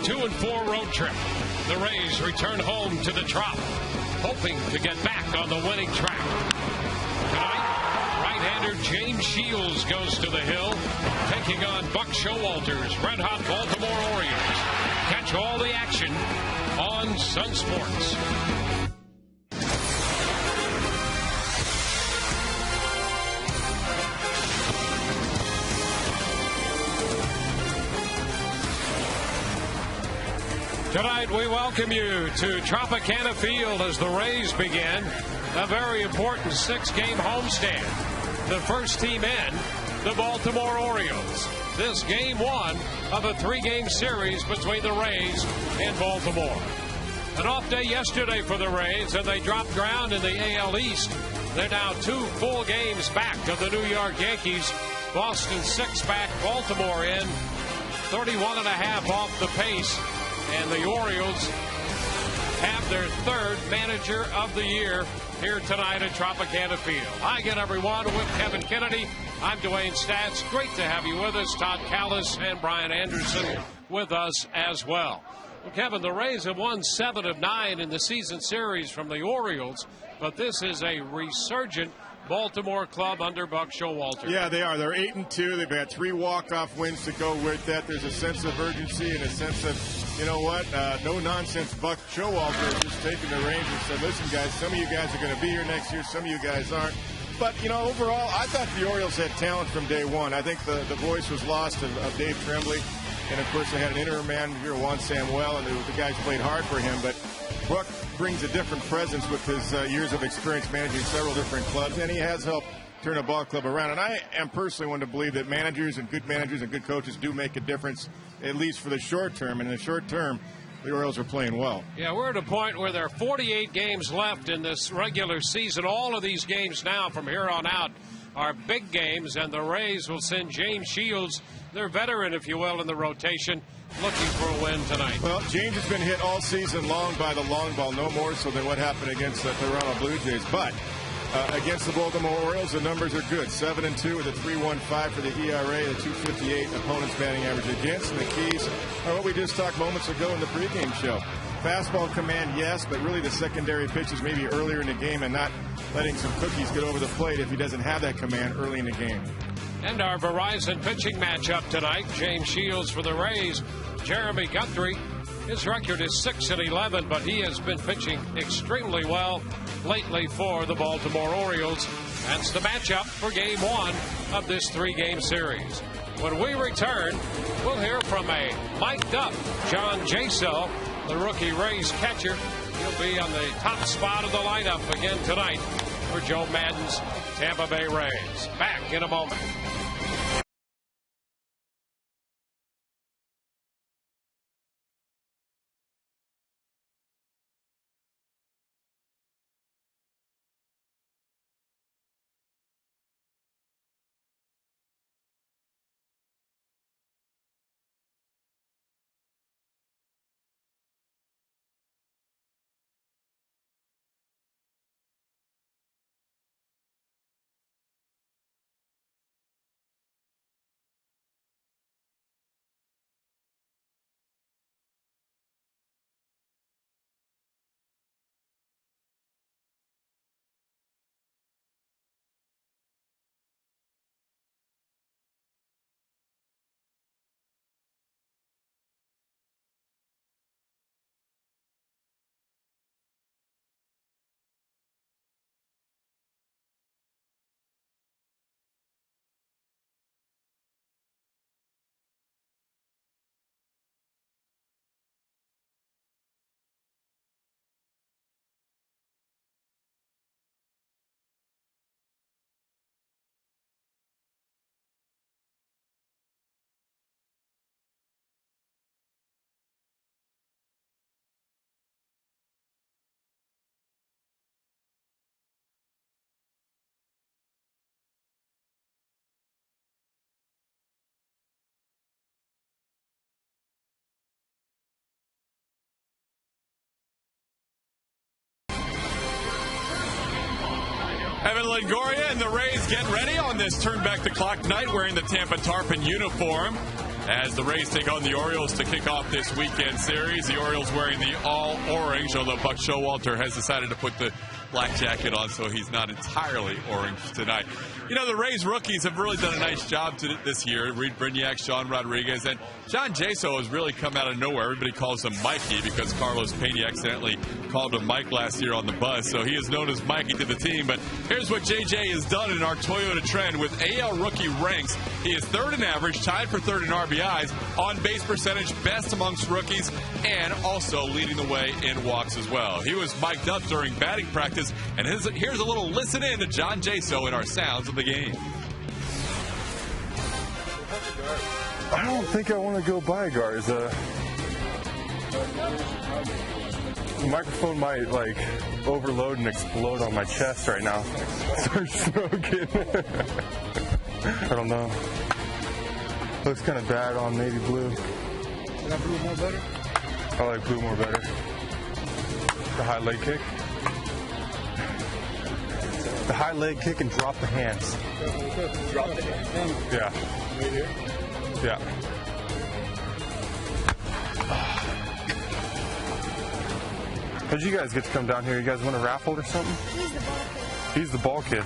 2-4 road trip. The Rays return home to the Trop, hoping to get back on the winning track. Tonight, right-hander James Shields goes to the hill, taking on Buck Showalter's red-hot Baltimore Orioles. Catch all the action on Sun Sports. Tonight, we welcome you to Tropicana Field as the Rays begin a very important 6-game homestand. The first team in, the Baltimore Orioles. This game 1 of a 3-game series between the Rays and Baltimore. An off day yesterday for the Rays, and they dropped ground in the AL East. They're now 2 full games back of the New York Yankees. Boston 6 back, Baltimore in 31.5 off the pace. And the Orioles have their 3rd manager of the year here tonight at Tropicana Field. Hi again, everyone, with Kevin Kennedy. I'm Dwayne Stats. Great to have you with us. Todd Callis and Brian Anderson with us as well. Well, Kevin, the Rays have won 7 of 9 in the season series from the Orioles, but this is a resurgent Baltimore club under Buck Showalter. Yeah, they are. They're 8-2. They've had 3 walk-off wins to go with that. There's a sense of urgency and a sense of, you know what, no-nonsense Buck Showalter has just taken the reins and said, listen, guys, some of you guys are going to be here next year. Some of you guys aren't. But, you know, overall, I thought the Orioles had talent from day one. I think the voice was lost of Dave Tremblay. And, of course, they had an interim manager, Juan Samuel, and the guys played hard for him. But Buck brings a different presence with his years of experience managing several different clubs, and he has helped turn a ball club around. And I am personally one to believe that managers and good coaches do make a difference, at least for the short term. And in the short term, the Orioles are playing well. Yeah, we're at a point where there are 48 games left in this regular season. All of these games now from here on out are big games, and the Rays will send James Shields, their veteran, if you will, in the rotation, looking for a win tonight. Well, James has been hit all season long by the long ball, no more so than what happened against the Toronto Blue Jays. But against the Baltimore Orioles, the numbers are good. 7-2 with a 3.15 for the ERA, the 2.58 opponent's batting average against. And the keys are what we just talked moments ago in the pregame show. Fastball command, yes, but really the secondary pitches maybe earlier in the game and not letting some cookies get over the plate if he doesn't have that command early in the game. And our Verizon pitching matchup tonight, James Shields for the Rays, Jeremy Guthrie. His record is 6-11, but he has been pitching extremely well lately for the Baltimore Orioles. That's the matchup for Game 1 of this 3-game series. When we return, we'll hear from a mic'd up John Jaso, the rookie Rays catcher. He'll be on the top spot of the lineup again tonight for Joe Maddon's Tampa Bay Rays. Back in a moment. Evan Longoria and the Rays get ready on this turn back the clock night wearing the Tampa Tarpon uniform. as the Rays take on the Orioles to kick off this weekend series. The Orioles wearing the all-orange, although Buck Showalter has decided to put the black jacket on, so he's not entirely orange tonight. You know, the Rays rookies have really done a nice job this year. Reed Brignac, Sean Rodriguez, and John Jaso has really come out of nowhere. Everybody calls him Mikey because Carlos Pena accidentally called him Mike last year on the bus, so he is known as Mikey to the team. But here's what JJ has done in our Toyota trend with AL rookie ranks. He is third in average, tied for third in RBIs, on base percentage, best amongst rookies, and also leading the way in walks as well. He was mic'd up during batting practice, and here's a little listen in to John Jaso in our sounds of the game. I don't think I want to go buy Garza. The microphone might like overload and explode on my chest right now. Start smoking. I don't know. Looks kind of bad on navy blue. You like blue more better? I like blue more better. The high leg kick. The high leg kick and drop the hands. Drop the hands. Yeah. Right here? Yeah. How did you guys get to come down here? You guys want a raffle or something? He's the ball kid.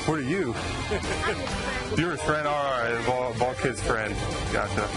What are you? You're his friend? All right, ball kid's friend. Gotcha.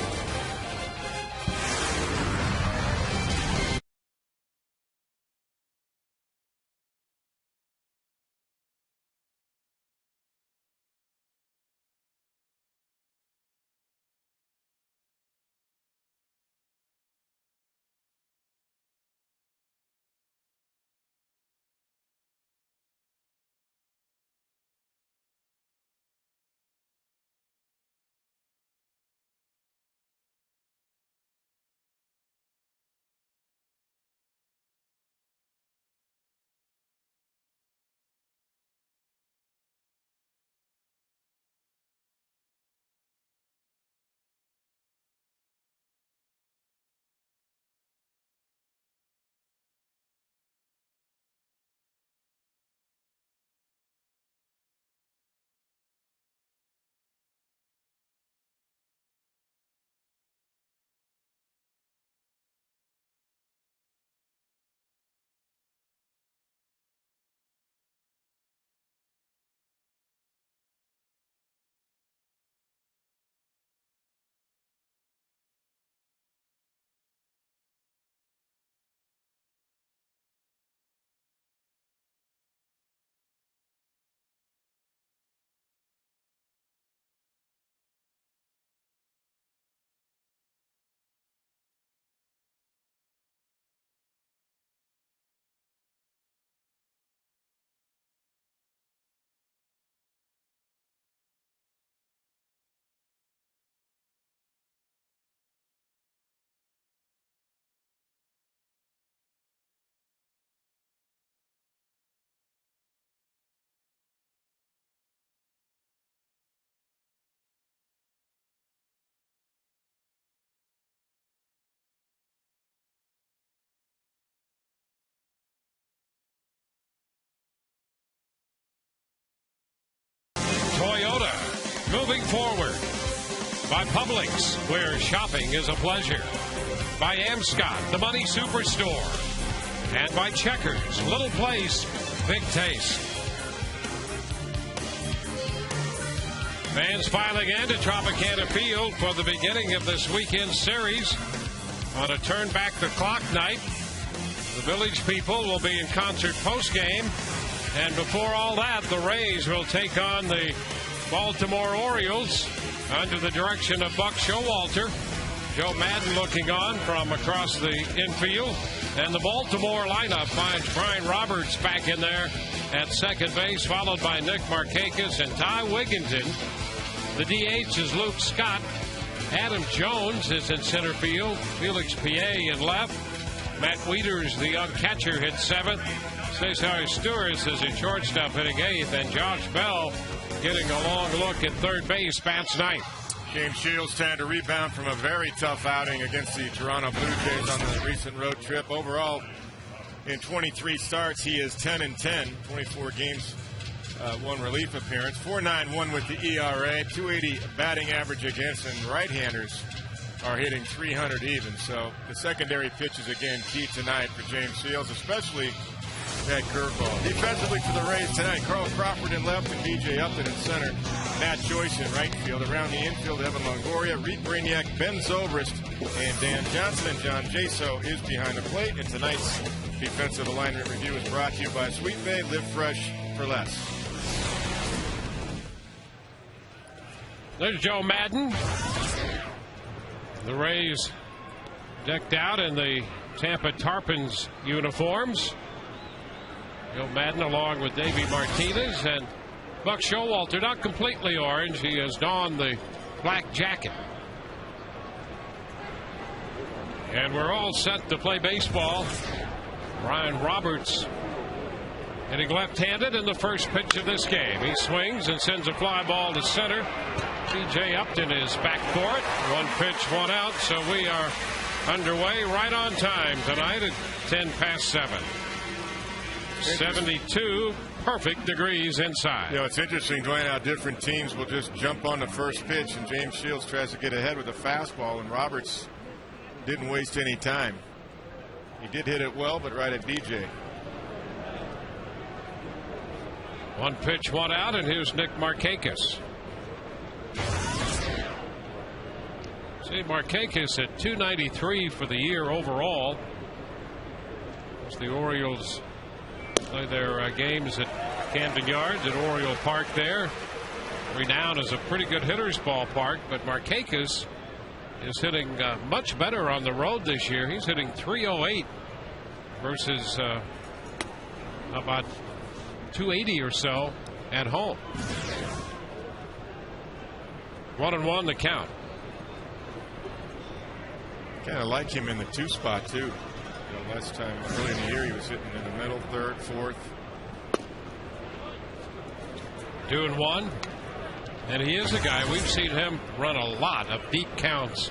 Toyota, moving forward. By Publix, where shopping is a pleasure. By Amscott, the money superstore. And by Checkers, little place, big taste. Fans filing in to Tropicana Field for the beginning of this weekend series. On a turn back the clock night, the village people will be in concert post-game. And before all that, the Rays will take on the Baltimore Orioles under the direction of Buck Showalter. Joe Madden looking on from across the infield. And the Baltimore lineup finds Brian Roberts back in there at second base, followed by Nick Markakis and Ty Wigginton. The DH is Luke Scott. Adam Jones is in center field. Felix Piet in left. Matt Wieters, the young catcher, hit seventh. Cesar Stewart is in shortstop, hitting eighth. And Josh Bell getting a long look at third base, bats ninth. James Shields trying to rebound from a very tough outing against the Toronto Blue Jays on the recent road trip. Overall, in 23 starts, he is 10-10, 24 games one relief appearance. 4.91 with the ERA, 280 batting average against, and right-handers are hitting 300 even. So the secondary pitch is again key tonight for James Shields, especially that curveball. Defensively for the Rays tonight, Carl Crawford in left and BJ Upton in center. Matt Joyce in right field. Around the infield, Evan Longoria, Reed Brainiac, Ben Zobrist, and Dan Johnson. And John Jaso is behind the plate. And tonight's defensive alignment review is brought to you by Sweet Bay. Live fresh for less. There's Joe Madden. The Rays decked out in the Tampa Tarpons uniforms. Joe Madden along with Davey Martinez and Buck Showalter, not completely orange. He has donned the black jacket. And we're all set to play baseball. Ryan Roberts hitting left-handed in the first pitch of this game. He swings and sends a fly ball to center. B.J. Upton is back for it. One pitch, one out. So we are underway right on time tonight at 10 past 7. 72 perfect degrees inside. You know, it's interesting, Dwayne, how different teams will just jump on the first pitch, and James Shields tries to get ahead with a fastball, and Roberts didn't waste any time. He did hit it well, but right at DJ. One pitch, one out, and here's Nick Markakis. See, Markakis at 293 for the year overall. As the Orioles play their games at Camden Yards at Oriole Park there. Renowned as a pretty good hitter's ballpark, but Markakis is hitting much better on the road this year. He's hitting .308 versus about 280 or so at home. 1-1 the count. Kind of like him in the 2 spot too. You know, last time early in the year he was hitting in the middle, 3rd, 4th. 2-1, and he is a guy, we've seen him run a lot of deep counts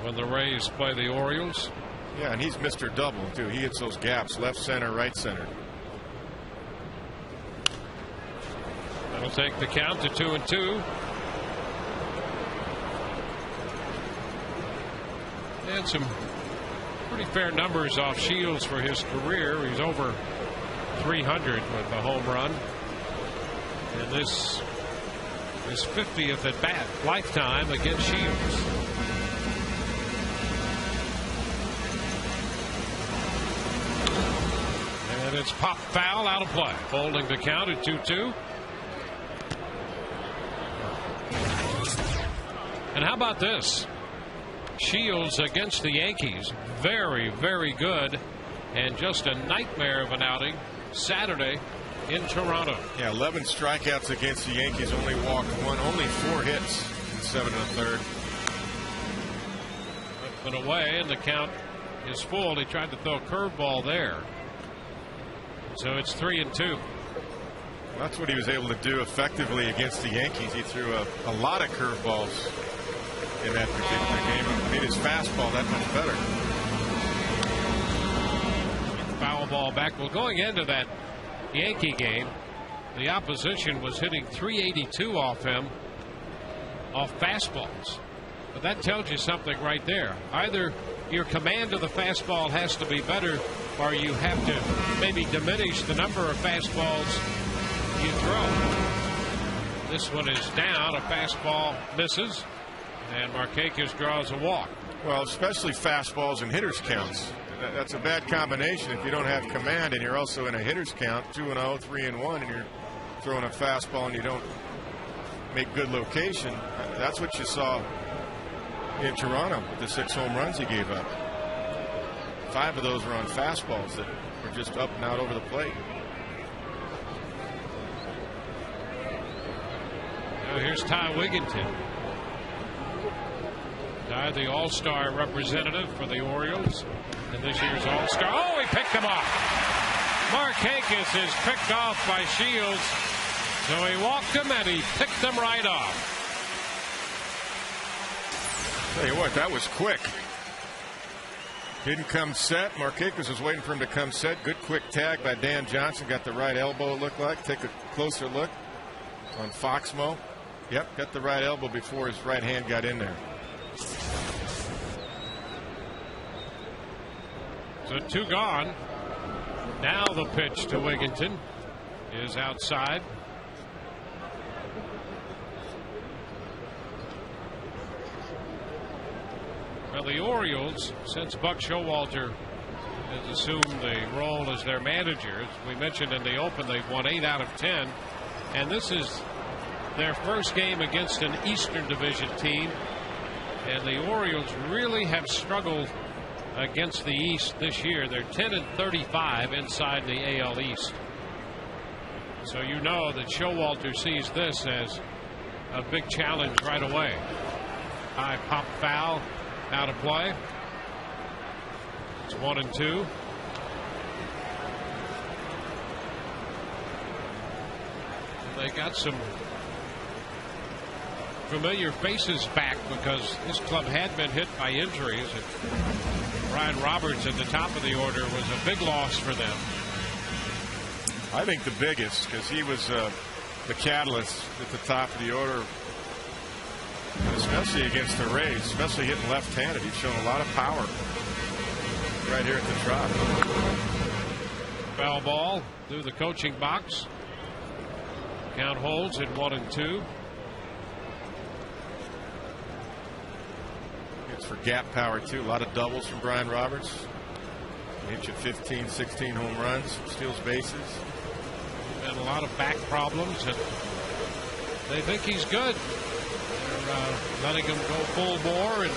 when the Rays play the Orioles. Yeah, and he's Mr. Double too. He hits those gaps, left center, right center. That'll take the count to 2-2. And some pretty fair numbers off Shields for his career. He's over 300 with a home run. And this is 50th at bat lifetime against Shields. And it's pop foul out of play, holding the count at 2-2. And how about this? Shields against the Yankees, very, very good, and just a nightmare of an outing Saturday in Toronto. Yeah, 11 strikeouts against the Yankees, only walked one, only 4 hits in 7 1/3. Up and away, and the count is full. He tried to throw a curveball there. So it's 3-2. That's what he was able to do effectively against the Yankees. He threw a lot of curveballs in that particular game. It made his fastball that much better. Foul ball back. Well, going into that Yankee game, the opposition was hitting .382 off him off fastballs. But that tells you something right there. Either your command of the fastball has to be better, or you have to maybe diminish the number of fastballs you throw. This one is down. A fastball misses, and Markakis draws a walk. Well, especially fastballs and hitters counts. That's a bad combination if you don't have command and you're also in a hitters count, 2-0, 3-1, and you're throwing a fastball and you don't make good location. That's what you saw in Toronto with the 6 home runs he gave up. 5 of those were on fastballs that were just up and out over the plate. Now here's Ty Wigginton. Ty, the all-star representative for the Orioles in this year's all-star. Oh, he picked him off. Markakis is picked off by Shields. So he walked him and he picked him right off. Tell you what, that was quick. Didn't come set. Markakis was waiting for him to come set. Good quick tag by Dan Johnson. Got the right elbow, it looked like. Take a closer look on Foxmo. Yep, got the right elbow before his right hand got in there. So 2 gone. Now the pitch to Wigginton is outside. Well, the Orioles, since Buck Showalter has assumed the role as their manager, as we mentioned in the open, they've won 8 out of 10. And this is their first game against an Eastern Division team. And the Orioles really have struggled against the East this year. They're 10-35 inside the AL East. So you know that Showalter sees this as a big challenge right away. High pop foul, out of play. It's 1-2. They got some familiar faces back because this club had been hit by injuries. And Brian Roberts at the top of the order was a big loss for them. I think the biggest, because he was the catalyst at the top of the order, especially against the Rays, especially hitting left-handed. He's shown a lot of power right here at the drop. Foul ball through the coaching box. Count holds at 1-2. It's for gap power too. A lot of doubles from Brian Roberts. Inch at 15, 16 home runs, steals bases. And a lot of back problems, and they think he's good. They're letting him go full bore and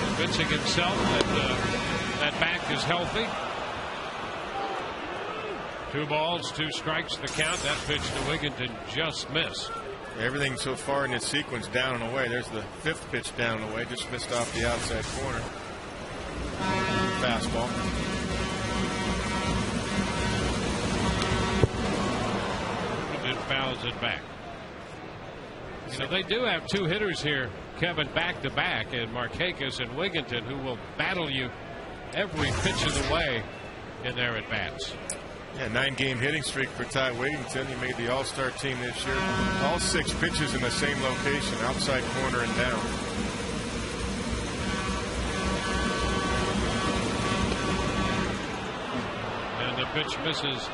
convincing himself that that back is healthy. 2 balls, 2 strikes the count. That pitch to Wigginton just missed. Everything so far in this sequence down and away. There's the 5th pitch down and away. Just missed off the outside corner. Fastball. And fouls it back. You know, they do have 2 hitters here, Kevin, back to back, and Markakis and Wigginton, who will battle you every pitch of the way in their at bats. Yeah, 9-game hitting streak for Ty Wigginton. He made the All-Star team this year. All 6 pitches in the same location, outside corner and down. And the pitch misses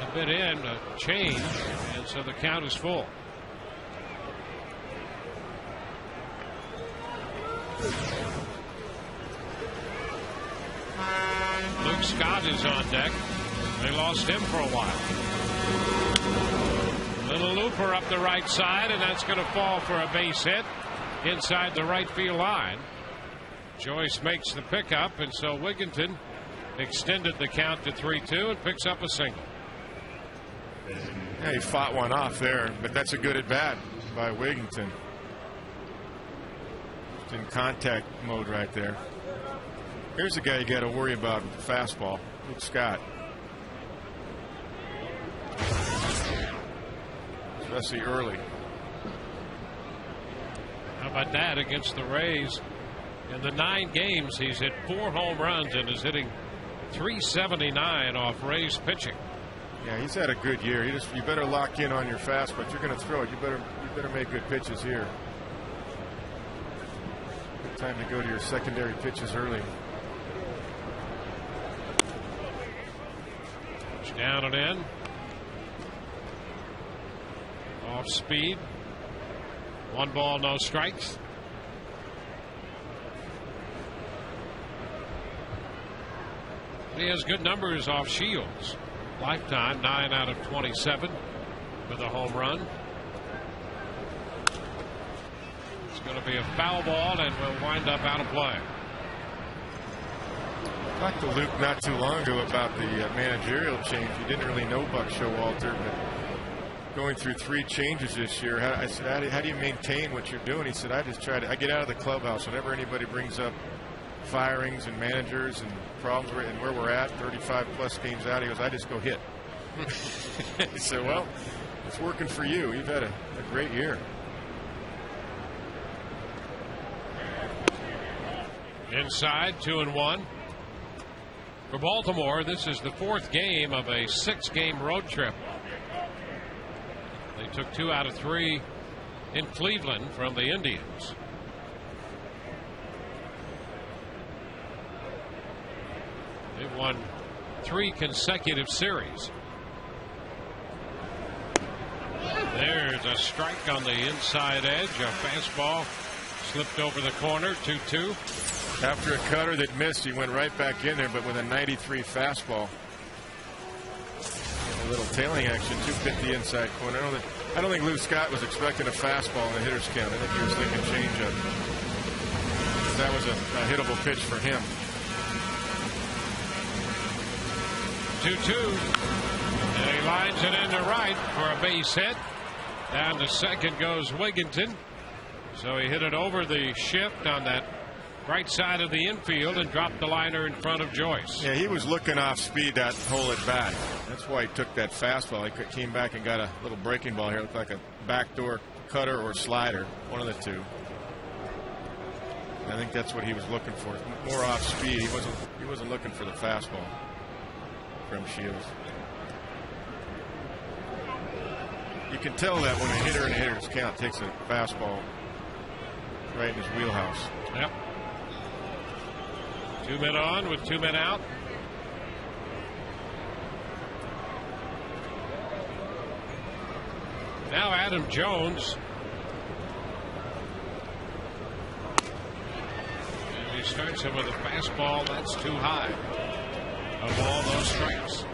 a bit in, a change, and so the count is full. Luke Scott is on deck. They lost him for a while. Little looper up the right side, and that's going to fall for a base hit inside the right field line. Joyce makes the pickup, and so Wigginton extended the count to 3-2 and picks up a single. Yeah, he fought one off there, but that's a good at bat by Wigginton. Just in contact mode right there. Here's a guy you got to worry about with the fastball, Luke Scott. Especially early. How about that against the Rays? In the 9 games, he's hit 4 home runs and is hitting .379 off Rays pitching. Yeah, he's had a good year. You better lock in on your fastball. If you're going to throw it, you better make good pitches here. Good time to go to your secondary pitches early. Down and in. Off speed. 1 ball, no strikes. He has good numbers off Shields. Lifetime 9 out of 27 with a home run. It's going to be a foul ball and will wind up out of play. I talked to Luke not too long ago about the managerial change. He didn't really know Buck Showalter, but going through 3 changes this year, I said, how do you maintain what you're doing? He said, I get out of the clubhouse whenever anybody brings up firings and managers and problems and where we're at 35+ games out. He goes, I just go hit. He said, well, it's working for you. You've had a great year. Inside, 2-1. For Baltimore, this is the 4th game of a 6-game road trip. They took 2 out of 3 in Cleveland from the Indians. They've won 3 consecutive series. There's a strike on the inside edge. A fastball slipped over the corner. 2-2. After a cutter that missed, he went right back in there, but with a 93 fastball. A little tailing action, 250 inside corner. I don't think Luke Scott was expecting a fastball in the hitter's count. I think he was thinking changeup. That was a hittable pitch for him. 2-2. And he lines it into right for a base hit. Down to second goes Wigginton. So he hit it over the shift on that right side of the infield and dropped the liner in front of Joyce. Yeah, he was looking off speed that hole at bat. That's why he took that fastball. He came back and got a little breaking ball here. It looked like a backdoor cutter or slider, one of the two. I think that's what he was looking for. More off speed. He wasn't looking for the fastball from Shields. You can tell that when a hitter in a hitter's count takes a fastball right in his wheelhouse. Yep. 2 men on with 2 men out. Now Adam Jones. And he starts him with a fastball. That's too high. Of all those strikes.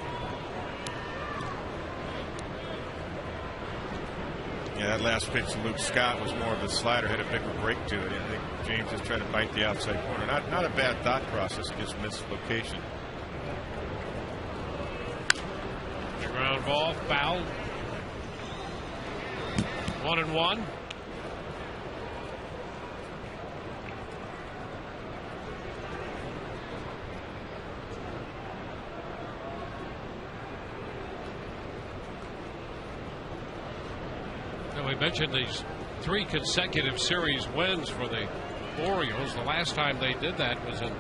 Yeah, that last pitch to Luke Scott was more of a slider, had a bigger break to it. I think James is trying to bite the outside corner. Not a bad thought process, he just missed location. The ground ball, foul. 1-1. We mentioned these 3 consecutive series wins for the Orioles. The last time they did that was in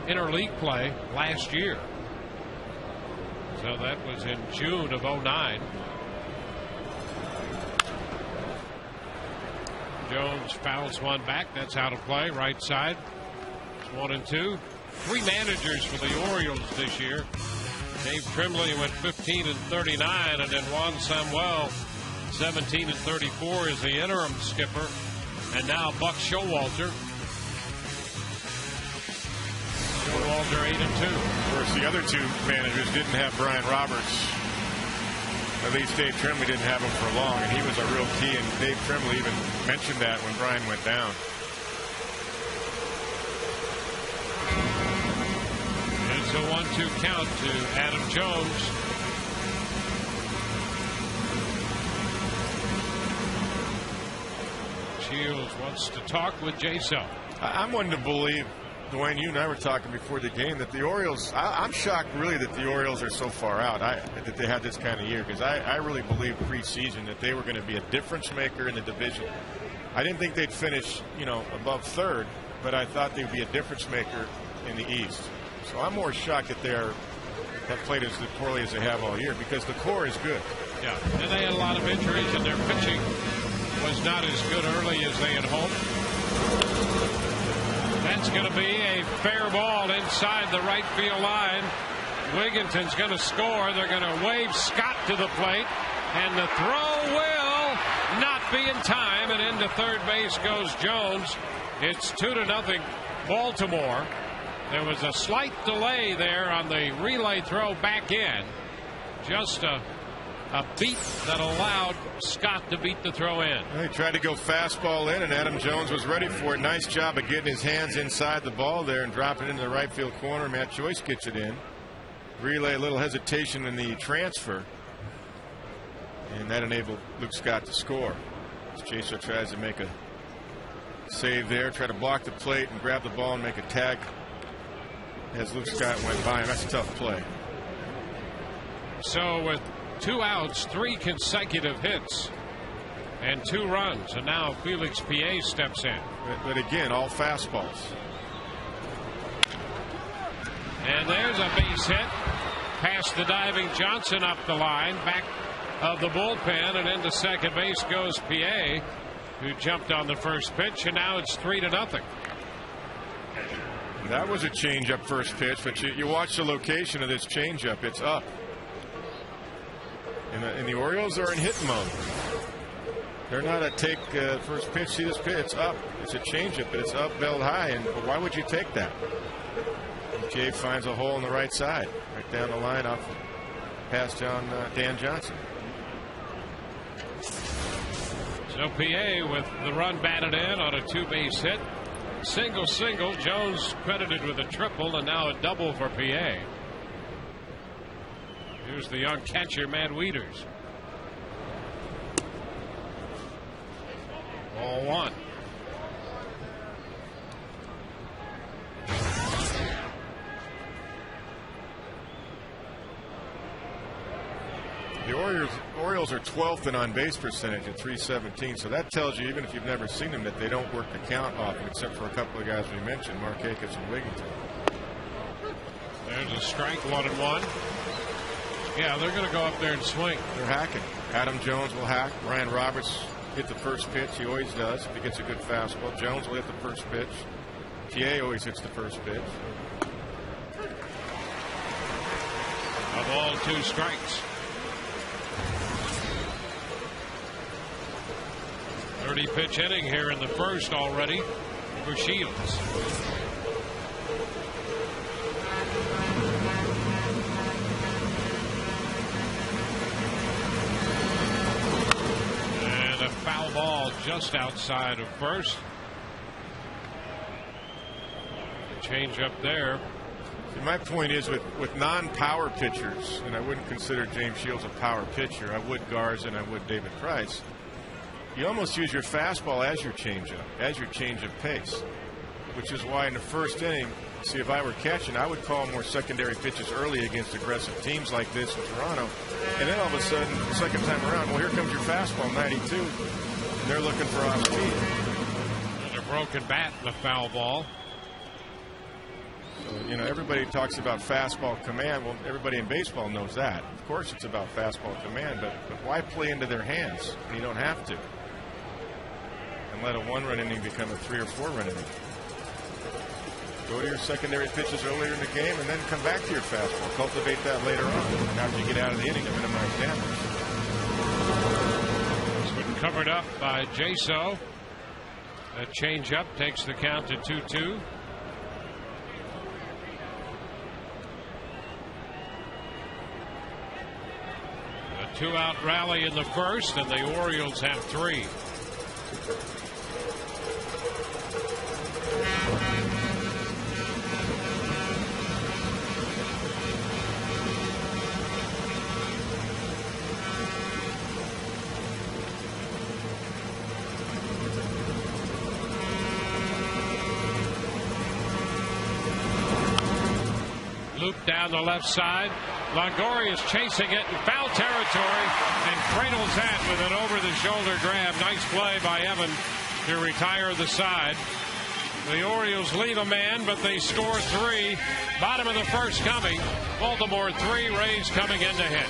interleague play last year. So that was in June of 2009. Jones fouls one back. That's out of play. Right side. It's 1-2. 3 managers for the Orioles this year. Dave Trimley went 15-39, and then Juan Samuel 17-34 is the interim skipper, and now Buck Showalter. Showalter 8-2. Of course, the other 2 managers didn't have Brian Roberts. At least Dave Trimley didn't have him for long, and he was a real key. And Dave Trimley even mentioned that when Brian went down. It's a 1-2 count to Adam Jones. Shields wants to talk with Jason. I'm one to believe, Dwayne, you and I were talking before the game, that the Orioles, I'm shocked really that the Orioles are so far out, that they had this kind of year, because I really believed preseason that they were going to be a difference maker in the division. I didn't think they'd finish, above 3rd, but I thought they'd be a difference maker in the East. So I'm more shocked that have played as poorly as they have all year, because the core is good. Yeah, and they had a lot of injuries, and their pitching was not as good early as they had hoped. That's going to be a fair ball inside the right field line. Wigginton's going to score. They're going to wave Scott to the plate, and the throw will not be in time, and into third base goes Jones. It's 2-0 Baltimore. There was a slight delay there on the relay throw back in. Just a beat that allowed Scott to beat the throw in. He tried to go fastball in, and Adam Jones was ready for it. Nice job of getting his hands inside the ball there and dropping it into the right field corner. Matt Joyce gets it in. Relay, a little hesitation in the transfer, and that enabled Luke Scott to score. Chaser tries to make a save there, try to block the plate and grab the ball and make a tag as Luke Scott went by him. That's a tough play. So with 2 outs, 3 consecutive hits, and 2 runs, and now Felix Pie steps in. But again, all fastballs. And there's a base hit. Past the diving Johnson up the line. Back of the bullpen, and into second base goes PA, who jumped on the first pitch, and now it's 3-0. That was a changeup first pitch, but you watch the location of this changeup. It's up. And the Orioles are in hit mode. They're not a take first pitch. See this pitch? It's up. It's a changeup, but it's up, belled high. And why would you take that? Jay finds a hole on the right side, right down the line off past Dan Johnson. So PA with the run batted in on a 2-base hit. Single. Jones credited with a triple, and now a double for PA. Here's the young catcher, Matt Wieters. Ball 1. The Orioles are 12th in on-base percentage at .317, so that tells you, even if you've never seen them, that they don't work the count often, except for a couple of guys we mentioned, Markakis and Wigington. There's a strike, 1-1. Yeah, they're going to go up there and swing. They're hacking. Adam Jones will hack. Ryan Roberts hit the first pitch. He always does if he gets a good fastball. Jones will hit the first pitch. TA always hits the first pitch. A ball, 2 strikes. 30-pitch inning here in the first already for Shields. And a foul ball just outside of first. The change up there. My point is with non-power pitchers, and I wouldn't consider James Shields a power pitcher. I would Garza and I would David Price. You almost use your fastball as your changeup, as your change of pace, which is why in the first inning, see, if I were catching, I would call more secondary pitches early against aggressive teams like this in Toronto. And then all of a sudden, the second time around, well, here comes your fastball, 92, and they're looking for off speed. And a broken bat in the foul ball. So, you know, everybody talks about fastball command. Well, everybody in baseball knows that. Of course, it's about fastball command, but why play into their hands when you don't have to? And let a 1-run inning become a 3 or 4-run inning. Go to your secondary pitches earlier in the game and then come back to your fastball. Cultivate that later on after you get out of the inning to minimize damage. It's been covered up by Jaso. A changeup takes the count to 2-2. A 2-out rally in the first, and the Orioles have 3. Loop down the left side. Longoria is chasing it in foul territory and cradles that with an over-the-shoulder grab. Nice play by Evan to retire the side. The Orioles leave a man, but they score 3. Bottom of the first coming. Baltimore 3, Rays coming in to hit.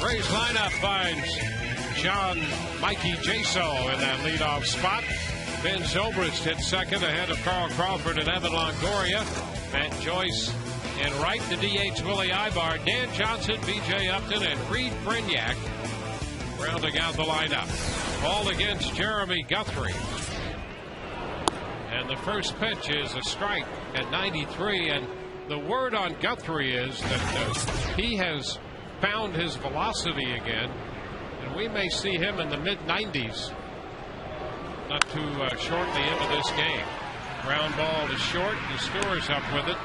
Rays lineup finds John Mikey Jaso in that leadoff spot. Ben Zobrist hit second ahead of Carl Crawford and Evan Longoria. Matt Joyce and right, the DH Willie Ibar, Dan Johnson, B.J. Upton, and Reed Brignac rounding out the lineup. Ball against Jeremy Guthrie. And the first pitch is a strike at 93. And the word on Guthrie is that he has found his velocity again. And we may see him in the mid-90s not too shortly into this game. Ground ball to short. The Stewart's up with it.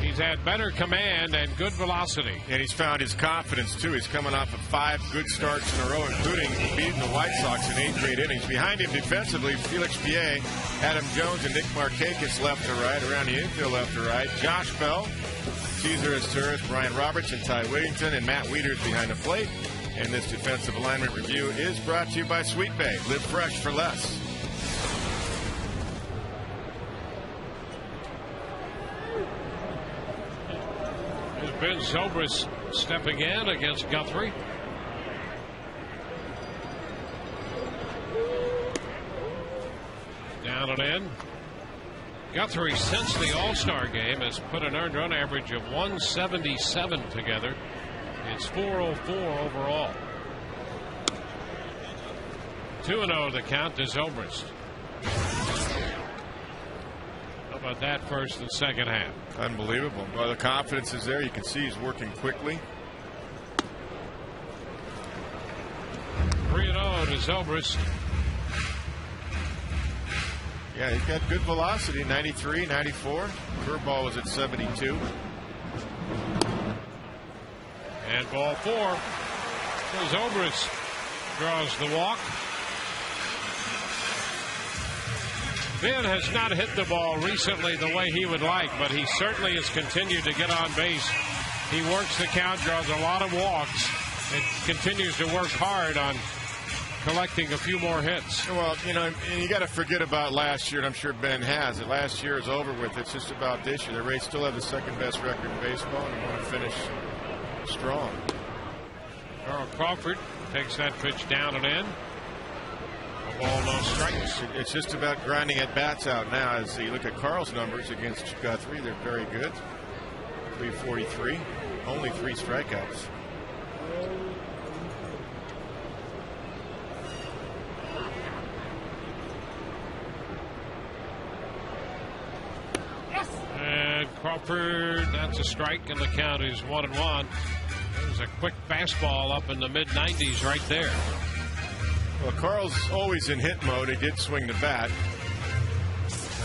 He's had better command and good velocity. And he's found his confidence, too. He's coming off of 5 good starts in a row, including beating the White Sox in 8 great innings. Behind him defensively, Felix Piet, Adam Jones, and Nick Markakis left to right. Around the infield left to right. Josh Bell, Cesar Asturis, Brian Robertson, Ty Whittington, and Matt Wieters behind the plate. And this defensive alignment review is brought to you by Sweet Bay. Live fresh for less. Ben Zobrist stepping in against Guthrie. Down and in. Guthrie, since the All-Star game, has put an earned run average of 177 together. It's 404 overall. 2-0 the count to Zobrist. How about that first and second half? Unbelievable. Well, the confidence is there. You can see he's working quickly. 3-0 to Zobrist. Yeah, he's got good velocity, 93, 94. Curveball was at 72. And ball 4. So Zobrist draws the walk. Ben has not hit the ball recently the way he would like, but he certainly has continued to get on base. He works the count, draws a lot of walks, and continues to work hard on collecting a few more hits. Well, you know, you got to forget about last year, and I'm sure Ben has it. Last year is over with. It's just about this year. The Rays still have the second best record in baseball, and want to finish strong. Carl Crawford takes that pitch down and in. A ball, no strikes. It's just about grinding at bats out now. As you look at Carl's numbers against Guthrie, they're very good. 343, only 3 strikeouts. And Crawford, that's a strike, and the count is 1-1. There's a quick fastball up in the mid-90s right there. Well, Carl's always in hit mode. He did swing the bat.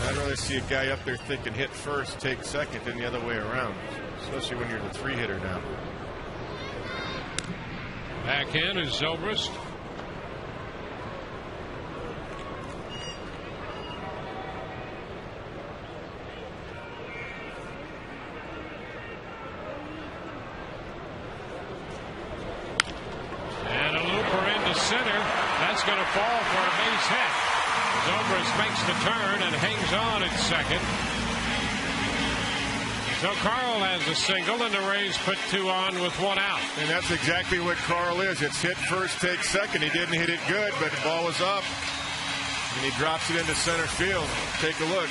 I'd rather see a guy up there thinking hit first, take second, than the other way around, especially when you're the 3-hitter now. Back in is Zobrist. And a looper into center. That's going to fall for a base hit. Zobrist makes the turn and hangs on at second. So Carl has a single, and the Rays put 2 on with 1 out. And that's exactly what Carl is. It's hit first, take second. He didn't hit it good, but the ball was up. And he drops it into center field. Take a look.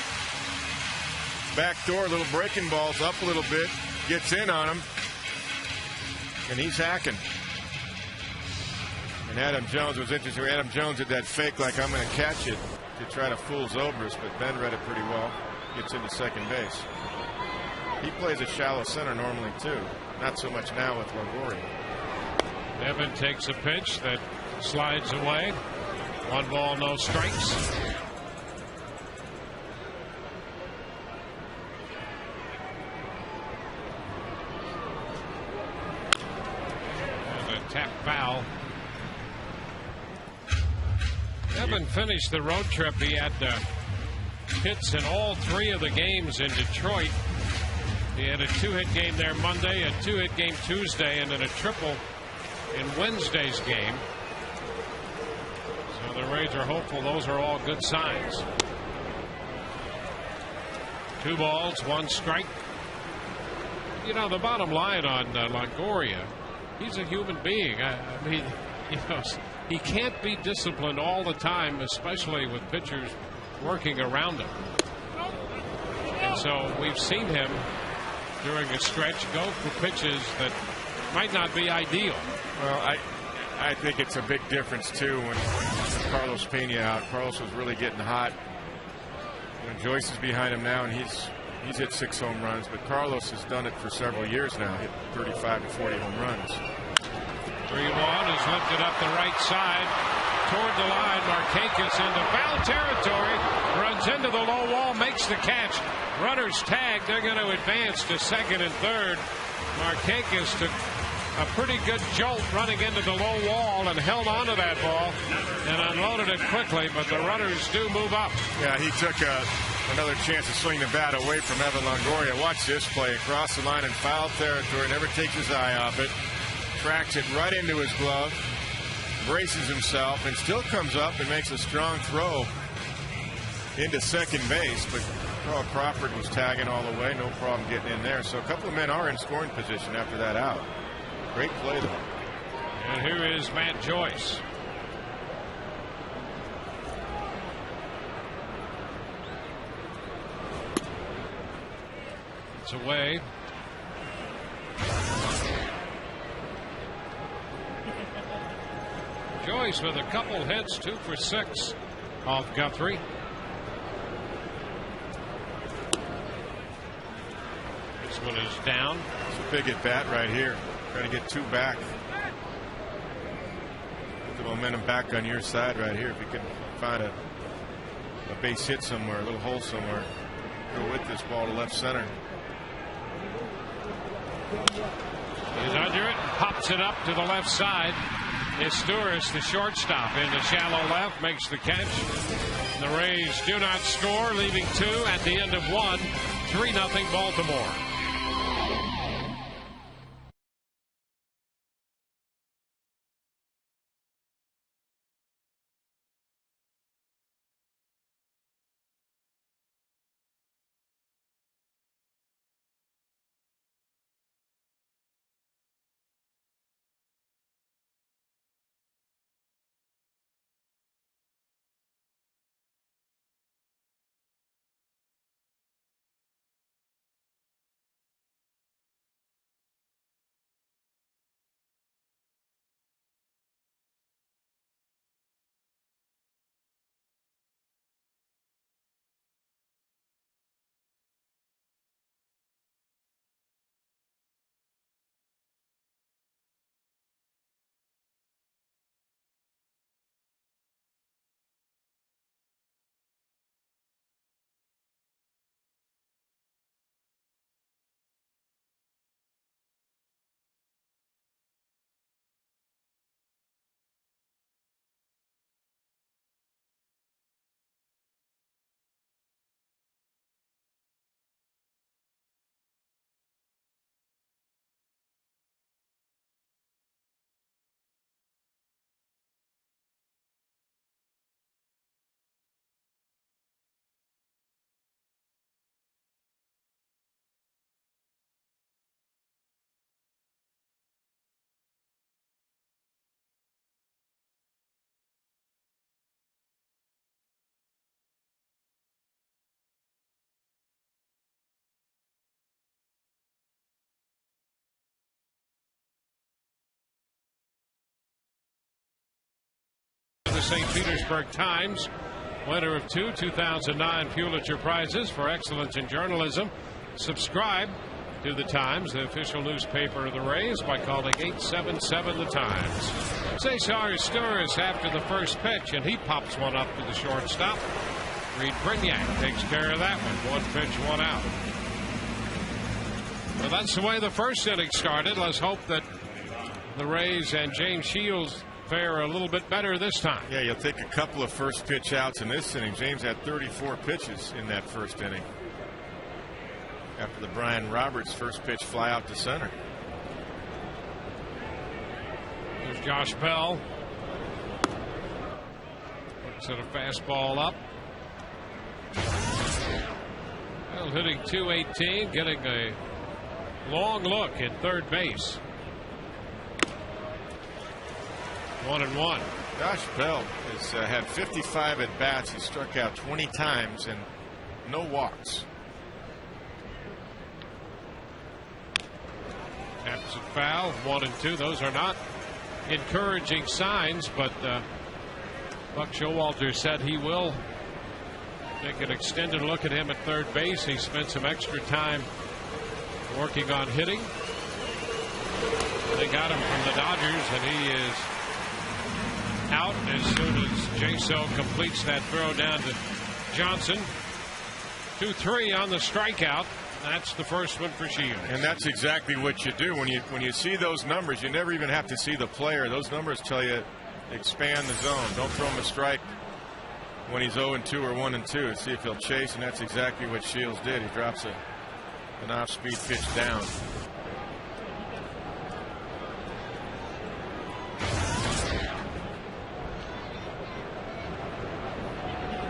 Back door, little breaking balls up a little bit. Gets in on him. And he's hacking. And Adam Jones was interesting. Adam Jones did that fake like I'm going to catch it to try to fool Zobrist, but Ben read it pretty well. Gets into second base. He plays a shallow center normally too. Not so much now with Longoria. Evan takes a pitch that slides away. 1 ball, no strikes. And a tap foul. Evan finished the road trip. He had hits in all 3 of the games in Detroit. He had a 2-hit game there Monday, a 2-hit game Tuesday, and then a triple in Wednesday's game. So the Rays are hopeful those are all good signs. 2 balls, 1 strike. You know, the bottom line on Longoria he's a human being. I mean, you know, he can't be disciplined all the time, especially with pitchers working around him. And so we've seen him during a stretch go for pitches that might not be ideal. Well, I think it's a big difference too when Carlos Pena out. Carlos was really getting hot. When Joyce is behind him now, and he's hit 6 home runs, but Carlos has done it for several years now, hit 35 to 40 home runs. 3-1 is lifted up the right side toward the line. Markakis into foul territory, runs into the low wall, makes the catch. Runners tagged. They're going to advance to second and third. Markakis took a pretty good jolt running into the low wall and held onto that ball and unloaded it quickly, but the runners do move up. Yeah, he took another chance to swing the bat away from Evan Longoria. Watch this play across the line in foul territory, never takes his eye off it, tracks it right into his glove, braces himself, and still comes up and makes a strong throw into second base. But Carl Crawford was tagging all the way, no problem getting in there. So a couple of men are in scoring position after that out. Great play though. And here is Matt Joyce. It's away. Joyce with a couple hits, 2 for 6 off Guthrie. This one is down. It's a big at bat right here. Trying to get 2 back. Put the momentum back on your side right here. If you can find a base hit somewhere, a little hole somewhere, go with this ball to left center. He's under it and pops it up to the left side. Isturiz, the shortstop, into shallow left, makes the catch. The Rays do not score, leaving 2 at the end of 1. 3-0 Baltimore. The St. Petersburg Times, winner of 2 2009 Pulitzer Prizes for excellence in journalism. Subscribe to the Times, the official newspaper of the Rays, by calling 877 the Times. Cesar Isturiz after the first pitch, and he pops one up to the shortstop. Reed Brignac takes care of that one. 1 pitch, 1 out. Well, that's the way the first inning started. Let's hope that the Rays and James Shields fare a little bit better this time. Yeah, you'll take a couple of first pitch outs in this inning. James had 34 pitches in that first inning after the Brian Roberts first pitch fly out to center. There's Josh Bell. Looks at a fastball up. Bell hitting .218, getting a long look at third base. 1-1. Josh Bell has had 55 at bats. He struck out 20 times and no walks. Absent foul, 1-2. Those are not encouraging signs, but Buck Showalter said he will take an extended look at him at third base. He spent some extra time working on hitting. They got him from the Dodgers, and he is out as soon as J-So completes that throw down to Johnson. 2-3 on the strikeout. That's the first one for Shields. And that's exactly what you do when you see those numbers. You never even have to see the player. Those numbers tell you expand the zone. Don't throw him a strike when he's 0-2 or 1-2. See if he'll chase, and that's exactly what Shields did. He drops an off-speed pitch down.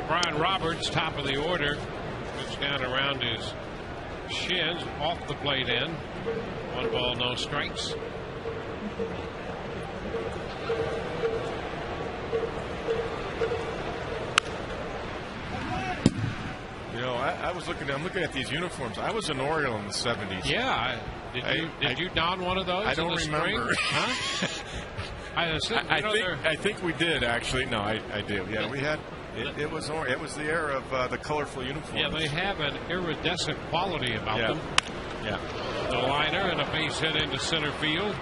Brian Roberts, top of the order, puts down around his shins, off the plate end. 1 ball, no strikes. You know, I'm looking at these uniforms. I was an Oriole in the 70s. Yeah. Did you don one of those? I don't remember. Huh? I think we did, actually. No, I do. Yeah, we had. It was the era of the colorful uniforms. Yeah, they have an iridescent quality about them. Yeah. The liner and a base hit into center field.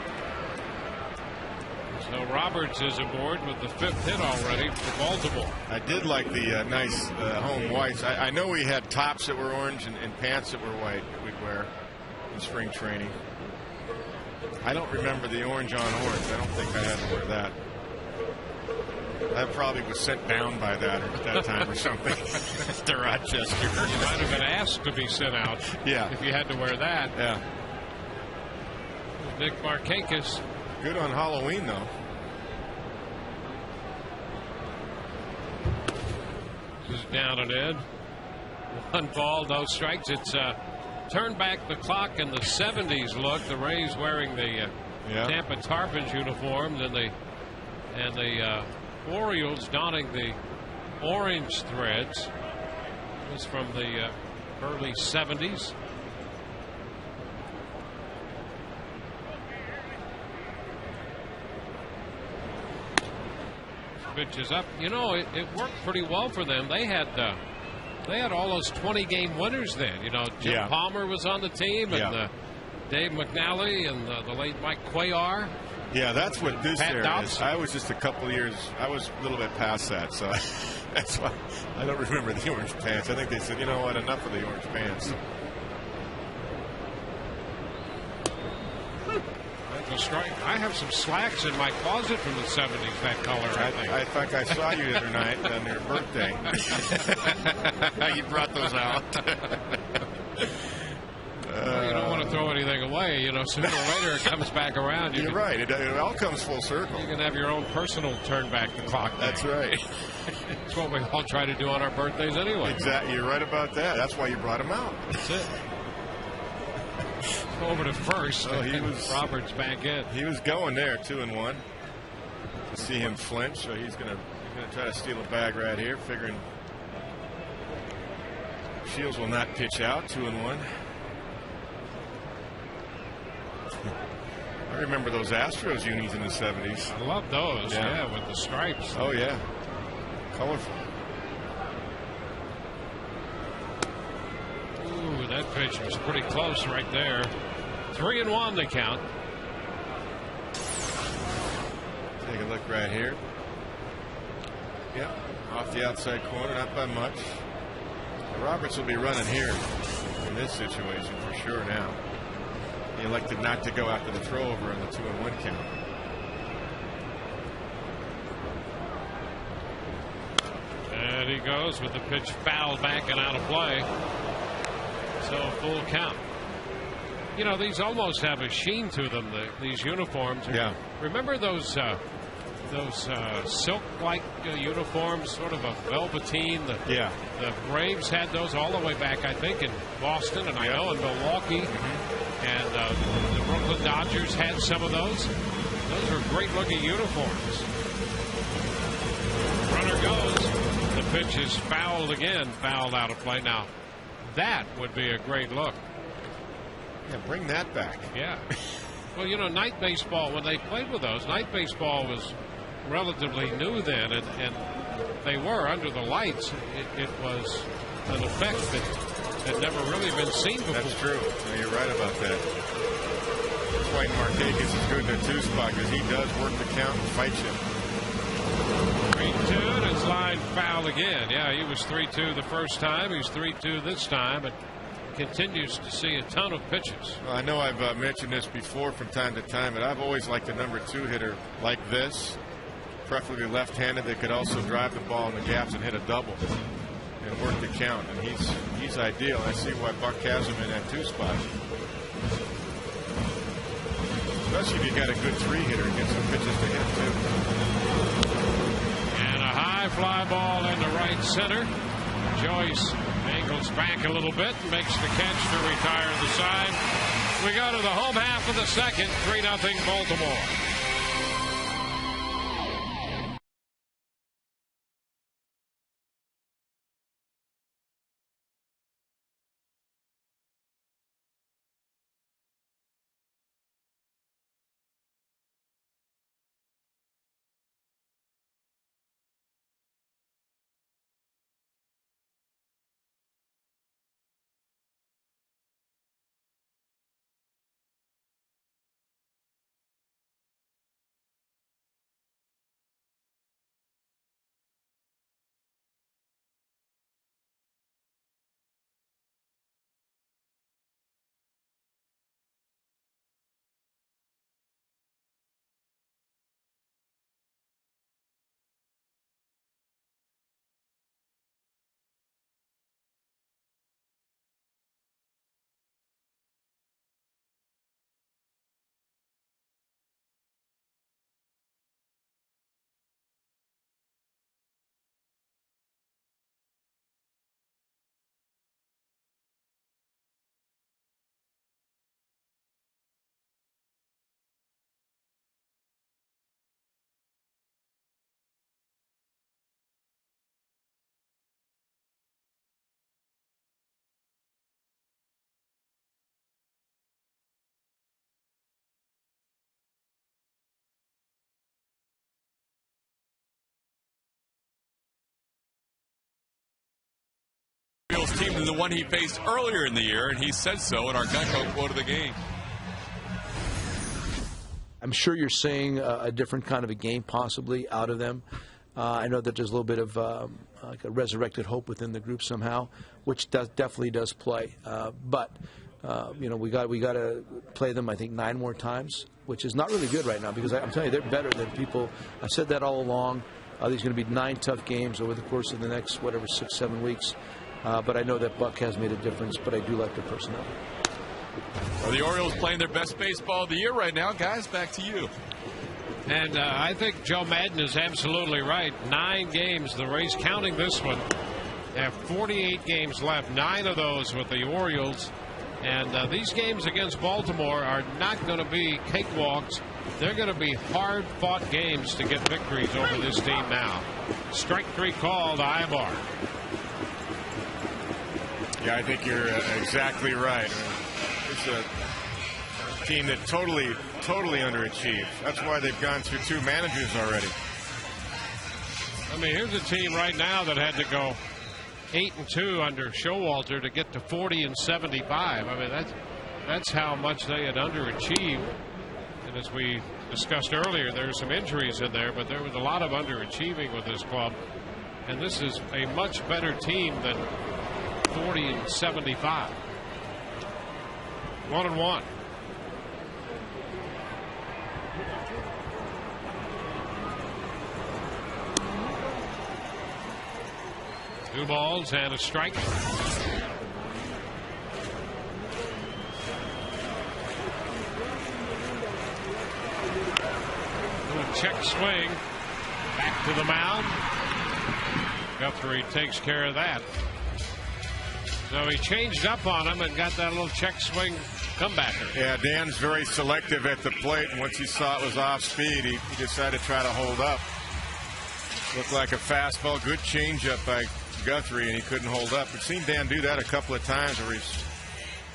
So Roberts is aboard with the 5th hit already for Baltimore. I did like the nice home whites. I know we had tops that were orange and pants that were white that we'd wear in spring training. I don't remember the orange on orange. I don't think I had to wear that. I probably was sent down by that at that time or something to Rochester. You might have been asked to be sent out. Yeah. If you had to wear that. Yeah. Nick Markakis. Good on Halloween, though. This is down and in. 1 ball, no strikes. It's turned back the clock in the 70s look. The Rays wearing the Tampa Tarpons uniforms and the Orioles donning the orange threads. This from the early 70s. Pitch is up. You know, it worked pretty well for them. They had all those 20-game winners then. You know, Jim Palmer was on the team, and Dave McNally and the late Mike Cuellar. Yeah, that's what this era is. Dobson. I was just a couple of years. I was a little bit past that, so that's why I don't remember the orange pants. I think they said, you know what, enough of the orange pants. That's a strike. I have some slacks in my closet from the 70s, that color, I think. I think I saw you the other night on your birthday. You brought those out. Well, you don't want to throw anything away. You know, sooner or later it comes back around. You're right. It all comes full circle. You can have your own personal turn back the clock. That's right. That's what we all try to do on our birthdays anyway. Exactly. You're right about that. That's why you brought him out. That's it. Over to first. Oh, he was Roberts back in. He was going there, 2-1. To see him flinch, so he's gonna try to steal a bag right here, figuring Shields will not pitch out. 2-1. I remember those Astros unis in the 70s. I love those. Yeah, with the stripes. Oh yeah, colorful. Ooh, that pitch was pretty close right there. 3-1 the count. Take a look right here. Yep, off the outside corner, not by much. Roberts will be running here in this situation for sure now. He elected not to go after the throw over on the 2-1 count. And he goes with the pitch fouled back and out of play. So full count. You know, these almost have a sheen to them, these uniforms. Yeah. Remember those silk-like uniforms, sort of a velveteen? The Braves had those all the way back, I think, in Boston, and I know in Milwaukee. And the Brooklyn Dodgers had some of those. Those are great-looking uniforms. Runner goes. The pitch is fouled again. Fouled out of play. Now, that would be a great look. Yeah, bring that back. Yeah. Well, you know, night baseball, when they played with those, night baseball was relatively new then, and they were under the lights. It was an effect that had never really been seen before. That's true. No, you're right about that. That's why Marquez is good in the 2 spot, because he does work the count and fight you. 3-2, and it's line foul again. Yeah, he was 3-2 the first time. He's 3-2 this time, and continues to see a ton of pitches. Well, I know I've mentioned this before from time to time, but I've always liked a number 2 hitter like this, preferably left-handed, that could also drive the ball in the gaps and hit a double and work the count. And he's ideal. I see why Buck has him in that 2 spot. Especially if you got a good 3 hitter and get some pitches to hit too. And a high fly ball into right center. Joyce angles back a little bit, makes the catch to retire the side. We go to the home half of the second, 3-0 Baltimore. Orioles team than the one he faced earlier in the year, and he said so in our Geico quote of the game. I'm sure you're seeing a different kind of a game possibly out of them. I know that there's a little bit of like a resurrected hope within the group somehow, which definitely does play. But you know, we got to play them, I think, 9 more times, which is not really good right now, because I'm telling you, they're better than people. I've said that all along. These are going to be 9 tough games over the course of the next, 6-7 weeks. But I know that Buck has made a difference, but I do like their personnel. Well, the Orioles playing their best baseball of the year right now. Guys, back to you. And I think Joe Madden is absolutely right. 9 games, the Rays, counting this one, have 48 games left, 9 of those with the Orioles. And these games against Baltimore are not going to be cakewalks. They're going to be hard-fought games to get victories over this team now. Strike 3 call to Ibar. Yeah, I think you're exactly right. It's a team that totally underachieved. That's why they've gone through 2 managers already. I mean, here's a team right now that had to go 8-2 under Showalter to get to 40-75. I mean, that's how much they had underachieved. And as we discussed earlier, there were some injuries in there, but there was a lot of underachieving with this club. And this is a much better team than 40-75. 1-1. Two balls and a strike. Check swing. Back to the mound. Guthrie takes care of that. So he changed up on him and got that little check swing comebacker. Yeah, Dan's very selective at the plate, and once he saw it was off speed, he decided to try to hold up. Looked like a fastball, good changeup by Guthrie, and he couldn't hold up. We've seen Dan do that a couple of times where he's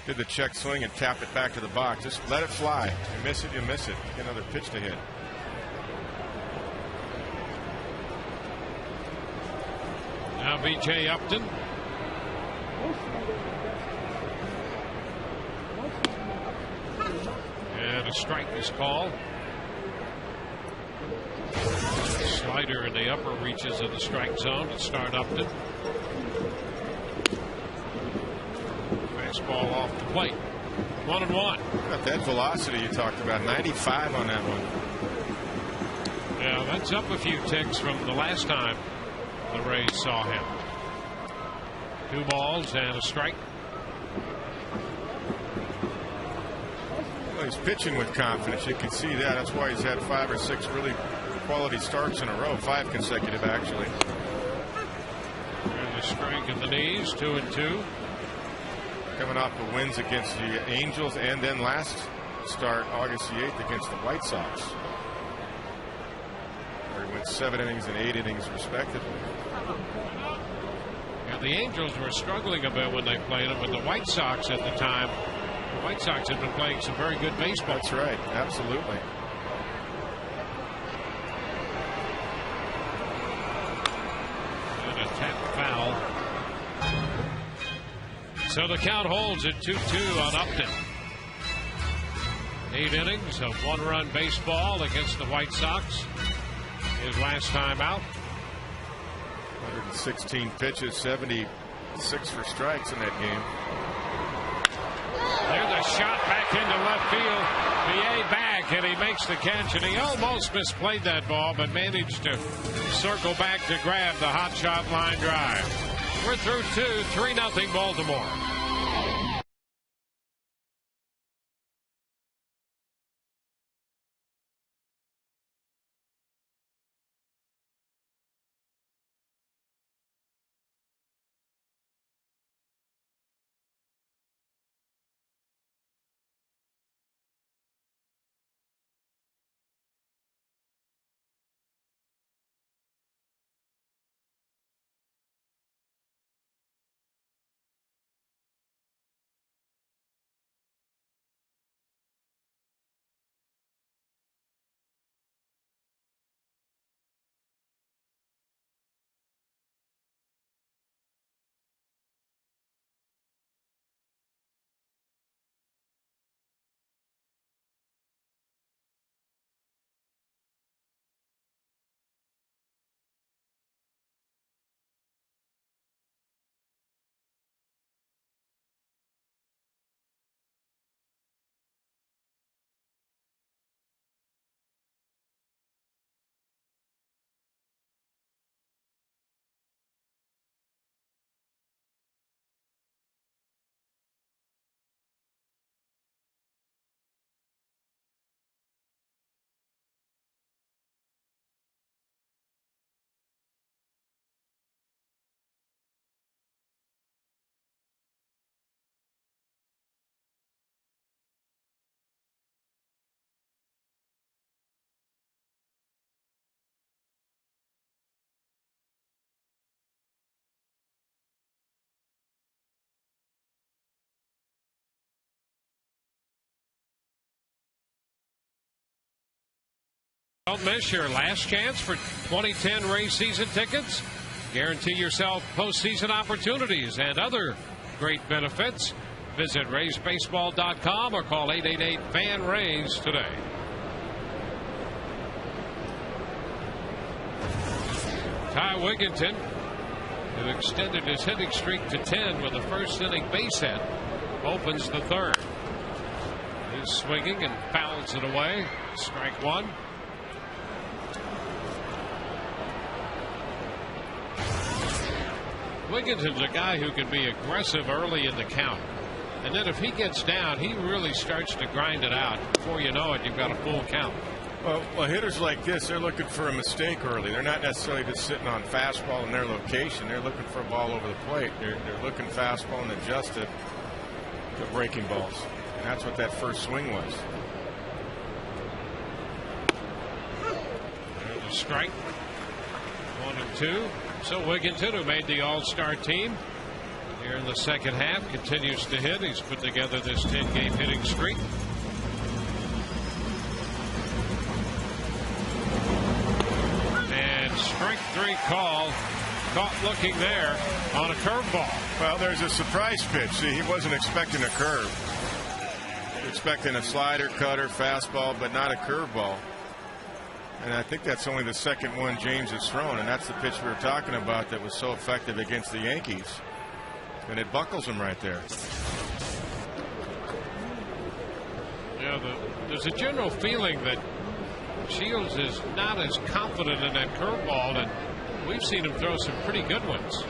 did the check swing and tapped it back to the box. Just let it fly. You miss it, you miss it. Get another pitch to hit. Now B.J. Upton. And a strike is called. Slider in the upper reaches of the strike zone to start Upton. Fastball off the plate. 1-1. Got that velocity you talked about. 95 on that one. Yeah, that's up a few ticks from the last time the Rays saw him. 2 balls and a strike. Well, he's pitching with confidence. You can see that. That's why he's had 5 or 6 really quality starts in a row. 5 consecutive, actually. And a strike in the knees. 2-2. Coming off the wins against the Angels and then last start, August the 8th, against the White Sox, where he went 7 innings and 8 innings respectively. And the Angels were struggling a bit when they played them, but the White Sox at the time, the White Sox had been playing some very good baseball. That's right, absolutely. And a tap foul. So the count holds at 2-2 on Upton. 8 innings of 1-run baseball against the White Sox. His last time out. 116 pitches, 76 for strikes in that game. There's a shot back into left field. BA back, and he makes the catch, and he almost misplayed that ball, but managed to circle back to grab the hot shot line drive. We're through 2, 3-0 Baltimore. Don't miss your last chance for 2010 Rays season tickets. Guarantee yourself postseason opportunities and other great benefits. Visit RaysBaseball.com or call 888-FAN-RAYS today. Ty Wigginton, who extended his hitting streak to 10 with a first inning base hit, opens the third. He's swinging and fouls it away. Strike 1. Wigginton's a guy who can be aggressive early in the count. And then if he gets down, he really starts to grind it out. Before you know it, you've got a full count. Well, hitters like this, they're looking for a mistake early. They're not necessarily just sitting on fastball in their location. They're looking for a ball over the plate. They're looking fastball and adjusted to breaking balls. And that's what that first swing was. There's a strike. 1-2. So Wigginton, who made the All-Star team here in the second half, continues to hit. He's put together this 10-game hitting streak. And strike 3 call. Caught looking there on a curveball. Well, there's a surprise pitch. See, he wasn't expecting a curve. Expecting a slider, cutter, fastball, but not a curveball. And I think that's only the second one James has thrown, and that's the pitch we were talking about that was so effective against the Yankees. And it buckles him right there. Yeah, there's a general feeling that Shields is not as confident in that curveball, and we've seen him throw some pretty good ones.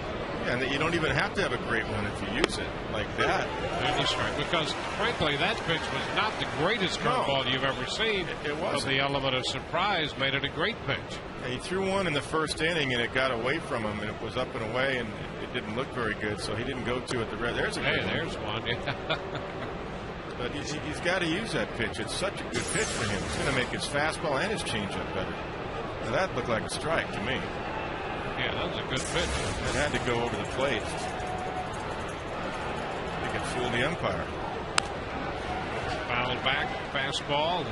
And that you don't even have to have a great one if you use it like that. And the strike, because frankly that pitch was not the greatest curveball you've ever seen. It wasn't. But the element of surprise made it a great pitch. And he threw one in the first inning and it got away from him and it was up and away and it didn't look very good, so he didn't go to it. There's a good there's one. But he's got to use that pitch. It's such a good pitch for him. It's going to make his fastball and his changeup better. Now that looked like a strike to me. Yeah, that was a good pitch. It had to go over the plate. He could fool the umpire. Fouled back, fastball.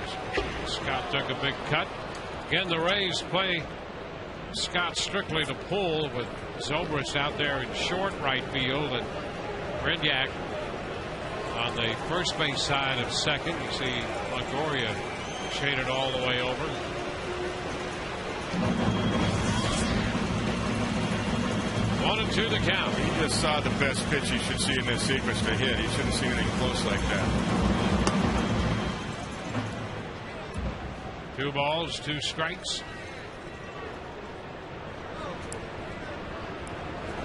Scott took a big cut. Again, the Rays play Scott strictly to pull with Zobrist out there in short right field and Brenyak on the first base side of second. You see Longoria shaded all the way over. 1-2 the count. He just saw the best pitch he should see in this sequence to hit. He shouldn't see anything close like that. 2 balls, 2 strikes.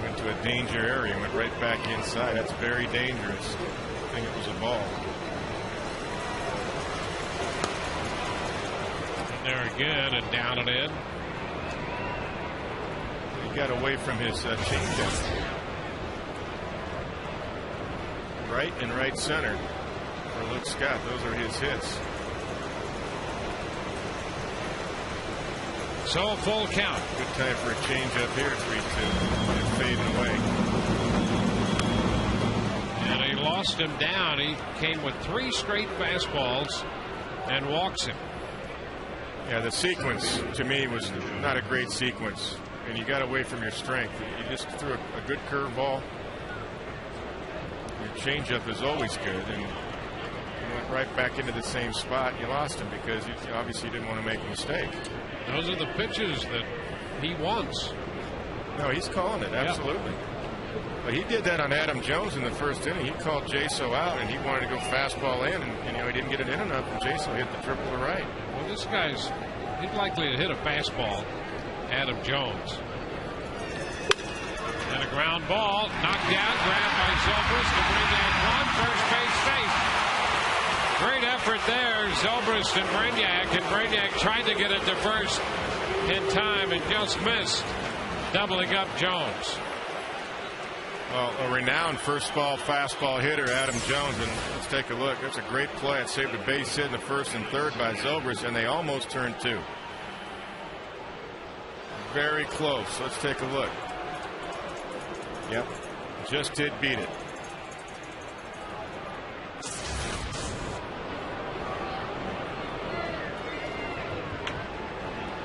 Went to a danger area and went right back inside. That's very dangerous. I think it was a ball. And there again and down and in. He got away from his changeup. Right and right center for Luke Scott. Those are his hits. So a full count. Good time for a changeup here. 3-2. It's fading away. And he lost him down. He came with 3 straight fastballs and walks him. Yeah, the sequence to me was not a great sequence. And you got away from your strength. You just threw a good curveball. Your changeup is always good, and you went right back into the same spot. You lost him because you obviously didn't want to make a mistake. Those are the pitches that he wants. No, he's calling it, absolutely. Yep. But he did that on Adam Jones in the first inning. He called Jaso out, and he wanted to go fastball in, and he didn't get it in enough, and Jaso hit the triple to right. Well, this guy's he's likely to hit a fastball. Adam Jones. And a ground ball knocked down, grabbed by Zobrist to bring that one. First base safe. Great effort there. Zobrist and Brenyak tried to get it to first in time and just missed, doubling up Jones. Well, a renowned first ball fastball hitter, Adam Jones, and let's take a look. That's a great play. It saved a base hit in the first and third by Zobrist, and they almost turned 2. Very close. Let's take a look. Yep, just did beat it.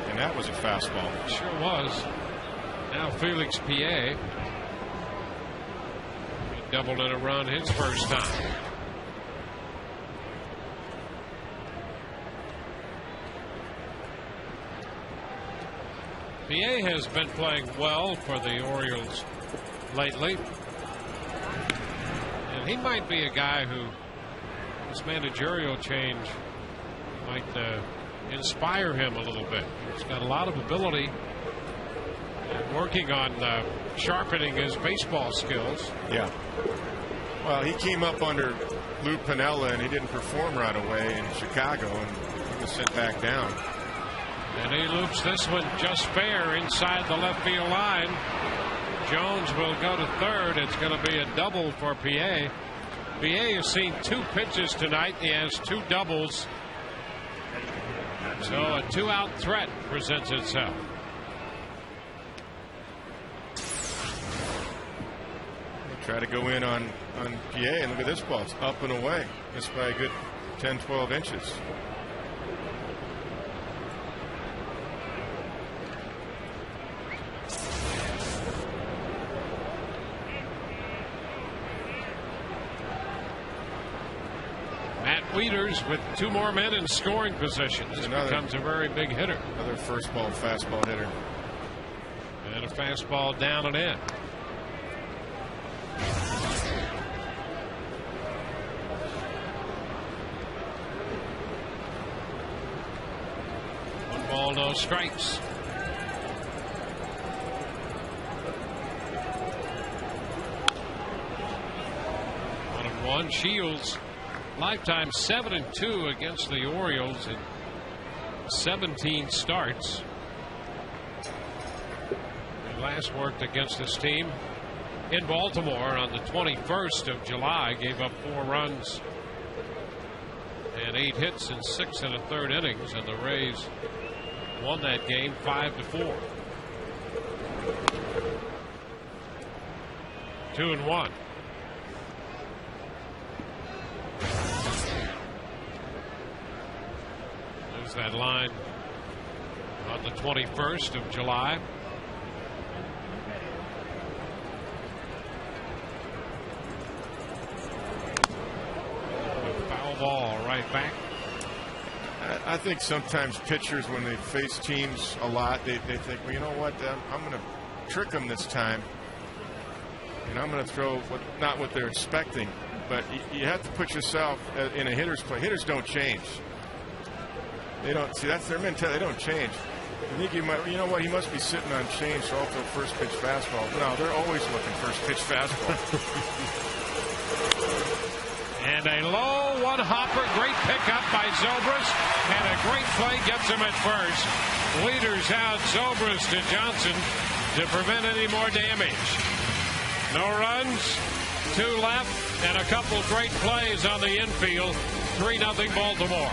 And that was a fastball. Sure was. Now Felix PA. He doubled in a run his first time. PA has been playing well for the Orioles lately. And he might be a guy who this managerial change might inspire him a little bit. He's got a lot of ability and working on sharpening his baseball skills. Yeah. Well, he came up under Lou Piniella and he didn't perform right away in Chicago, and he was sent back down. And he loops this one just fair inside the left field line. Jones will go to third. It's going to be a double for PA. PA has seen 2 pitches tonight. He has 2 doubles. So a 2-out threat presents itself. Try to go in on PA, and look at this ball. It's up and away. Just by a good 10, 12 inches. Matt Wieters with 2 more men in scoring position. This becomes a very big hitter. Another first ball fastball hitter. And a fastball down and in. One ball, no strikes. 1-1. Shields lifetime 7-2 against the Orioles in 17 starts. He last worked against this team in Baltimore on the 21st of July. Gave up 4 runs and 8 hits in 6 1/3 innings, and the Rays won that game 5-4. 2-1. There's that line on the 21st of July. Foul ball right back. I think sometimes pitchers, when they face teams a lot, they think, well, you know what, I'm going to trick them this time, and I'm going to throw not what they're expecting. But you have to put yourself in a hitter's place. Hitters don't change. They don't see, that's their mentality. They don't change. You think you might, you know what? He must be sitting on change, so I'll throw first pitch fastball. No, they're always looking first pitch fastball. And a low one hopper, great pickup by Zobrist, and a great play gets him at first. Leaders out, Zobrist to Johnson to prevent any more damage. No runs, 2 left, and a couple great plays on the infield. 3-0 Baltimore.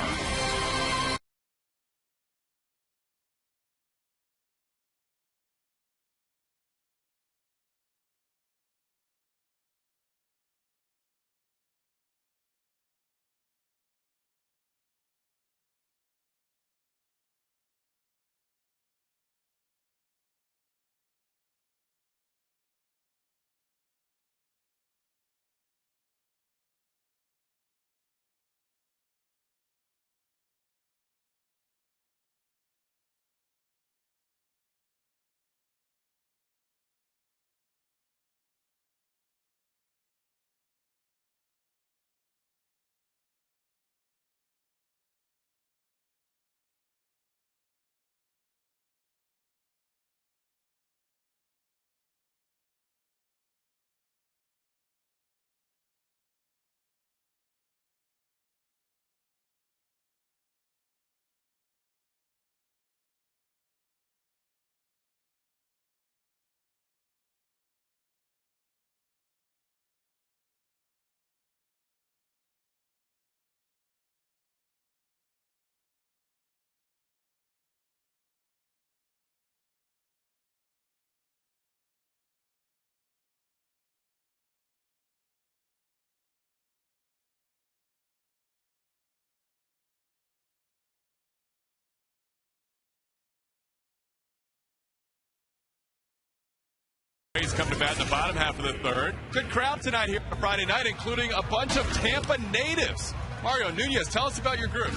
Rays come to bat in the bottom half of the 3rd. Good crowd tonight here on Friday night, including a bunch of Tampa natives. Mario Nunez, tell us about your group.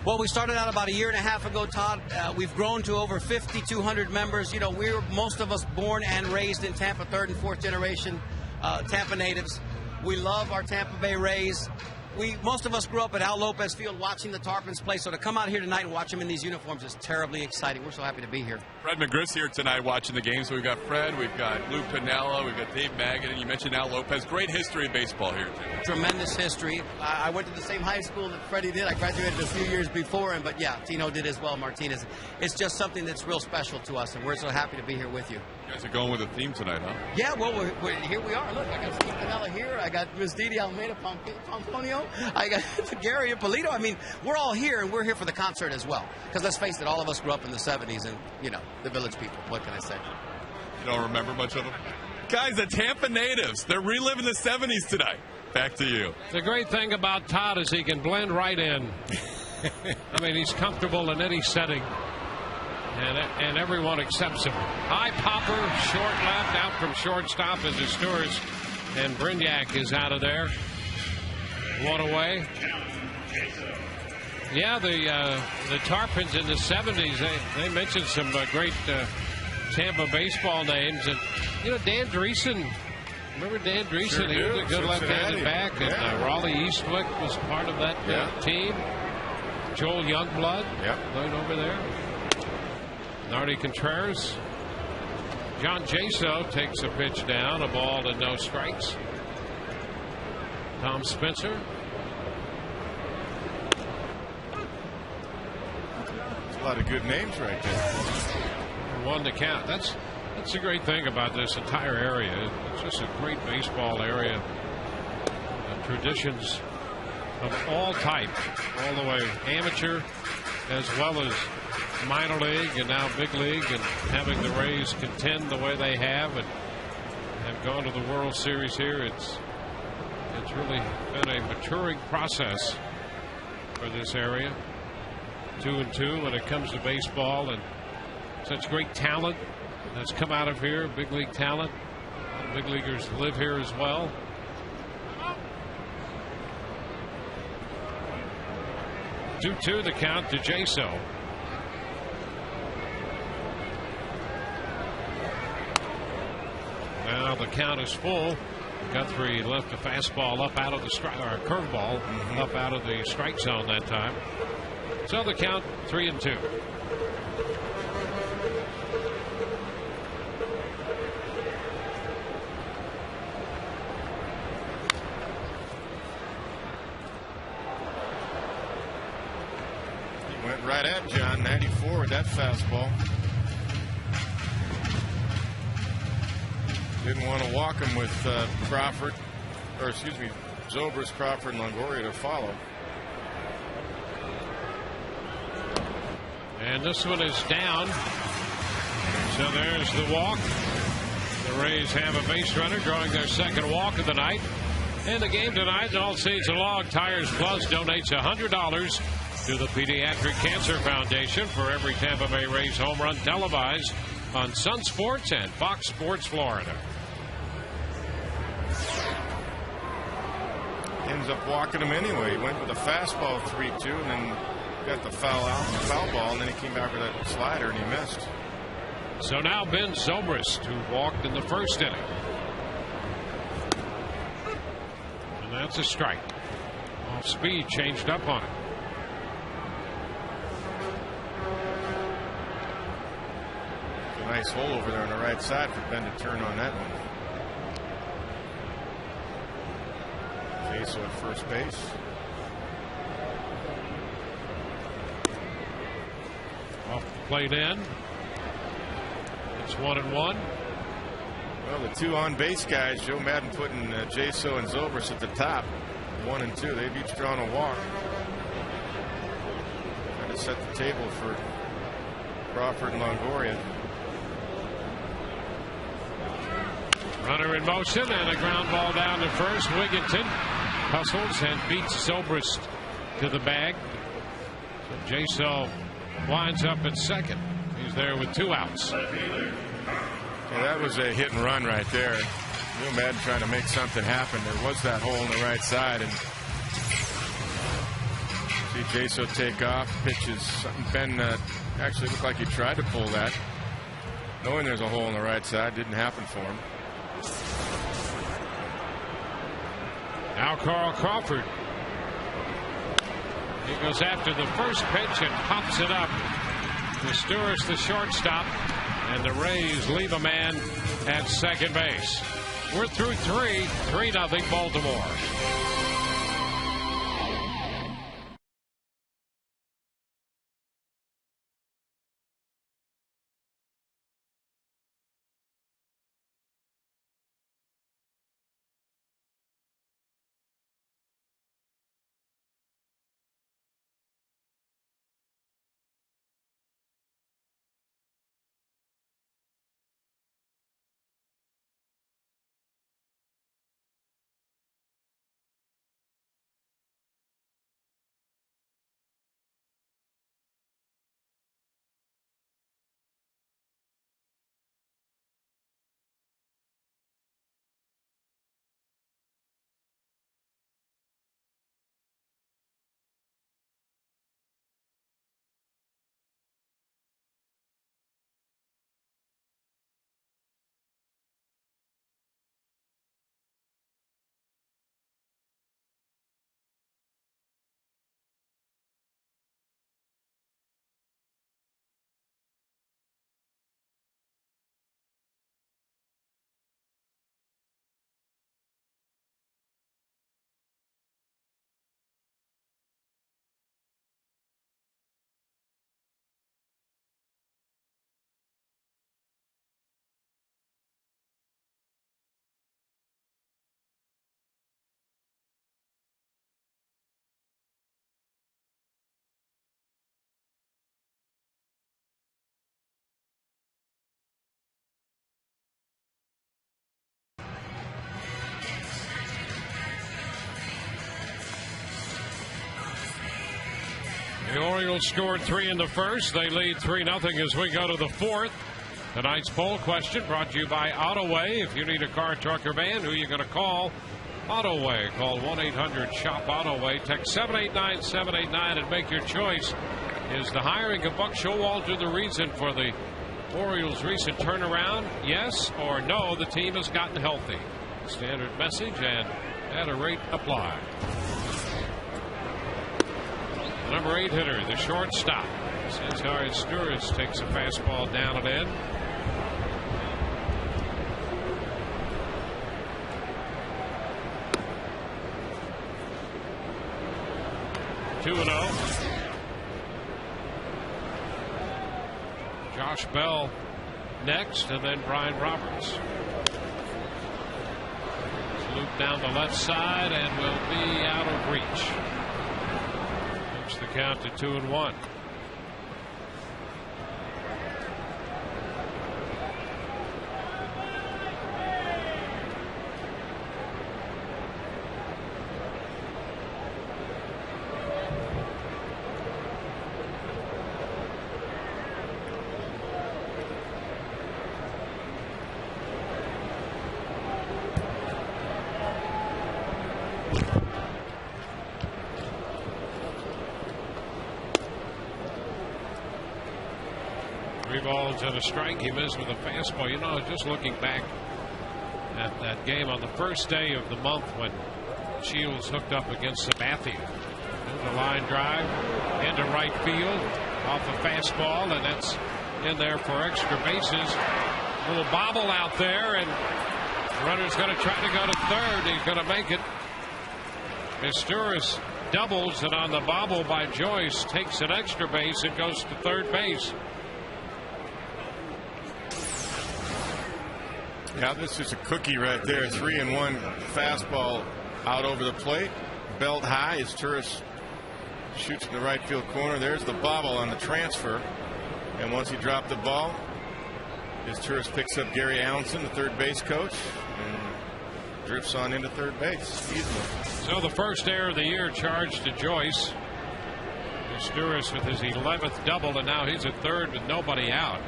Well, we started out about a year and a half ago, Todd. We've grown to over 5,200 members. You know, we're most of us born and raised in Tampa, 3rd and 4th generation Tampa natives. We love our Tampa Bay Rays. most of us grew up at Al Lopez Field watching the Tarpons play, so to come out here tonight and watch them in these uniforms is terribly exciting. We're so happy to be here. Fred McGriff's here tonight watching the game. So we've got Fred, we've got Lou Piniella, we've got Dave Maggott, and you mentioned Al Lopez. Great history of baseball here too. Tremendous history. I went to the same high school that Freddie did. I graduated a few years before him, but yeah, Tino did as well, Martinez. It's just something that's real special to us, and we're so happy to be here with you. You guys are going with a theme tonight, huh? Yeah, well, here we are. Look, I got Steve Piniella here. I got Miss Didi Almeida Pomponio. I got Gary Ippolito. I mean, we're all here, and we're here for the concert as well. Because let's face it, all of us grew up in the 70s, and, you know, the village people. What can I say? You don't remember much of them? Guys, the Tampa natives, they're reliving the 70s tonight. Back to you. The great thing about Todd is he can blend right in. I mean, he's comfortable in any setting. And everyone accepts him. High popper, short left, out from shortstop into Stewart's. And Brignac is out of there. One away. Yeah, the Tarpons in the 70s, they mentioned some great Tampa baseball names. And, you know, Dan Dreesen. Remember Dan Dreesen? Sure He was a good left-handed back. And Yeah. Raleigh Eastwick was part of that team. Joel Youngblood played over there. Nardi Contreras. John Jaso takes a pitch down, a ball and no strikes. Tom Spencer. That's a lot of good names right there. One to count. That's the great thing about this entire area. It's just a great baseball area. Traditions of all type, all the way amateur as well as minor league and now big league, and having the Rays contend the way they have and have gone to the World Series here, it's really been a maturing process for this area. 2-2 when it comes to baseball, and such great talent that's come out of here, big league talent. Big leaguers live here as well. Two the count to Jaso. Now the count is full. Guthrie left the fastball up out of the strike, or a curveball up out of the strike zone that time. So the count 3-2. He went right at John, 94 with that fastball. Didn't want to walk him with Crawford, or excuse me, Zobrist, Crawford, and Longoria to follow. And this one is down. So there's the walk. The Rays have a base runner drawing their second walk of the night. And the game tonight, and all season long, Tires Plus donates $100 to the Pediatric Cancer Foundation for every Tampa Bay Rays home run televised on Sun Sports and Fox Sports Florida. Ends up walking him anyway. He went with a fastball 3-2 and then got the foul ball, and then he came back with that slider and he missed. So now Ben Zobrist, who walked in the first inning. And that's a strike. Off speed, changed up on it. A nice hole over there on the right side for Ben to turn on that one. Jaso at first base. Off the plate end. It's 1-1. Well, the two on base guys, Joe Madden putting Jaso and Zobrist at the top, 1 and 2. They've each drawn a walk. Trying to set the table for Crawford and Longoria. Runner in motion and a ground ball down to first. Wigginton hustles and beats Zobrist to the bag. So Jaso winds up at second. He's there with 2 outs. Yeah, that was a hit and run right there. Joe Madden trying to make something happen. There was that hole on the right side, and see Jaso take off, pitches something. Ben actually looked like he tried to pull that, knowing there's a hole on the right side. Didn't happen for him. Now Carl Crawford He goes after the first pitch and pops it up. Stewart, the shortstop, and the Rays leave a man at second base. We're through 3-0 Baltimore. The Orioles scored 3 in the first. They lead 3-0 as we go to the fourth. Tonight's poll question brought to you by Autoway. If you need a car, truck, or van, who are you going to call? Autoway. Call 1-800-SHOP-AUTOWAY. Text 789-789 and make your choice. Is the hiring of Buck Showalter the reason for the Orioles' recent turnaround? Yes or no, the team has gotten healthy. Standard message and at a rate apply. Number 8 hitter, the shortstop. Cesar Stewart takes a fastball down and in. Two and 0. Josh Bell next, and then Brian Roberts. Loop down the left side and will be out of reach. The count to 2-1. And a strike. He missed with a fastball. You know, just looking back at that game on the first day of the month when Shields hooked up against Sabathia. The line drive into right field off a fastball, and that's in there for extra bases. A little bobble out there, and the runner's going to try to go to third. He's going to make it. Misturis doubles, and on the bobble by Joyce takes an extra base and goes to third base. Yeah, this is a cookie right there. 3-1 fastball out over the plate. Belt high as Turris shoots in the right field corner. There's the bobble on the transfer. And once he dropped the ball, as Turris picks up Gary Allenson, the third base coach, and drifts on into third base easily. So the first error of the year charged to Joyce. Turris with his 11th double, and now he's at third with nobody out.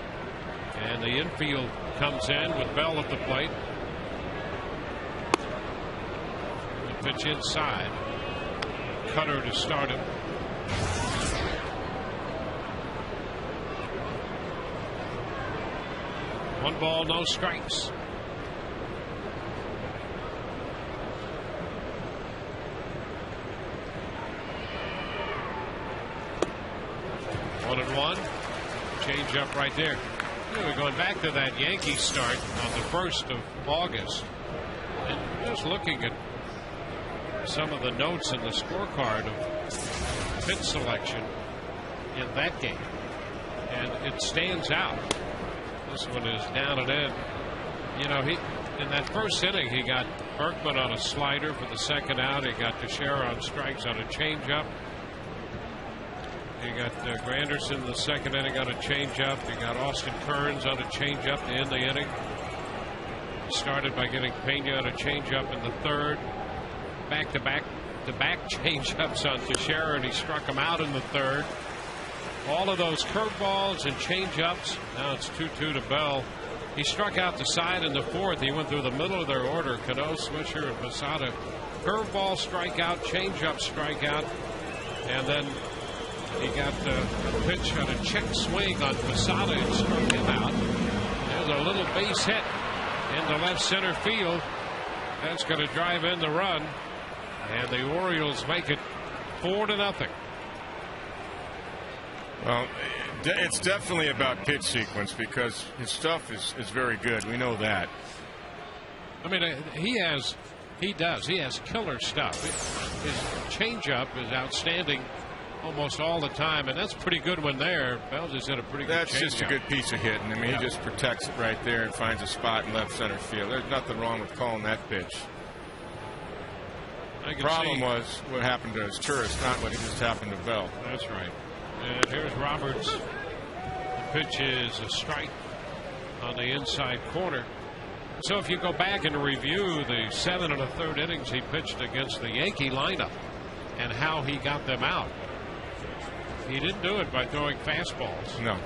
And the infield comes in with Bell at the plate. The pitch inside. Cutter to start him. One ball, no strikes. changeup right there. We're going back to that Yankee start on the 1st of August. And just looking at some of the notes in the scorecard of pitch selection in that game. And it stands out. This one is down and in. You know, in that first inning, he got Berkman on a slider for the second out. He got Teixeira on strikes on a changeup. He got Granderson in the second inning on a changeup. He got Austin Kearns on a changeup to end the inning. Started by getting Pena on a changeup in the third. Back-to-back changeups on Teixeira, and he struck him out in the third. All of those curveballs and changeups. Now it's 2-2 to Bell. He struck out the side in the fourth. He went through the middle of their order. Cano, Swisher, and Posada. Curveball strikeout, changeup strikeout, and then he got a pitch on a check swing on Posada and struck him out. There's a little base hit into left center field. That's going to drive in the run, and the Orioles make it 4-0. Well, it's definitely about pitch sequence because his stuff is very good. We know that. I mean, he has killer stuff. His changeup is outstanding almost all the time, and that's pretty good when there. Bell just hit a pretty good That's just a good piece of hitting. I mean, yeah. He just protects it right there and finds a spot in left center field. There's nothing wrong with calling that pitch. The problem was what happened to his tourist, not what just happened to Bell. That's right. And here's Roberts. The pitch is a strike on the inside corner. So if you go back and review the 7 1/3 innings he pitched against the Yankee lineup and how he got them out, he didn't do it by throwing fastballs. No.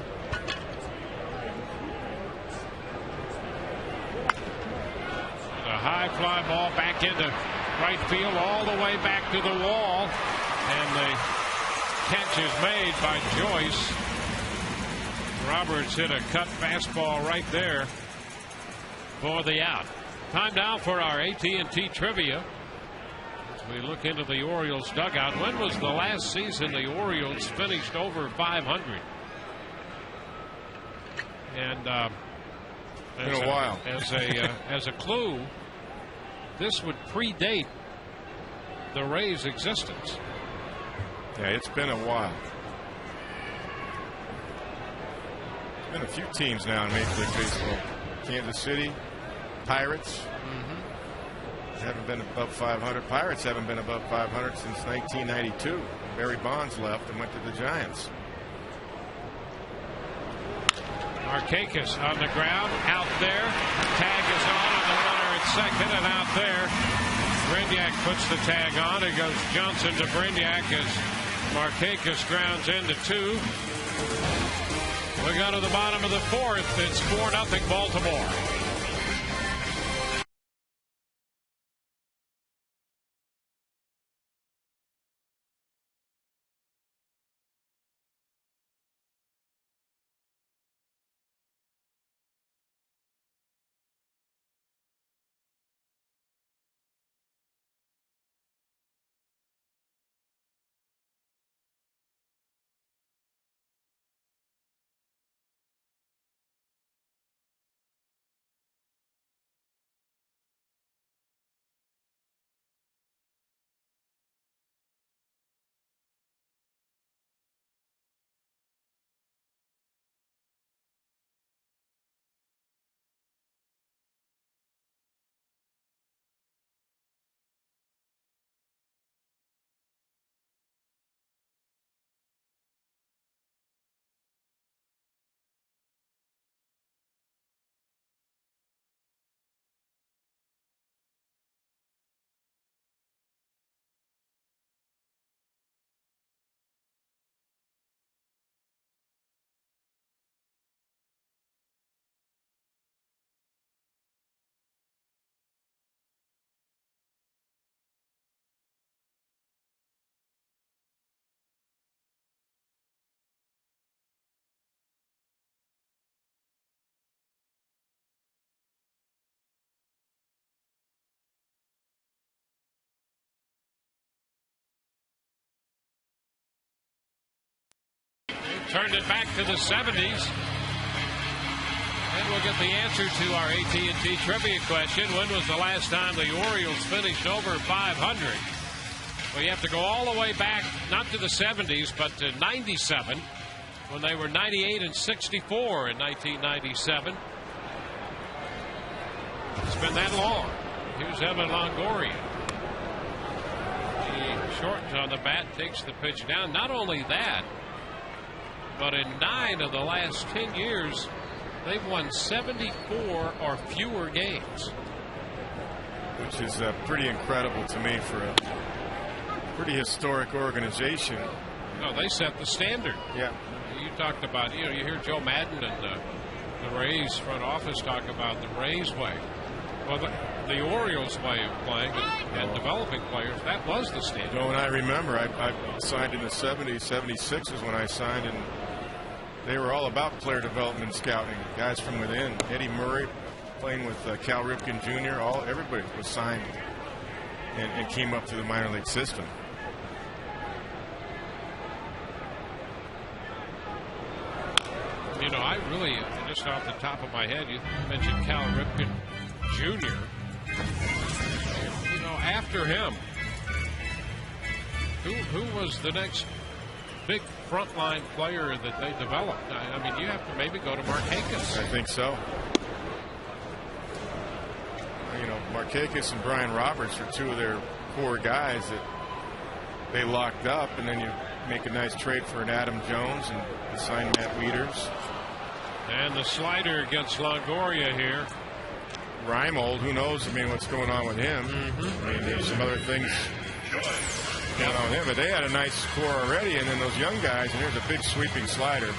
A high fly ball back into right field, all the way back to the wall, and the catch is made by Joyce. Roberts hit a cut fastball right there for the out. Time now for our AT&T trivia. As we look into the Orioles dugout, when was the last season the Orioles finished over 500? And been a while. As a clue, this would predate the Rays' existence. Yeah, it's been a while. There's been a few teams now in Major League Baseball. Kansas City, Pirates haven't been above 500. Pirates haven't been above 500 since 1992. Barry Bonds left and went to the Giants. Markakis on the ground, out there. Tag is on the runner at second, and out there. Brignac puts the tag on. It goes Johnson to Brignac as Markakis grounds into 2. We go to the bottom of the 4th. It's 4-0 Baltimore. Turned it back to the 70s. And we'll get the answer to our AT&T trivia question. When was the last time the Orioles finished over 500? Well, you have to go all the way back, not to the 70s, but to 97, when they were 98-64 in 1997. It's been that long. Here's Evan Longoria. He shortens on the bat, takes the pitch down. Not only that, but in 9 of the last 10 years, they've won 74 or fewer games. Which is pretty incredible to me for a pretty historic organization. No, they set the standard. Yeah. You talked about, you hear Joe Madden and the Rays front office talk about the Rays way. Well, the Orioles way of playing and developing players, that was the standard. Oh, and I remember I signed in the 70s, 76 is when I signed, and they were all about player development and scouting. Guys from within. Eddie Murray playing with Cal Ripken Jr. Everybody was signed and came up through the minor league system. I really, just off the top of my head, you mentioned Cal Ripken Jr. After him, who was the next big frontline player that they developed? I mean, you have to maybe go to Markakis. I think so. Markakis and Brian Roberts are two of their core guys that they locked up, and then you make a nice trade for an Adam Jones and you sign Matt Wieters. And the slider against Longoria here. Reimold, who knows? What's going on with him? There's some other things going on with him, but they had a nice score already, and then those young guys, and here's a big sweeping slider.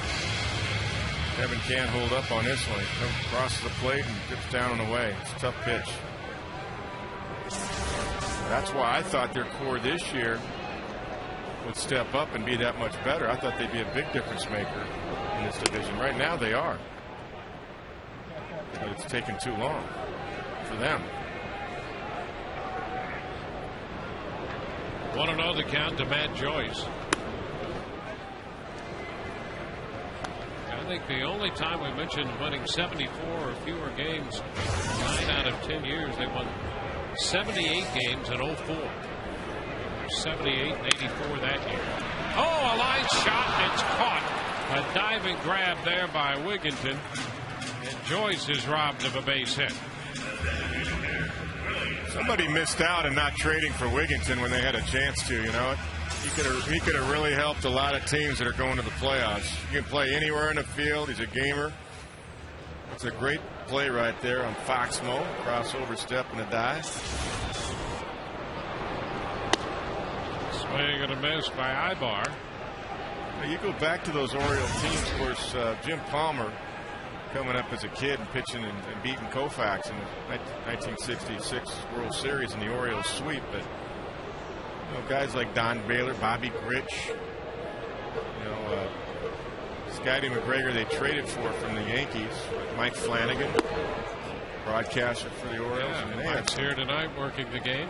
Evan can't hold up on this one. He comes across the plate and dips down and away. It's a tough pitch. That's why I thought their core this year would step up and be that much better. I thought they'd be a big difference maker in this division. Right now they are. But it's taken too long for them. 1-0 the count to Matt Joyce. I think the only time we mentioned winning 74 or fewer games, 9 out of 10 years, they won 78 games in 04. 78 and 84 that year. Oh, a line shot, and it's caught. A diving grab there by Wigginton. And Joyce is robbed of a base hit. Somebody missed out in not trading for Wigginton when they had a chance to. He could have really helped a lot of teams that are going to the playoffs. You can play anywhere in the field. He's a gamer. It's a great play right there on Foxmo. Crossover step and a dive. Swing and a miss by Ibar. Now you go back to those Oriole teams. Of course, Jim Palmer coming up as a kid and pitching and beating Koufax in the 1966 World Series in the Orioles sweep. But guys like Don Baylor, Bobby Grich, Scotty McGregor they traded for from the Yankees. Mike Flanagan, broadcaster for the Orioles. Yeah, Mike's here tonight working the game.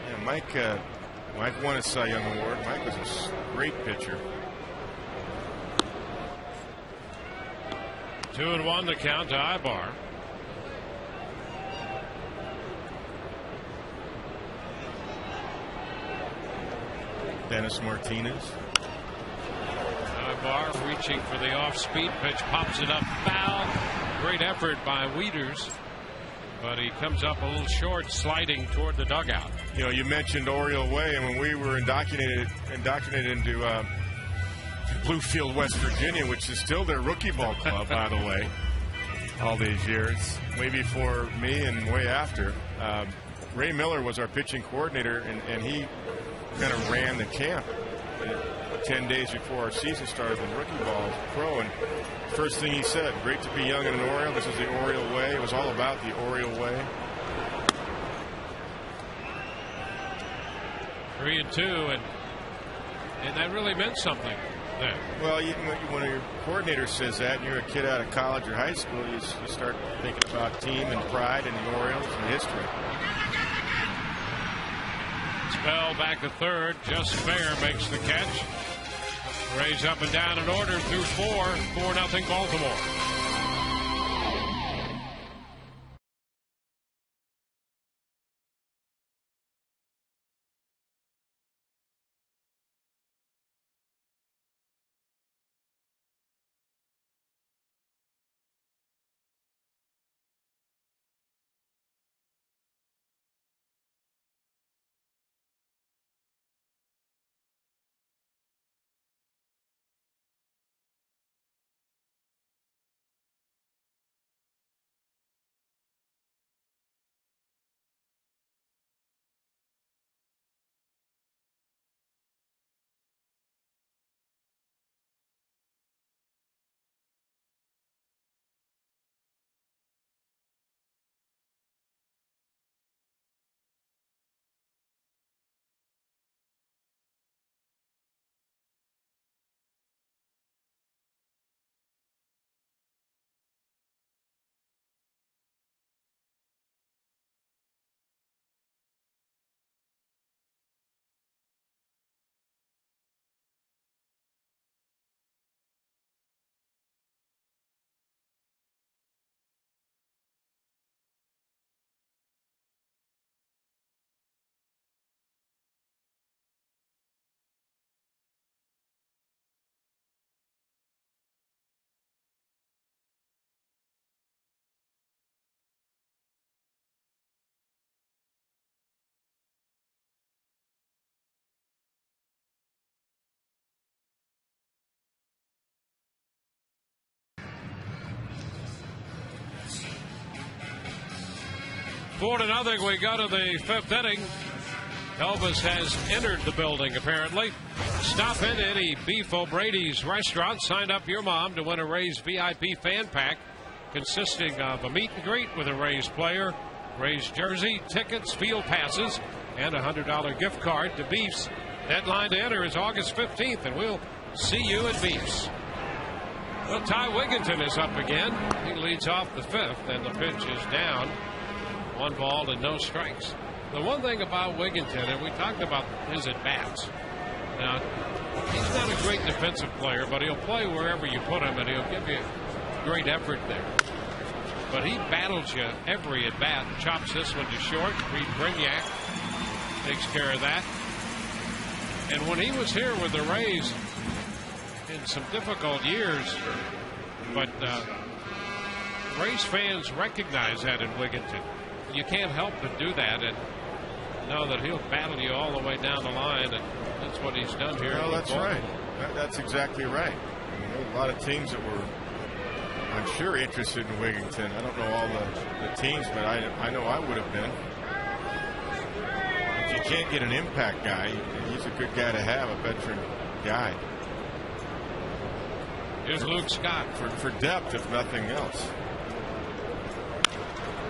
Yeah, Mike won a Cy Young Award. Mike was a great pitcher. 2-1 the count to Ibar. Dennis Martinez. Ibar reaching for the off-speed pitch, pops it up foul. Great effort by Wieters, but he comes up a little short, sliding toward the dugout. You mentioned Oriole Way, and when we were indoctrinated into Bluefield, West Virginia, which is still their rookie ball club, by the way, all these years, way before me and way after. Ray Miller was our pitching coordinator, and he kind of ran the camp 10 days before our season started in rookie ball as a pro. And first thing he said, great to be young and an Oriole. This is the Oriole way. It was all about the Oriole way. 3-2, and that really meant something then. Well, when your coordinator says that, and you're a kid out of college or high school, you start thinking about team and pride and the Orioles and history. Spell back to third. Just fair makes the catch. Rays up and down in order through 4. 4-0 Baltimore. 4-0. We go to the 5th inning. Elvis has entered the building, apparently. Stop in Eddie Beef O'Brady's restaurant. Sign up your mom to win a Rays VIP fan pack consisting of a meet and greet with a Rays player, Rays jersey, tickets, field passes, and a $100 gift card to Beef's. Deadline to enter is August 15th, and we'll see you at Beef's. Well, Ty Wigginton is up again. He leads off the 5th, and the pitch is down. 1 ball and no strikes. The one thing about Wigginton, and we talked about his at-bats. Now, he's not a great defensive player, but he'll play wherever you put him, and he'll give you great effort there. But he battles you every at-bat. Chops this one to short. Reed Brignac takes care of that. And when he was here with the Rays in some difficult years, but Rays fans recognize that in Wigginton. You can't help but do that and know that he'll battle you all the way down the line, and that's what he's done here. Well, that's right. That's exactly right. I mean, there were a lot of teams that were, I'm sure, interested in Wigginton. I don't know all the teams, but I know I would have been. If you can't get an impact guy, he's a good guy to have, a veteran guy. Here's Luke Scott. For depth, if nothing else.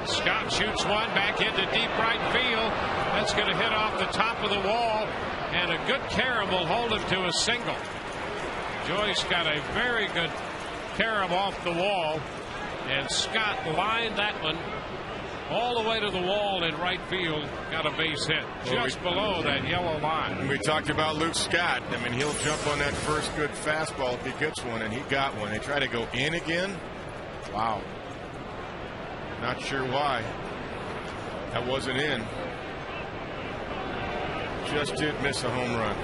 Scott shoots one back into deep right field. That's going to hit off the top of the wall, and a good carom will hold him to a single. Joyce got a very good carom off the wall, and Scott lined that one all the way to the wall in right field. Got a base hit just below that yellow line. We talked about Luke Scott. I mean, he'll jump on that first good fastball if he gets one, and he got one. They try to go in again. Wow. Not sure why that wasn't in. Just did miss a home run.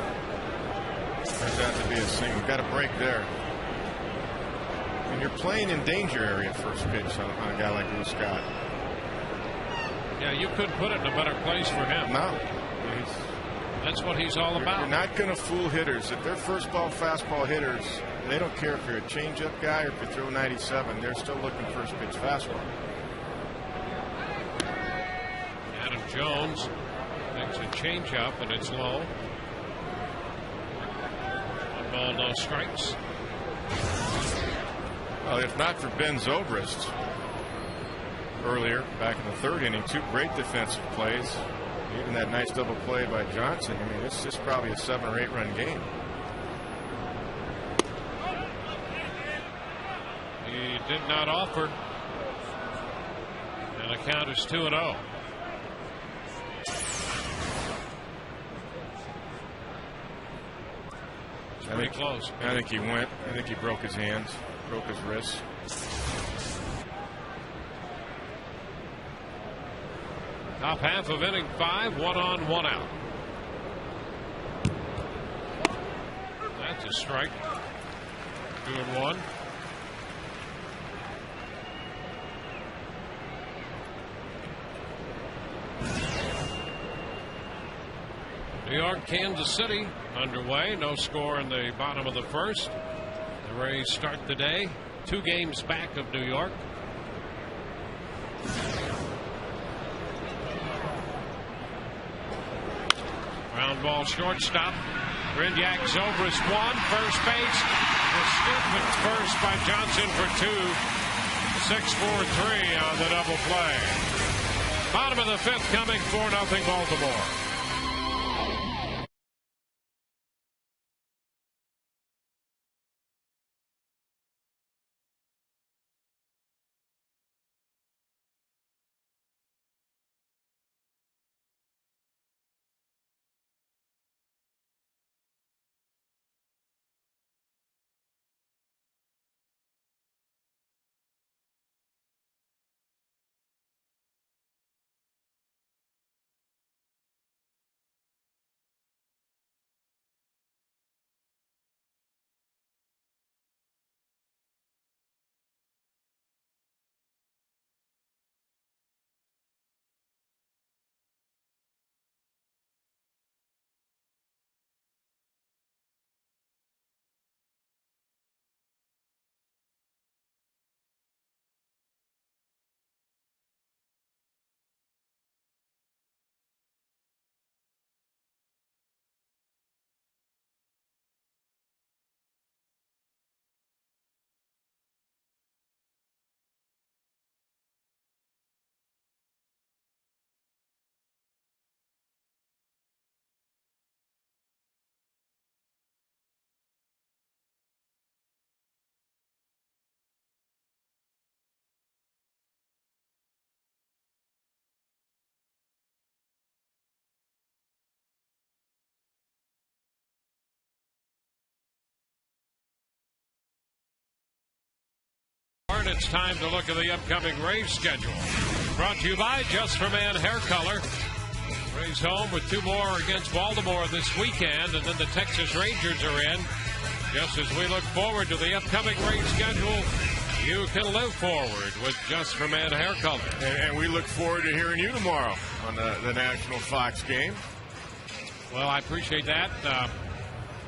Turns out to be a single. Got a break there. And you're playing in danger area first pitch on a guy like Luke Scott. Yeah, you couldn't put it in a better place for him. No. That's what he's all about. You're not going to fool hitters. If they're first ball, fastball hitters, they don't care if you're a changeup guy or if you throw 97. They're still looking first pitch fastball. Adam Jones makes a changeup, and it's low. 1 ball, no strikes. Well, if not for Ben Zobrist earlier, back in the 3rd inning, 2 great defensive plays. Even that nice double play by Johnson. I mean, it's just probably a 7 or 8 run game. He did not offer. And the count is 2-0. Pretty close. I think he went. I think he broke his hands, broke his wrists. Top half of inning 5, 1 on, 1 out. That's a strike. 2-1. New York, Kansas City underway. No score in the bottom of the 1st. The Rays start the day 2 games back of New York. Ground ball, shortstop. Brignac, Zobrist 1, first base. The scoop at first by Johnson for 2. 6-4-3 on the double play. Bottom of the 5th coming, 4-0 Baltimore. it's time to look at the upcoming Rays schedule. Brought to you by Just for Man Hair Color. Rays home with 2 more against Baltimore this weekend, and then the Texas Rangers are in. Just as we look forward to the upcoming Rays schedule, you can live forward with Just for Man Hair Color. And we look forward to hearing you tomorrow on the National Fox game. Well, I appreciate that.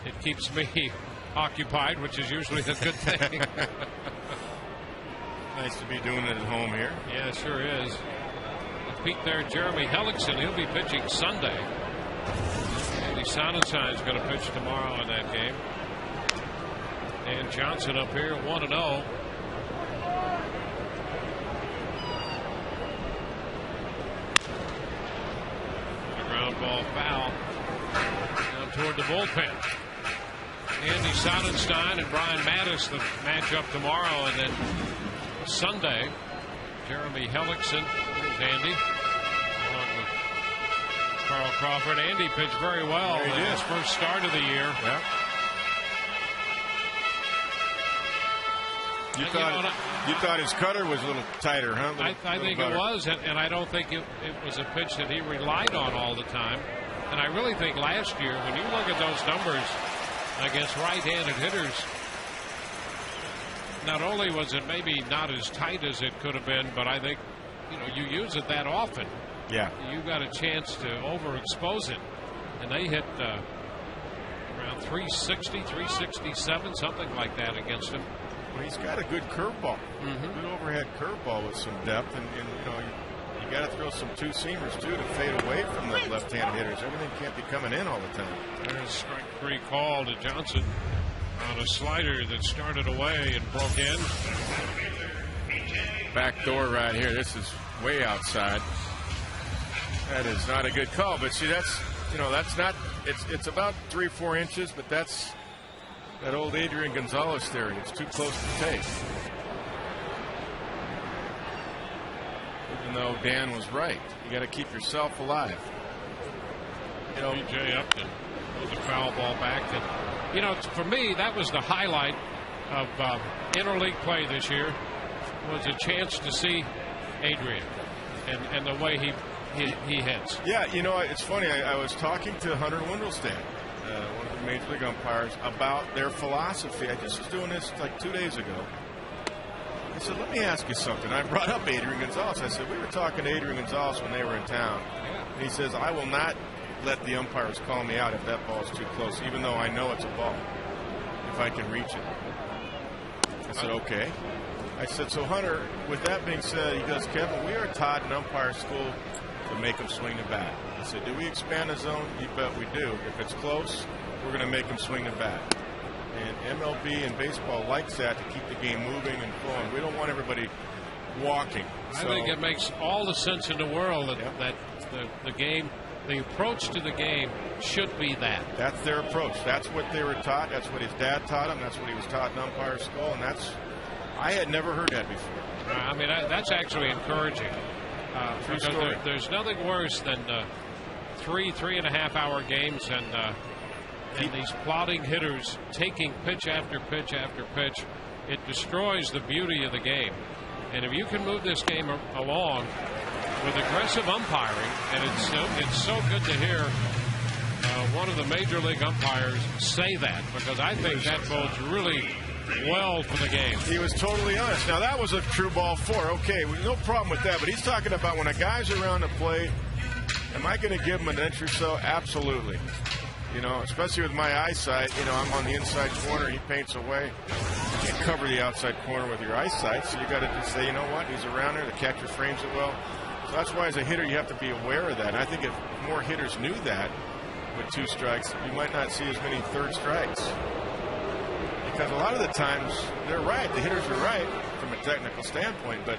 It keeps me occupied, which is usually a good thing. Nice to be doing it at home here. Yeah, it sure is. Peek there, Jeremy Hellickson. He'll be pitching Sunday. Andy Sonnenstein's going to pitch tomorrow in that game. Dan Johnson up here, 1-0. Ground ball foul down toward the bullpen. Andy Sonnenstein and Brian Mattis, the matchup tomorrow, and then Sunday, Jeremy Hellickson. There's Andy along with Carl Crawford. Andy pitched very well in his first start of the year. Yeah. You thought his cutter was a little tighter, huh? I think it was, and I don't think it was a pitch that he relied on all the time. And I really think last year, when you look at those numbers against right-handed hitters, not only was it maybe not as tight as it could have been, but I think, you use it that often. Yeah. You got a chance to overexpose it. And they hit around 360, 367, something like that against him. Well, he's got a good curveball, good overhead curveball with some depth, and you got to throw some 2-seamers too to fade away from the left-handed hitters. Everything can't be coming in all the time. There's strike 3 call to Johnson on a slider that started away and broke in. Back door right here. This is way outside. That is not a good call, but see, that's not. It's about 3-4 inches, but that's that old Adrian Gonzalez theory. It's too close to take. Even though Dan was right, you got to keep yourself alive. B.J. Upton with a foul ball back. And for me, that was the highlight of interleague play this year. Was a chance to see Adrian and the way he hits. Yeah, it's funny. I was talking to Hunter Wendelstedt, one of the major league umpires, about their philosophy. I just was doing this like 2 days ago. I said, let me ask you something. I brought up Adrian Gonzalez. I said, we were talking to Adrian Gonzalez when they were in town. And he says, I will not let the umpires call me out if that ball is too close, even though I know it's a ball, if I can reach it. I said, okay. I said, so Hunter, with that being said, he goes, Kevin, we are taught in umpire school to make them swing the bat. I said, do we expand the zone? You bet we do. If it's close, we're going to make them swing the bat. And MLB and baseball likes that to keep the game moving and flowing. We don't want everybody walking. I think it makes all the sense in the world that the game, the approach to the game should be that. That's their approach. That's what they were taught. That's what his dad taught him. That's what he was taught in umpire school. And I had never heard that before. I mean, that's actually encouraging. True story. There's nothing worse than 3.5 hour games and these plodding hitters taking pitch after pitch after pitch. It destroys the beauty of the game. And if you can move this game along with aggressive umpiring, and it's so good to hear one of the major league umpires say that, because I think that bodes really well for the game. He was totally honest. Now, that was a true ball 4. Okay, no problem with that. But he's talking about when a guy's around the plate, am I going to give him an inch or so? Absolutely. Especially with my eyesight, I'm on the inside corner. He paints away. You can't cover the outside corner with your eyesight. So you got to just say, you know what? He's around there. The catcher frames it well. So that's why, as a hitter, you have to be aware of that. And I think if more hitters knew that with 2 strikes, you might not see as many third strikes. Because a lot of the times, they're right. The hitters are right from a technical standpoint, but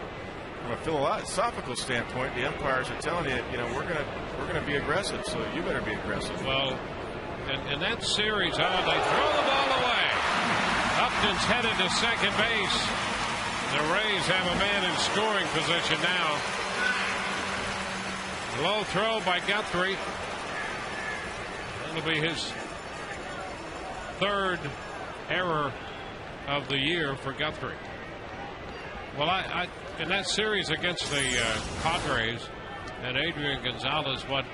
from a philosophical standpoint, the umpires are telling you, we're gonna be aggressive, so you better be aggressive. Well, in that series, they throw the ball away. Upton's headed to second base. The Rays have a man in scoring position now. Low throw by Guthrie. That'll be his 3rd error of the year for Guthrie. Well, I in that series against the Padres and Adrian Gonzalez, what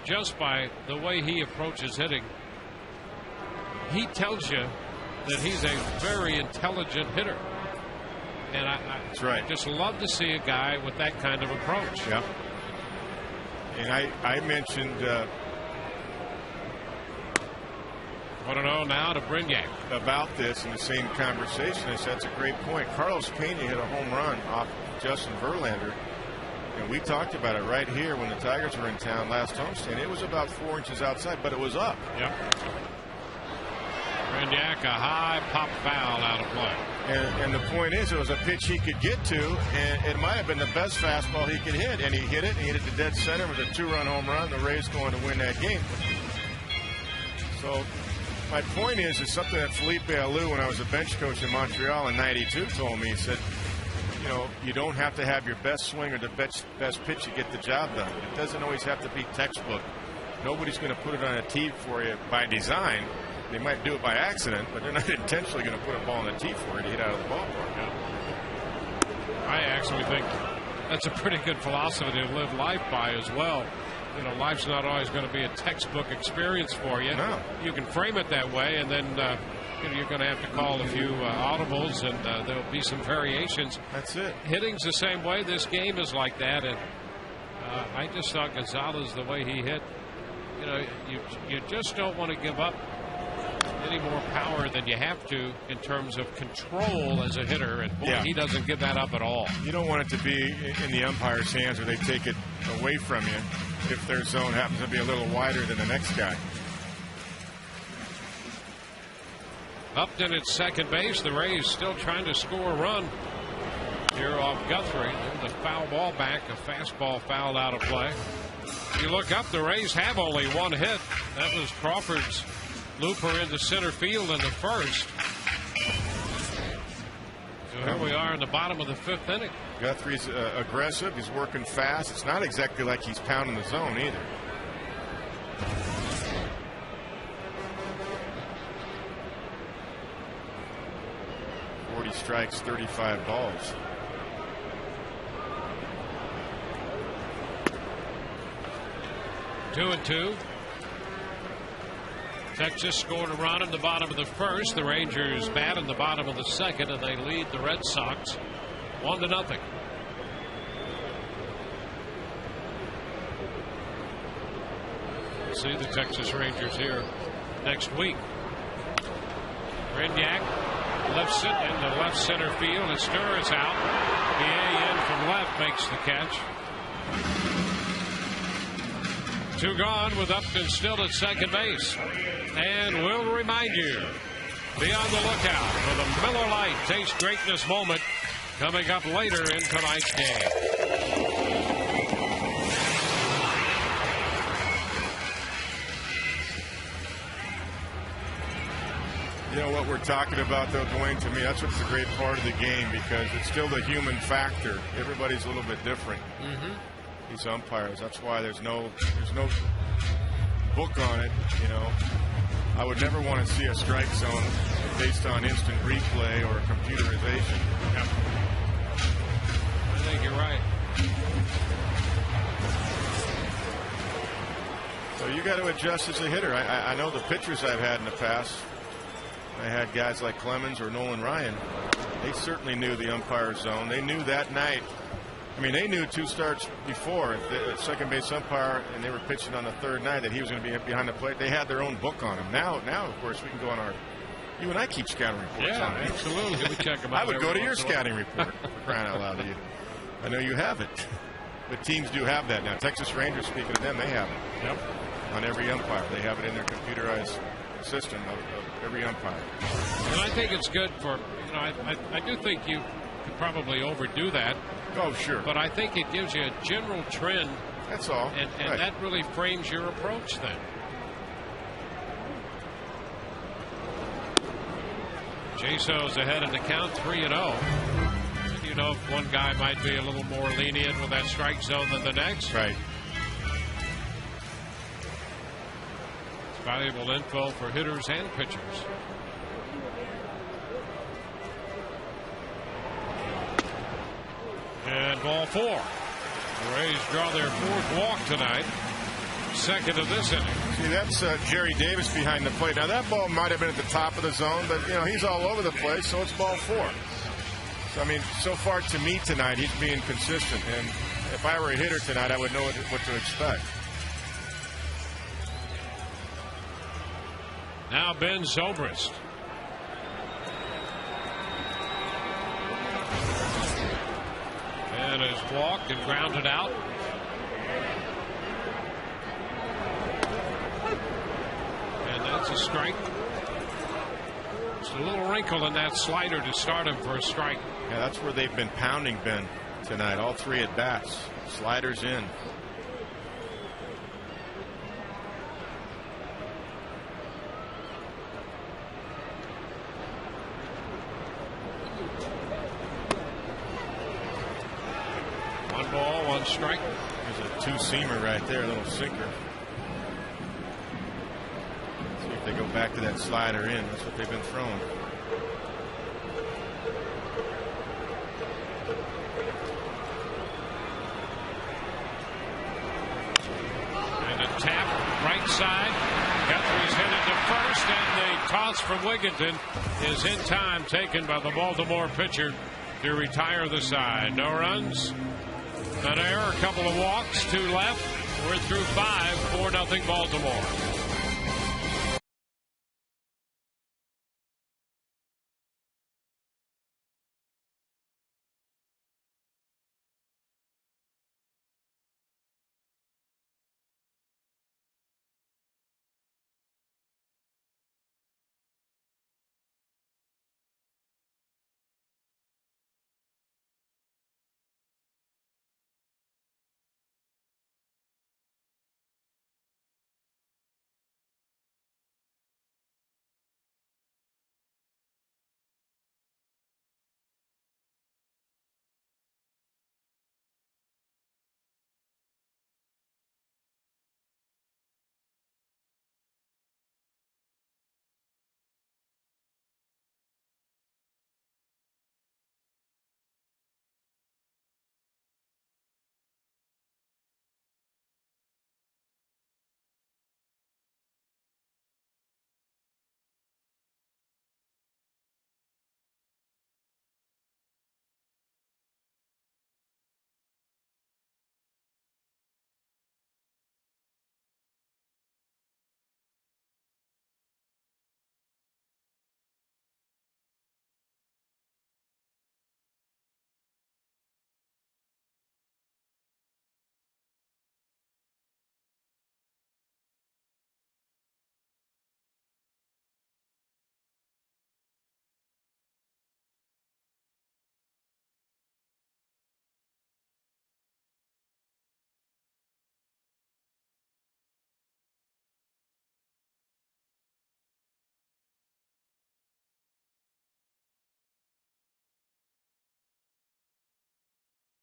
just by the way he approaches hitting, he tells you that he's a very intelligent hitter. And That's right. I just love to see a guy with that kind of approach. Yeah. And I mentioned 1-0 now to Brignac. about this in the same conversation. I said, that's a great point. Carlos Pena hit a home run off Justin Verlander. And we talked about it right here when the Tigers were in town last homestand. It was about 4 inches outside, but it was up. Yep. Brignac, a high pop foul out of play. And the point is, it was a pitch he could get to, and it might have been the best fastball he could hit. And he hit it, and he hit it to dead center. It was a 2-run home run. The Rays going to win that game. So my point is something that Felipe Alou, when I was a bench coach in Montreal in '92, told me. He said, you know, you don't have to have your best swing or the best pitch to get the job done. It doesn't always have to be textbook. Nobody's going to put it on a tee for you by design. They might do it by accident, but they're not intentionally going to put a ball in the tee for you to hit out of the ballpark. I actually think that's a pretty good philosophy to live life by as well. You know, life's not always going to be a textbook experience for you. No. You can frame it that way, and then you know, you're going to have to call a few audibles, and there'll be some variations. That's it. Hitting's the same way. This game is like that, and I just thought Gonzalez, the way he hit, you know, you just don't want to give up any more power than you have to in terms of control as a hitter, and boy, he doesn't give that up at all. You don't want it to be in the umpire's hands where they take it away from you if their zone happens to be a little wider than the next guy. Upton at second base. The Rays still trying to score a run here off Guthrie. There's a foul ball back, a fastball fouled out of play. You look up, the Rays have only one hit. That was Crawford's looper into center field in the first. So here we are in the bottom of the 5th inning. Guthrie's aggressive. He's working fast. It's not exactly like he's pounding the zone either. Strikes, 35 balls. Two and two. Texas scored a run in the bottom of the first. The Rangers bat in the bottom of the second, and they lead the Red Sox 1-0. See the Texas Rangers here next week. Brignac left into left center field. And Stir is out. BA in from left makes the catch. 2 gone with Upton still at second base. And we'll remind you, be on the lookout for the Miller Lite Taste Greatness moment coming up later in tonight's game. You know what we're talking about, though, Dwayne, to me, that's what's a great part of the game, because it's still the human factor. Everybody's a little bit different. These umpires. That's why there's no book on it. You know, I would never want to see a strike zone based on instant replay or computerization. Yep. I think you're right. So you got to adjust as a hitter. I know the pitchers I've had in the past. I had guys like Clemens or Nolan Ryan. They certainly knew the umpire zone. They knew that night. I mean, they knew 2 starts before, the second base umpire, and they were pitching on the 3rd night, that he was going to be behind the plate. They had their own book on him. Now, of course, we can go on our. You and I keep scouting reports on it. Absolutely. We check them out. I would go to your scouting report, for crying out loud. I know you have it. But teams do have that now. Texas Rangers, speaking of them, they have it. Yep. On every umpire. They have it in their computerized system of every umpire. And I think it's good for, you know, I do think you could probably overdo that. Oh, sure. But I think it gives you a general trend. That's all. And right. that really frames your approach then. Jaso's ahead in the count, 3-0. And you know, if one guy might be a little more lenient with that strike zone than the next. Right. It's valuable info for hitters and pitchers. And ball 4. The Rays draw their 4th walk tonight. 2nd of this inning. See, that's Jerry Davis behind the plate. Now, that ball might have been at the top of the zone, but, you know, he's all over the place, so it's ball 4. So, I mean, so far to me tonight, he's being consistent. And if I were a hitter tonight, I would know what to expect. Now Ben Zobrist. And is walked and grounded out. And that's a strike. Just a little wrinkle in that slider to start him for a strike. Yeah, that's where they've been pounding Ben tonight. All 3 at bats. Sliders in. One ball, 1 strike. There's a 2-seamer right there, a little sinker. See if they go back to that slider in. That's what they've been throwing. And a tap right side. Guthrie's headed to first, and the toss from Wigginton is in time, taken by the Baltimore pitcher to retire the side. No runs, an error, a couple of walks, 2 left. We're through 5, 4-0 Baltimore.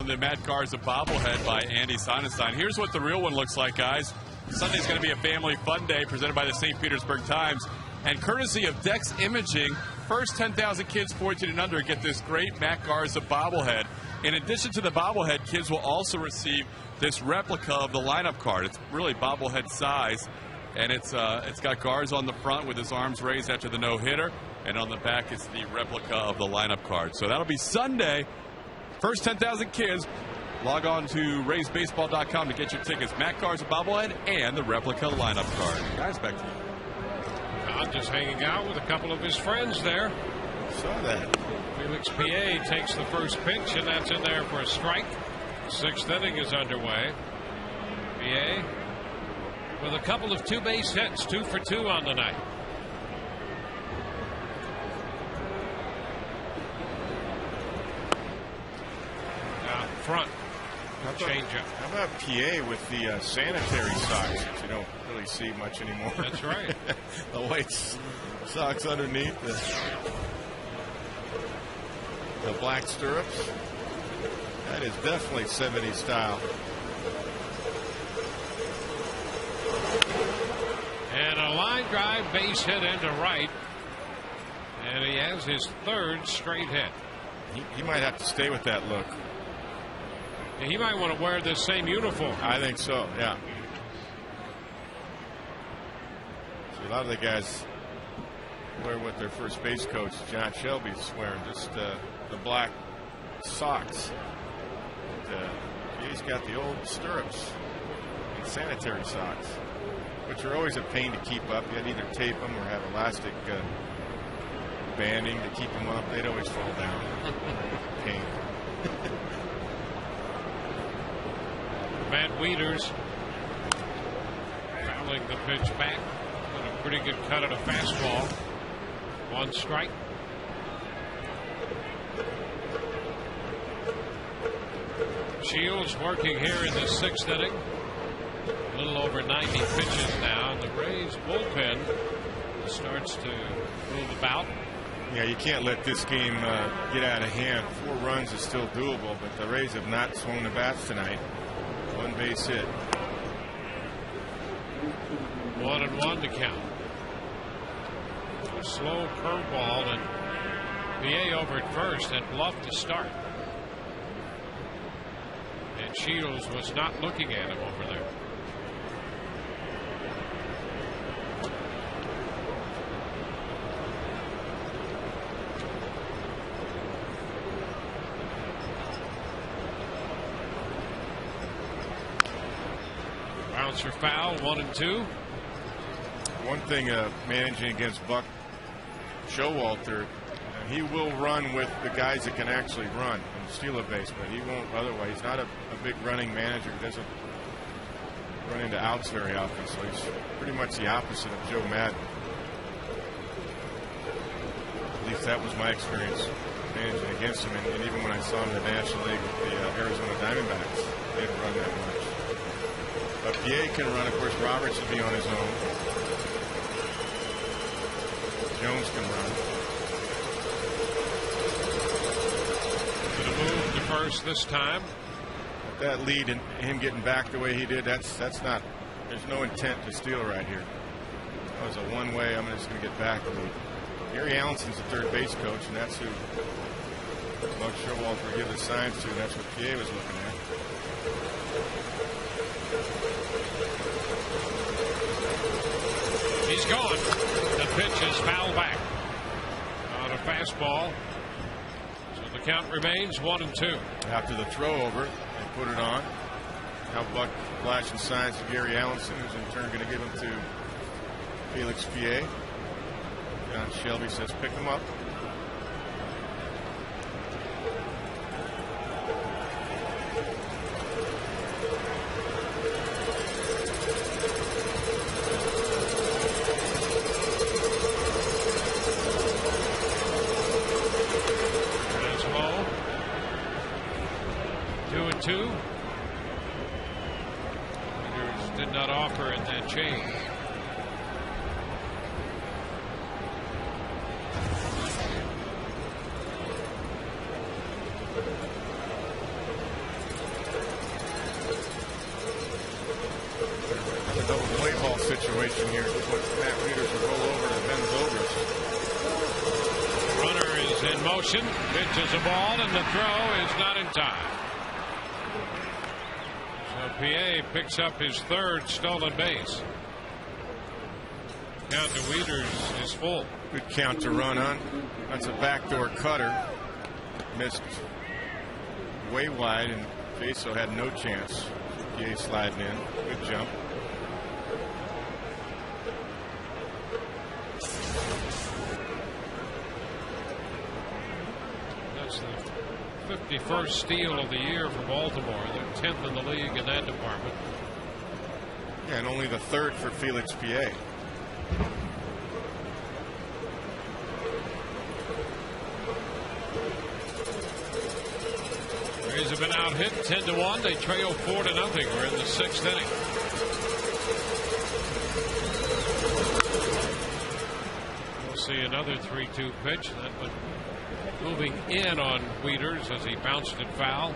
The Matt Garza bobblehead by Andy Sonnenstein. Here's what the real one looks like, guys. Sunday's going to be a family fun day presented by the St. Petersburg Times. And courtesy of Dex Imaging, first 10,000 kids 14 and under get this great Matt Garza bobblehead. In addition to the bobblehead, kids will also receive this replica of the lineup card. It's really bobblehead size, and it's got Garza on the front with his arms raised after the no-hitter, and on the back is the replica of the lineup card. So that'll be Sunday. First 10,000 kids, log on to RaysBaseball.com to get your tickets. Matt Garza bobblehead and the replica lineup card. Guys, back to you. Todd just hanging out with a couple of his friends there. Saw that. Felix P.A. takes the first pitch, and that's in there for a strike. 6th inning is underway. P.A. with a couple of 2-base hits, 2 for 2 on the night. Front. Changeup. How about PA with the sanitary socks that you don't really see much anymore? That's right. The white socks underneath the black stirrups. That is definitely 70s style. And a line drive base hit into right. And he has his 3rd straight hit. He might have to stay with that look. He might want to wear this same uniform. I think so, yeah. See, a lot of the guys wear what their first base coach, John Shelby's wearing, just the black socks. He's got the old stirrups and sanitary socks, which are always a pain to keep up. You had to either tape them or have elastic banding to keep them up. They'd always fall down. Pain. Matt Wieters fouling the pitch back. Got a pretty good cut at a fastball. 1 strike. Shields working here in the 6th inning. A little over 90 pitches now. And the Rays bullpen starts to move about. Yeah, you can't let this game get out of hand. 4 runs is still doable, but the Rays have not swung the bats tonight. 1 base hit. 1-1 to count. A slow curveball, and PA over at first and bluffed to start. And Shields was not looking at him over there. Bouncer foul, 1-2. One thing managing against Buck Showalter, he will run with the guys that can actually run and steal a base, but he won't otherwise. He's not a big running manager. He doesn't run into outs very often, so he's pretty much the opposite of Joe Madden. At least that was my experience managing against him, and even when I saw him in the National League with the Arizona Diamondbacks, they didn't run that much. But PA can run. Of course, Roberts would be on his own. Jones can run. Gonna move to first this time. That lead and him getting back the way he did, that's not, there's no intent to steal right here. That was a one-way, I'm just going to get back the lead. Gary Allenson's the third base coach, and that's who Buck Showalter give the signs to. That's what PA was looking at. He's gone. The pitch is foul back on a fastball. So the count remains 1-2. After the throw over, they put it on. Now Buck flashing signs to Gary Allenson, who's in turn going to give them to Felix PA. John Shelby says pick him up. Did not offer in that change. A double play ball situation here. Puts Matt Wieters to roll over to Ben Zobrist. Runner is in motion. Pitches a ball, and the throw is not in time. PA picks up his third stolen base. Count to Wieters is full. Good count to run on. That's a backdoor cutter. Missed way wide, and Jaso had no chance. PA sliding in. Good jump. That's the 51st steal of the year for Baltimore. They're 10th in the league in that department. Yeah, and only the third for Felix PA. Rays have been out hit 10-1. They trail 4-0. We're in the 6th inning. We'll see another 3-2 pitch. That one moving in on Wieters as he bounced it foul.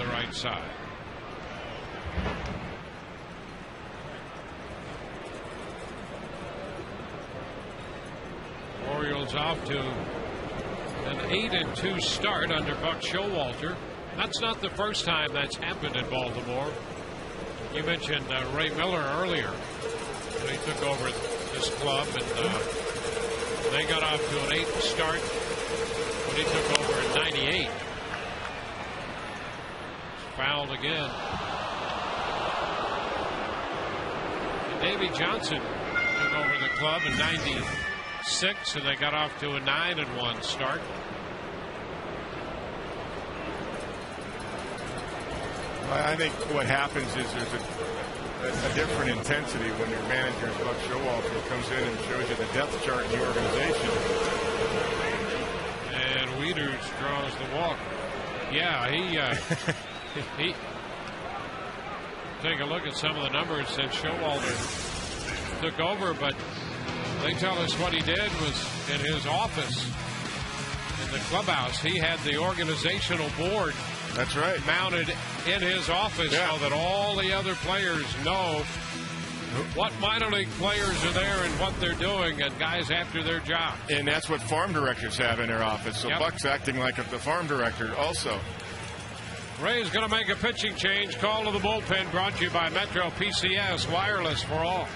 the right side. Orioles off to an 8-2 start under Buck Showalter. That's not the first time that's happened in Baltimore. You mentioned Ray Miller earlier when he took over this club, and they got off to an 8th start when he took over in '98. Fouled again. And Davey Johnson took over the club in '96, and they got off to a 9-1 start. I think what happens is there's a different intensity when your manager, Buck Showalter, comes in and shows you the depth chart in the organization. And Wieters draws the walk. Yeah, he take a look at some of the numbers since Showalter took over, but they tell us what he did was in his office in the clubhouse. He had the organizational board. That's right. Mounted in his office, so that all the other players know what minor league players are there and what they're doing, and guys after their job. And that's what farm directors have in their office. So Buck's acting like the farm director also. Ray's going to make a pitching change. Call to the bullpen brought to you by Metro PCS, wireless for all.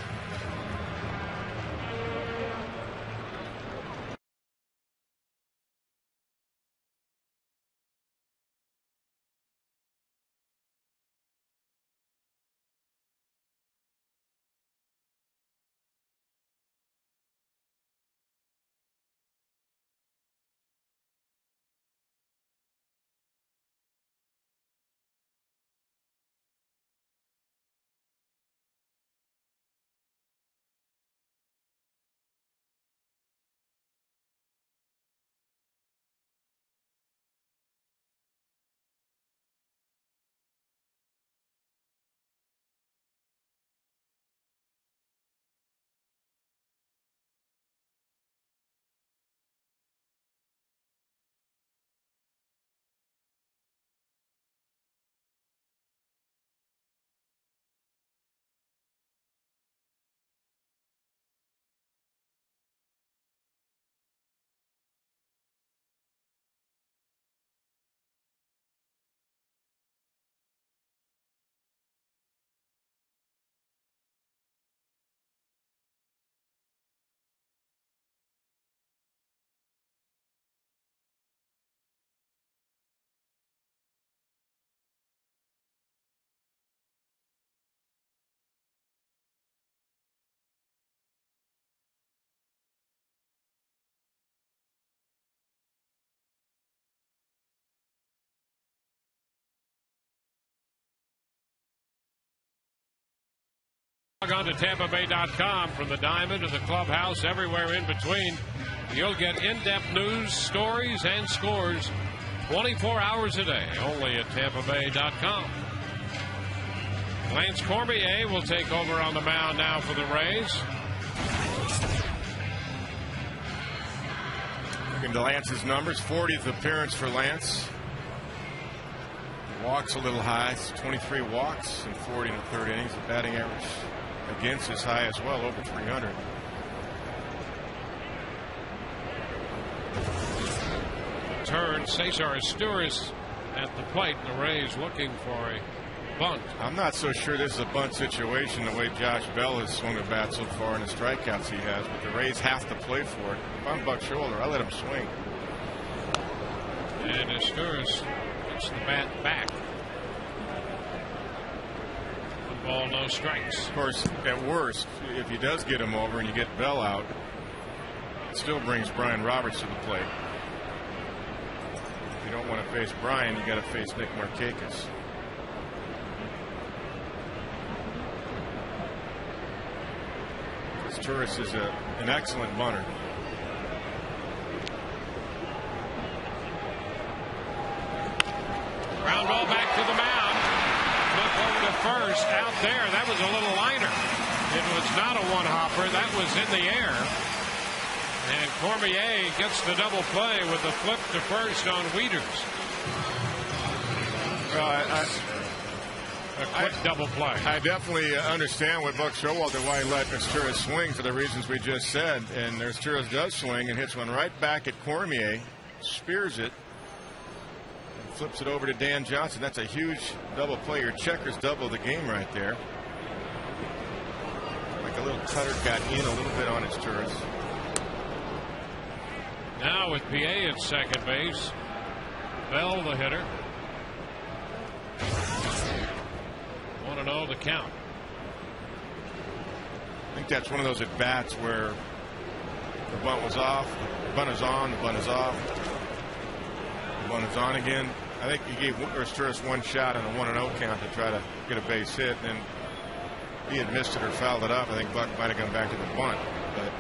Log on to TampaBay.com. From the diamond to the clubhouse, everywhere in between, you'll get in-depth news, stories, and scores 24 hours a day, only at TampaBay.com. Lance Cormier will take over on the mound now for the Rays. Looking to Lance's numbers, 40th appearance for Lance. Walks a little high, it's 23 walks in 40 in the third innings. The batting average against is high as well, over 300. Turn, Cesar Asturias at the plate. The Rays looking for a bunt. I'm not so sure this is a bunt situation the way Josh Bell has swung a bat so far in the strikeouts he has, but the Rays have to play for it. If I'm Buck Showalter, I let him swing. And Asturias gets the bat back. 1 ball, no strikes. Of course, at worst, if he does get him over and you get Bell out, it still brings Brian Roberts to the plate. If you don't want to face Brian, you got to face Nick Markakis. Asturias is an excellent bunter. Ground ball back to the mound. Look over to first. Out there. That was a little liner. It was not a one-hopper. That was in the air. And Cormier gets the double play with the flip to first on Wieters. A quick double play. I definitely understand what Buck Showalter, why he let Asturias swing for the reasons we just said. And Asturias does swing and hits one right back at Cormier, spears it, and flips it over to Dan Johnson. That's a huge double play. Your checkers double the game right there. Like a little cutter got in a little bit on Asturias. Now with PA at second base, Bell the hitter. 1-0 the count. I think that's one of those at bats where the bunt was off, the bunt is on, the bunt is off, the bunt is on again. I think he gave Asturias one shot on a 1-0 count to try to get a base hit, and if he had missed it or fouled it off, I think Buck might have gone back to the bunt, but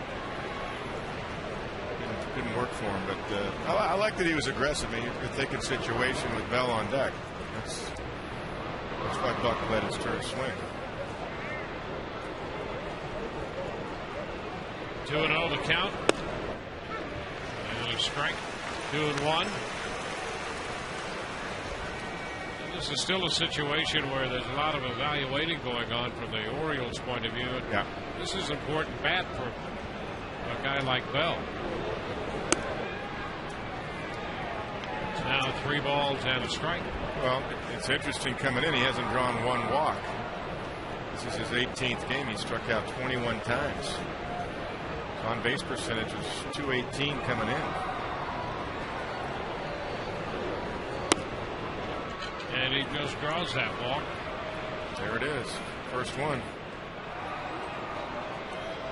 it didn't work for him. But I like that he was aggressive. I mean, a thinking situation with Bell on deck. That's why Buck let his turn swing. 2-0 the count. And a strike. 2-1. And this is still a situation where there's a lot of evaluating going on from the Orioles' point of view. Yeah. This is an important bat for a guy like Bell. It's now 3 balls and a strike. Well, it's interesting coming in. He hasn't drawn one walk. This is his 18th game. He struck out 21 times. His on base percentage was .218 coming in. And he just draws that walk. There it is. First one.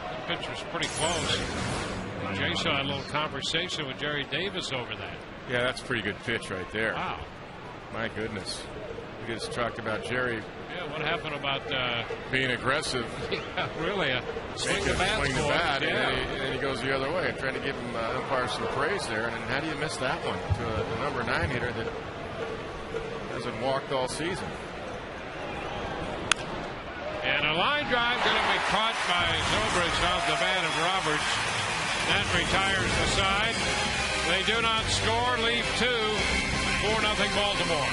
The pitcher's pretty close. Jay saw a little conversation with Jerry Davis over that. Yeah, that's a pretty good pitch right there. Wow. My goodness. We just talked about Jerry. Yeah, what happened about being aggressive? Yeah, really. Swing the bat. Yeah. And he goes the other way. I'm trying to give him umpire some praise there. And how do you miss that one to a number 9 hitter that hasn't walked all season? And a line drive going to be caught by Zobrist off the bat of Roberts. That retires the side. They do not score. Leave 2. 4-0 Baltimore.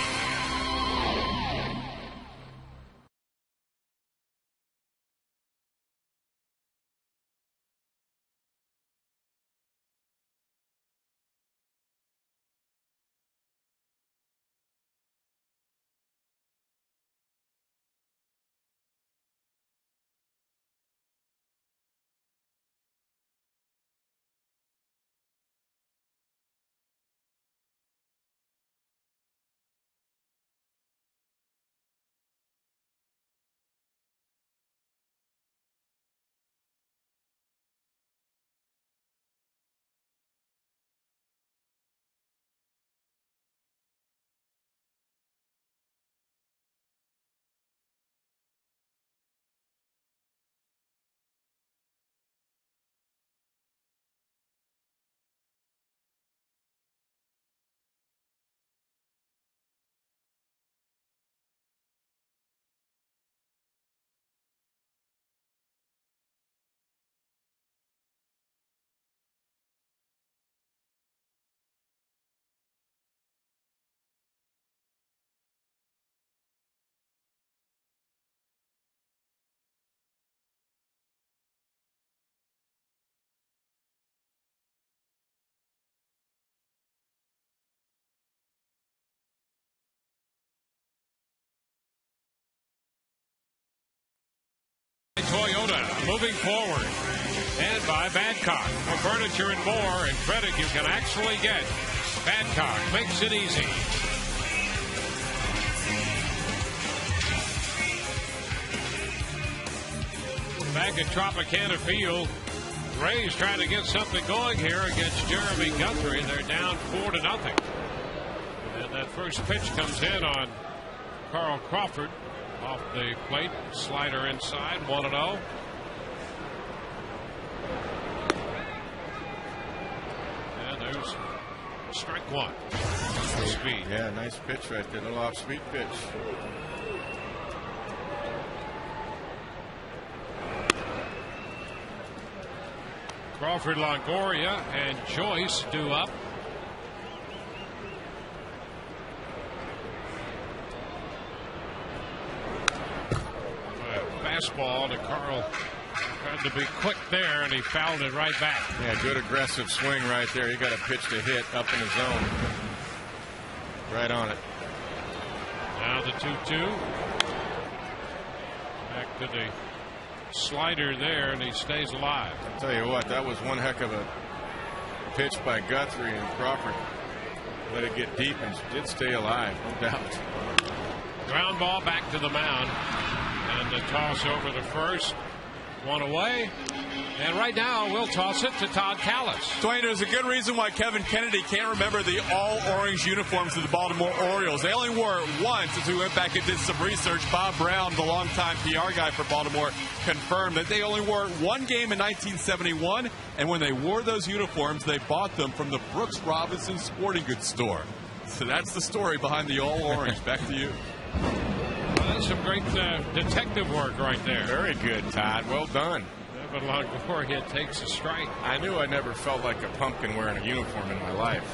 Toyota, moving forward. And by Badcock. For furniture and more and credit you can actually get. Badcock makes it easy. Back at Tropicana Field, Rays trying to get something going here against Jeremy Guthrie. They're down 4-0. And that first pitch comes in on Carl Crawford. Off the plate, slider inside, 1-0. And there's strike 1. Speed. Yeah, nice pitch right there. A little off-speed pitch. Crawford, Longoria, and Joyce due up. fastball to Carl. Tried to be quick there, and he fouled it right back. Yeah, good aggressive swing right there. He got a pitch to hit up in the zone. Right on it. Now the 2-2. Back to the slider there, and he stays alive. I'll tell you what, that was one heck of a pitch by Guthrie, and Crawford let it get deep and did stay alive, no doubt. Ground ball back to the mound, and the toss over to first. One away, and right now we'll toss it to Todd Callis. Dwayne, there's a good reason why Kevin Kennedy can't remember the all-orange uniforms of the Baltimore Orioles. They only wore it once. As we went back and did some research, Bob Brown, the longtime PR guy for Baltimore, confirmed that they only wore it one game in 1971, and when they wore those uniforms, they bought them from the Brooks Robinson Sporting Goods store. So that's the story behind the all-orange. Back to you. Well, that's some great detective work right there. Very good, Todd. Well done. Evan Longoria takes a strike. I knew I never felt like a pumpkin wearing a uniform in my life.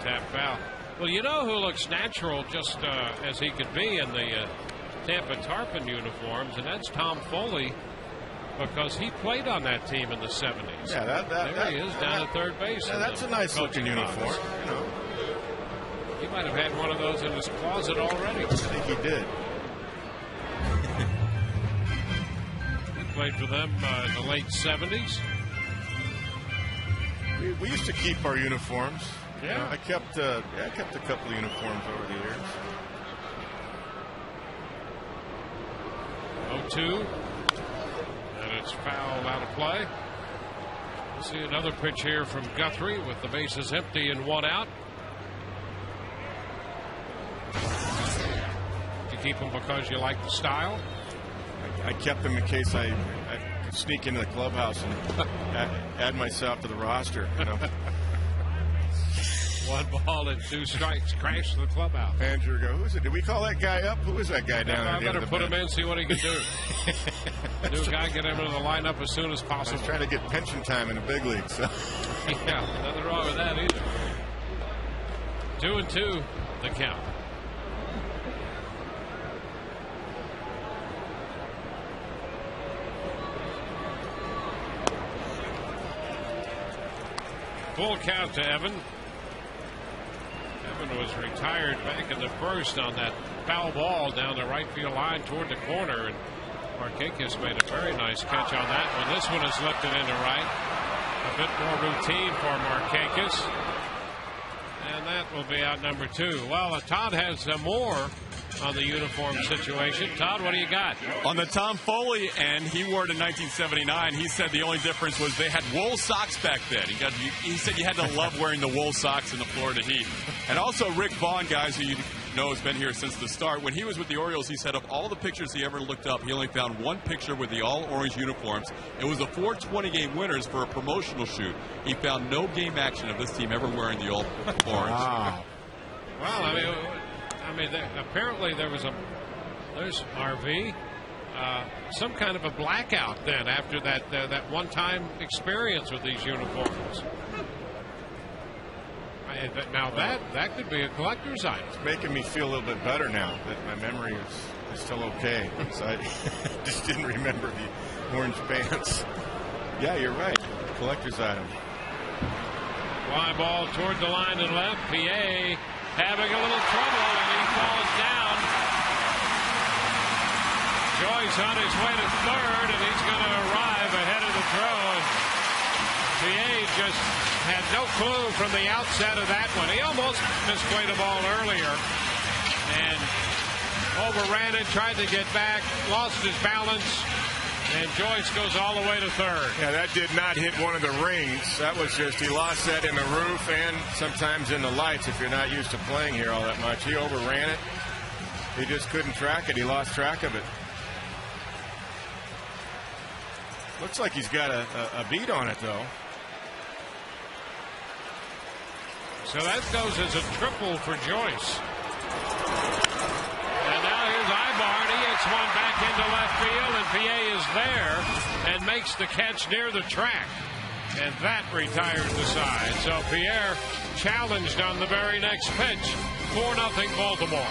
Tap foul. Well, you know who looks natural just as he could be in the Tampa Tarpon uniforms, and that's Tom Foley, because he played on that team in the 70s. Yeah, there he is down at third base. Yeah, that's a nice looking uniform. You know. He might have had one of those in his closet already. I think he did. He played for them in the late 70s. We used to keep our uniforms. Yeah. You know, I kept a couple of uniforms over the years. 0-2. And it's fouled out of play. We'll see another pitch here from Guthrie with the bases empty and one out. You keep them because you like the style? I kept them in case I could sneak into the clubhouse and add myself to the roster. You know. 1 ball and 2 strikes. Crash to the clubhouse. Andrew go, who's it? Did we call that guy up? Who is that guy down there? I better put him in, see what he can do. New guy, get him into the lineup as soon as possible. He's trying to get pension time in the big league. So. Yeah, nothing wrong with that either. 2-2 the count. Full count to Evan. Evan was retired back in the first on that foul ball down the right field line toward the corner, and Markakis made a very nice catch on that one. This one is lifted into right. A bit more routine for Markakis. And that will be out number 2. Well, Todd has more on the uniform situation. Todd, what do you got? On the Tom Foley end, he wore it in 1979. He said the only difference was they had wool socks back then. He said you had to love wearing the wool socks in the Florida Heat. And also Rick Vaughn, guys, who you know has been here since the start. When he was with the Orioles, he said of all the pictures he ever looked up, he only found one picture with the all-orange uniforms. It was the 420-game winners for a promotional shoot. He found no game action of this team ever wearing the all-orange. Wow. Well, I mean, apparently there's RV, some kind of a blackout then after that one-time experience with these uniforms. Now that could be a collector's item. It's making me feel a little bit better now that my memory is still okay. So I just didn't remember the orange pants. Yeah, you're right. Collector's item. Fly ball toward the line and left. PA having a little trouble, and he falls down. Joyce on his way to third, and he's going to arrive ahead of the throw. PA just had no clue from the outset of that one. He almost misplayed a ball earlier and overran it, tried to get back, lost his balance, and Joyce goes all the way to third. Yeah, that did not hit one of the rings. That was just, he lost that in the roof and sometimes in the lights if you're not used to playing here all that much. He overran it. He just couldn't track it. He lost track of it. Looks like he's got a beat on it, though. So that goes as a triple for Joyce. And now here's Ibarn. He hits one back into left field, and PA is there and makes the catch near the track. And that retires the side. So Pierre challenged on the very next pitch. 4-0 Baltimore.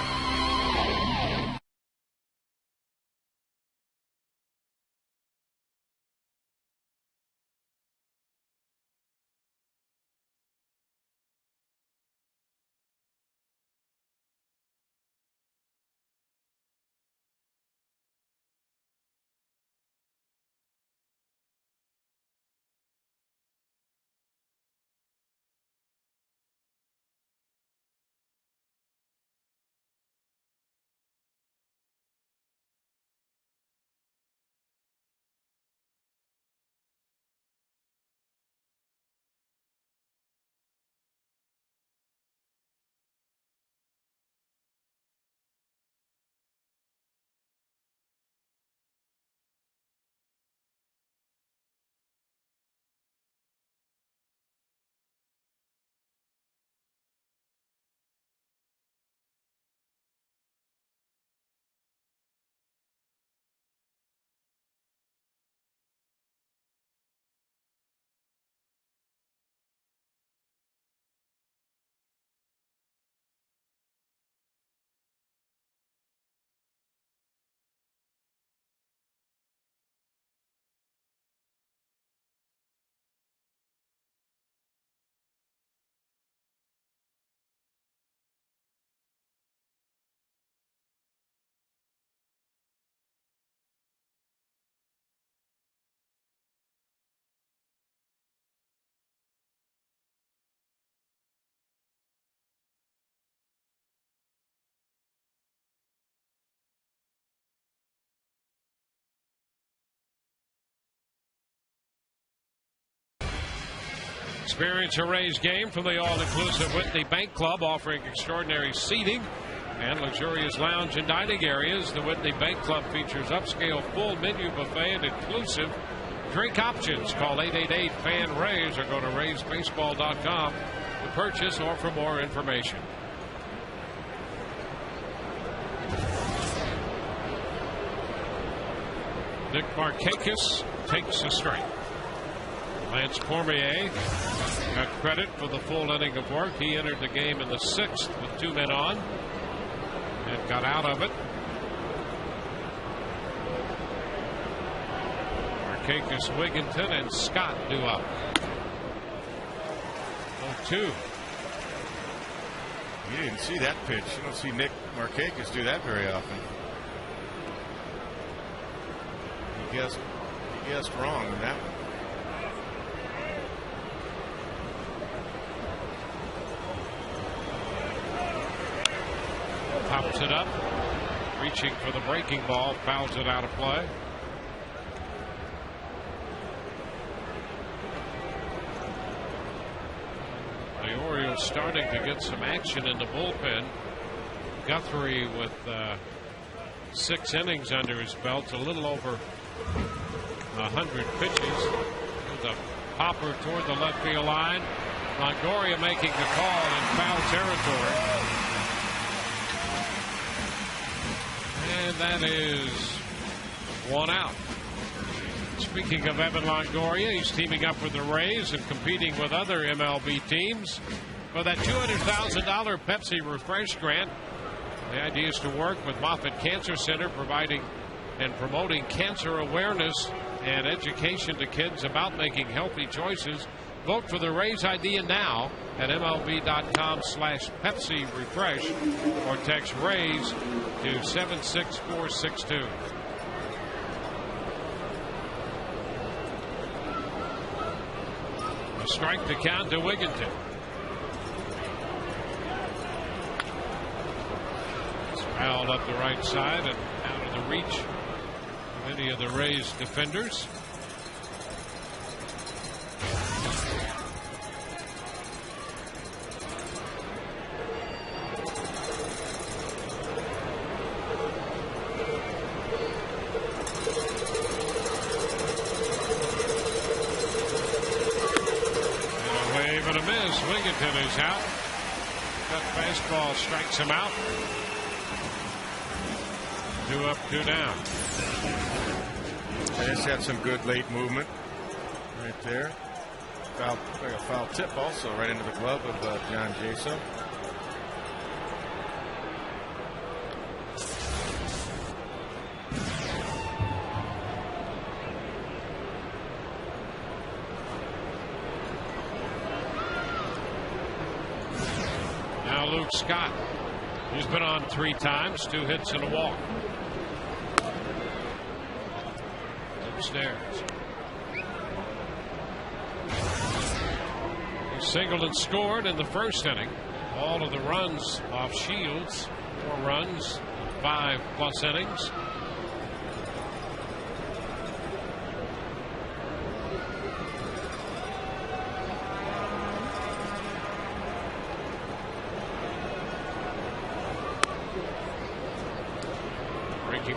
Experience a Rays game from the all-inclusive Whitney Bank Club, offering extraordinary seating and luxurious lounge and dining areas. The Whitney Bank Club features upscale full menu buffet and inclusive drink options. Call 888-FAN-RAYS or go to RaysBaseball.com to purchase or for more information. Nick Markakis takes a strike. Lance Cormier got credit for the full inning of work. He entered the game in the 6th with 2 men on and got out of it. Markakis, Wigginton, and Scott due up. 0-2. You didn't see that pitch. You don't see Nick Markakis do that very often. He guessed wrong on that one. Pops it up, reaching for the breaking ball, fouls it out of play. The Orioles starting to get some action in the bullpen. Guthrie with 6 innings under his belt, a little over 100 pitches. There's a popper toward the left field line. Longoria making the call in foul territory. And that is 1 out. Speaking of Evan Longoria, he's teaming up with the Rays and competing with other MLB teams for that $200,000 Pepsi Refresh grant. The idea is to work with Moffitt Cancer Center, providing and promoting cancer awareness and education to kids about making healthy choices. Vote for the Rays idea now at MLB.com/Pepsi Refresh or text Rays to 76462. A strike to count to Wigginton. It's fouled up the right side and out of the reach of any of the Rays defenders. Wigginton is out. That fastball strikes him out. 2 up, 2 down. And it's had some good late movement right there. A foul tip also right into the glove of John Jaso. Luke Scott. He's been on 3 times, 2 hits and a walk. Upstairs. He singled and scored in the first inning. All of the runs off Shields. 4 runs, 5+ innings.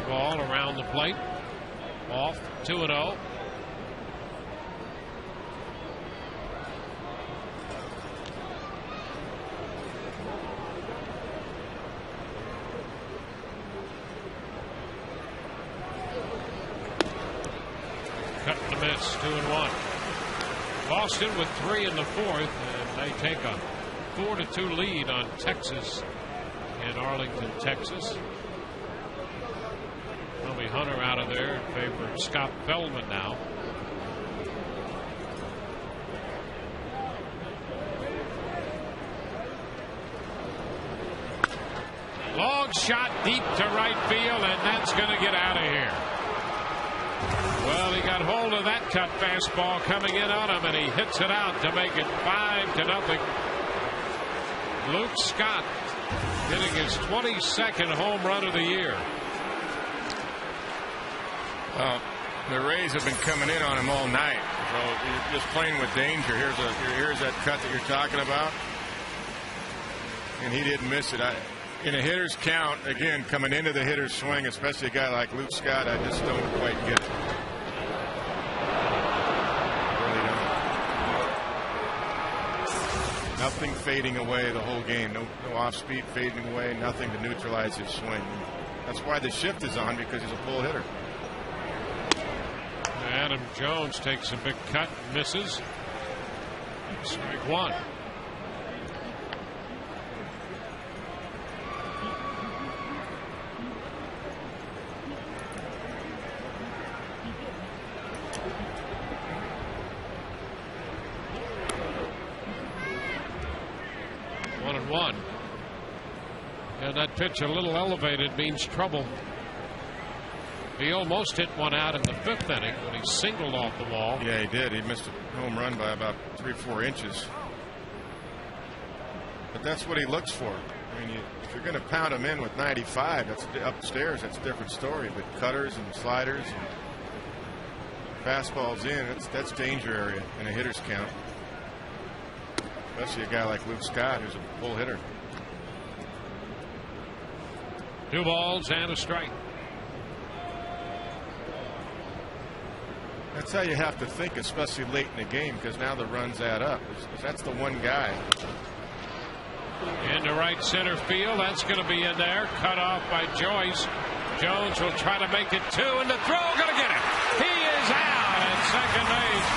Ball around the plate. Off 2-0. Cut and a miss. 2-1. Boston with 3 in the 4th, and they take a 4-2 lead on Texas in Arlington, Texas. Tommy Hunter out of there in favor of Scott Feldman now. Long shot deep to right field, and that's going to get out of here. Well, he got hold of that cut fastball coming in on him, and he hits it out to make it 5-0. Luke Scott hitting his 22nd home run of the year. The Rays have been coming in on him all night, so you're just playing with danger. Here's that cut that you're talking about, and he didn't miss it. In a hitter's count, again, coming into the hitter's swing, especially a guy like Luke Scott, I just don't quite get it. Really don't. Nothing fading away the whole game. No off-speed fading away. Nothing to neutralize his swing. That's why the shift is on, because he's a pull hitter. Adam Jones takes a big cut, misses. Strike one. One. And that pitch a little elevated means trouble. He almost hit one out in the 5th inning when he singled off the wall. Yeah, he did. He missed a home run by about 3-4 inches. But that's what he looks for. I mean, if you're going to pound him in with 95, that's upstairs. That's a different story. But cutters and sliders and fastballs in, that's danger area in a hitter's count. Especially a guy like Luke Scott, who's a pull hitter. 2 balls and a strike. That's how you have to think, especially late in the game, because now the runs add up. That's the one guy. Into right center field. That's going to be in there. Cut off by Joyce. Jones will try to make it 2, and the throw going to get it. He is out at second base.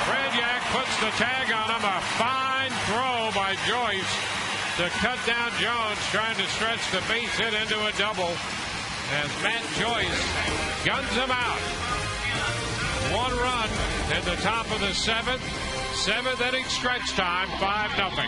Redyak puts the tag on him. A fine throw by Joyce to cut down Jones, trying to stretch the base hit into a double. As Matt Joyce guns him out. 1 run in the top of the 7th. 7th inning stretch time. 5-0.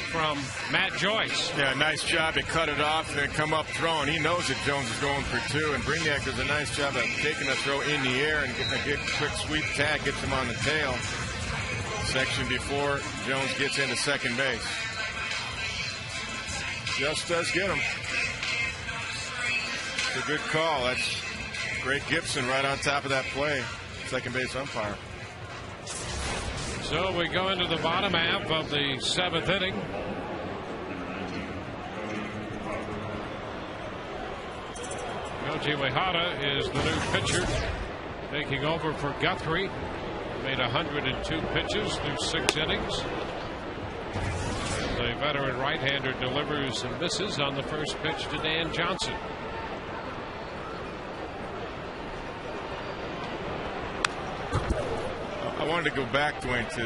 From Matt Joyce. Yeah, nice job to cut it off and then come up throwing. He knows that Jones is going for 2, and Brignac does a nice job of taking the throw in the air and getting a good quick sweep tag, gets him on the tail section before Jones gets into second base. Just does get him. It's a good call. That's Greg Gibson right on top of that play. Second base umpire. So we go into the bottom half of the 7th inning. Koji Uehara is the new pitcher, taking over for Guthrie. Made 102 pitches through 6 innings. The veteran right-hander delivers and misses on the first pitch to Dan Johnson. I wanted to go back, Dwayne, to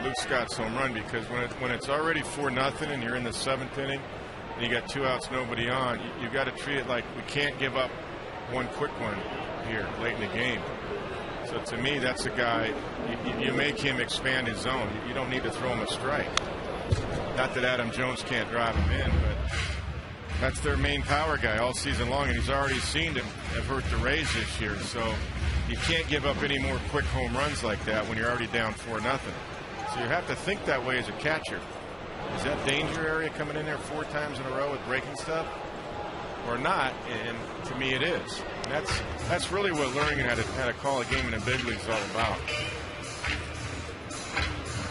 Luke Scott's home run, because when it's already 4-0 and you're in the 7th inning and you got 2 outs, nobody on, you got to treat it like we can't give up one quick one here late in the game. So to me, that's a guy, you make him expand his zone. You don't need to throw him a strike. Not that Adam Jones can't drive him in, but that's their main power guy all season long, and he's already seen him have hurt the Rays this year. So you can't give up any more quick home runs like that when you're already down 4-0. So you have to think that way as a catcher. Is that danger area coming in there 4 times in a row with breaking stuff or not? And to me it is. And that's really what learning how to call a game in the big leagues is all about.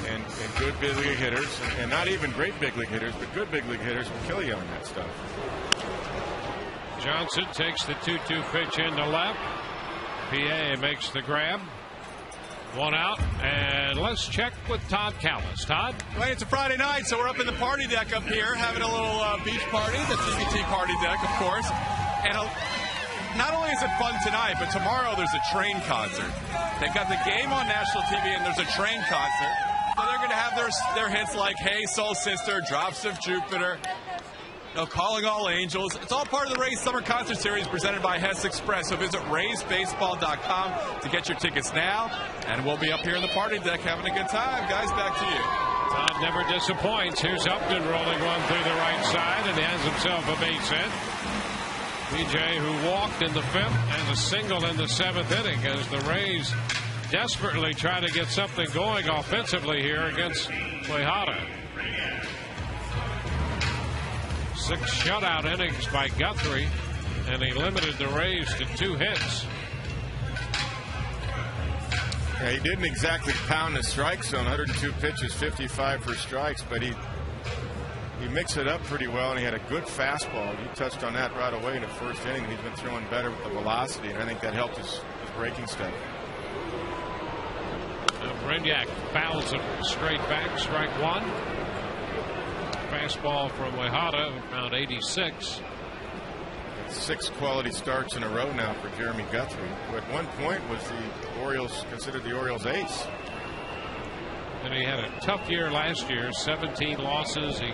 And good big league hitters, and not even great big league hitters, but good big league hitters will kill you on that stuff. Johnson takes the 2-2 pitch into left. PA makes the grab. 1 out, and let's check with Todd Callis. Todd? Well, it's a Friday night, so we're up in the party deck up here, having a little beach party, the TBT party deck, of course. And not only is it fun tonight, but tomorrow there's a train concert. They've got the game on national TV, and there's a train concert. So they're going to have their hits like Hey Soul Sister, Drops of Jupiter, Calling All Angels. It's all part of the Rays Summer Concert Series presented by Hess Express. So visit RaysBaseball.com to get your tickets now. And we'll be up here in the party deck having a good time. Guys, back to you. Todd never disappoints. Here's Upton rolling one through the right side, and he has himself a base hit. BJ, who walked in the 5th, and a single in the 7th inning as the Rays desperately try to get something going offensively here against Quijada. 6 shutout innings by Guthrie, and he limited the Rays to 2 hits. Yeah, he didn't exactly pound the strike zone. 102 pitches, 55 for strikes, but he mixed it up pretty well, and he had a good fastball. You touched on that right away in the 1st inning, and he's been throwing better with the velocity, and I think that helped his breaking stuff. Brignac fouls him straight back, strike 1. Fastball from Quijada, around 86. 6 quality starts in a row now for Jeremy Guthrie, who at one point was the Orioles, considered the Orioles' ace. And he had a tough year last year, 17 losses. He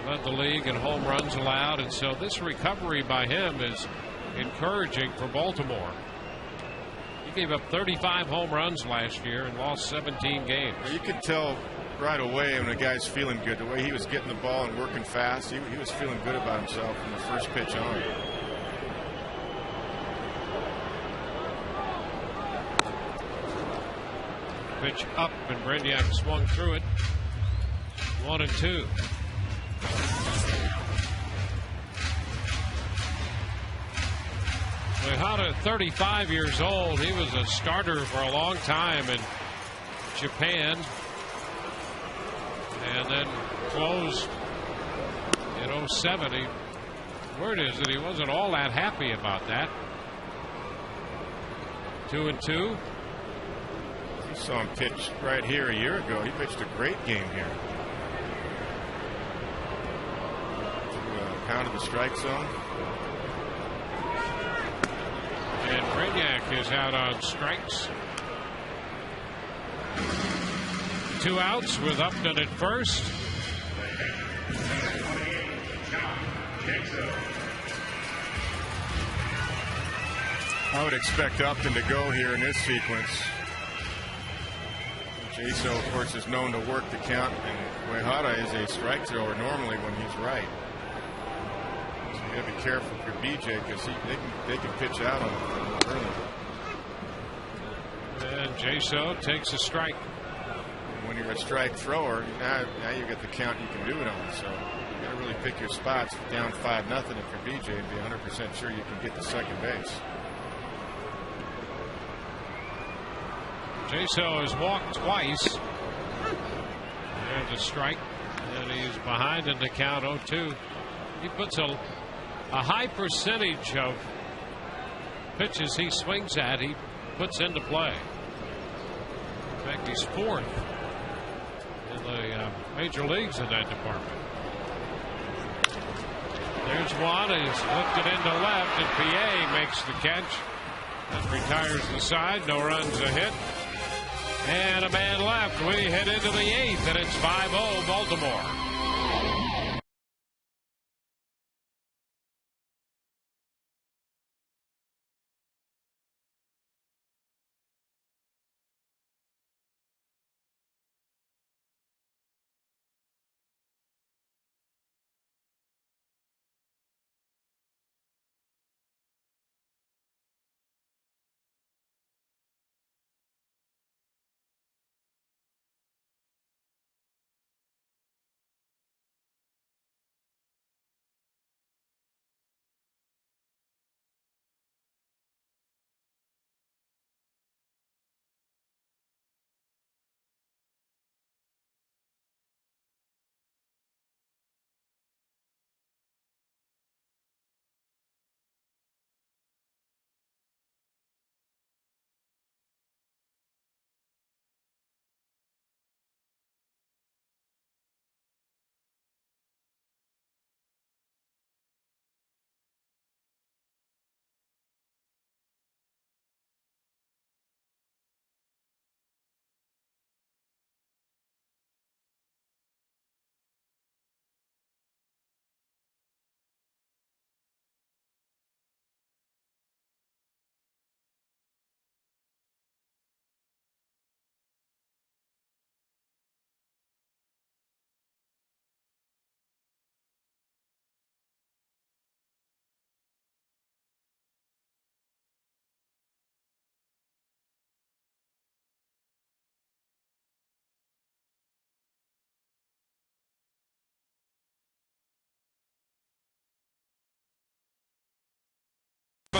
led the league in home runs allowed, and so this recovery by him is encouraging for Baltimore. He gave up 35 home runs last year and lost 17 games. You could tell right away when a guy's feeling good, the way he was getting the ball and working fast, he was feeling good about himself from the first pitch on. Pitch up, and Brignac swung through it. 1-2. Quijada, 35 years old. He was a starter for a long time in Japan, and then closed in 07. Word is that he wasn't all that happy about that. 2-2. You saw him pitch right here a year ago. He pitched a great game here. Pounded the strike zone. And Brignac is out on strikes. 2 outs with Upton at first. I would expect Upton to go here in this sequence. Jaso, of course, is known to work the count, and Quijada is a strike thrower normally when he's right. So you got to be careful for BJ because they can pitch out on him early. And Jaso takes a strike. And when you're a strike thrower, now you get the count you can do it on. So you got to really pick your spots. Down 5-0 if you're BJ, and be 100% sure you can get to second base. Jaso has walked twice. There's a strike, and he's behind in the count 0-2. He puts a high percentage of pitches he swings at, he puts into play. In fact, he's 4th in the major leagues in that department. There's one. He's lifted into left, and PA makes the catch and retires the side. No runs a hit. And a man left. We head into the 8th, and it's 5-0 Baltimore.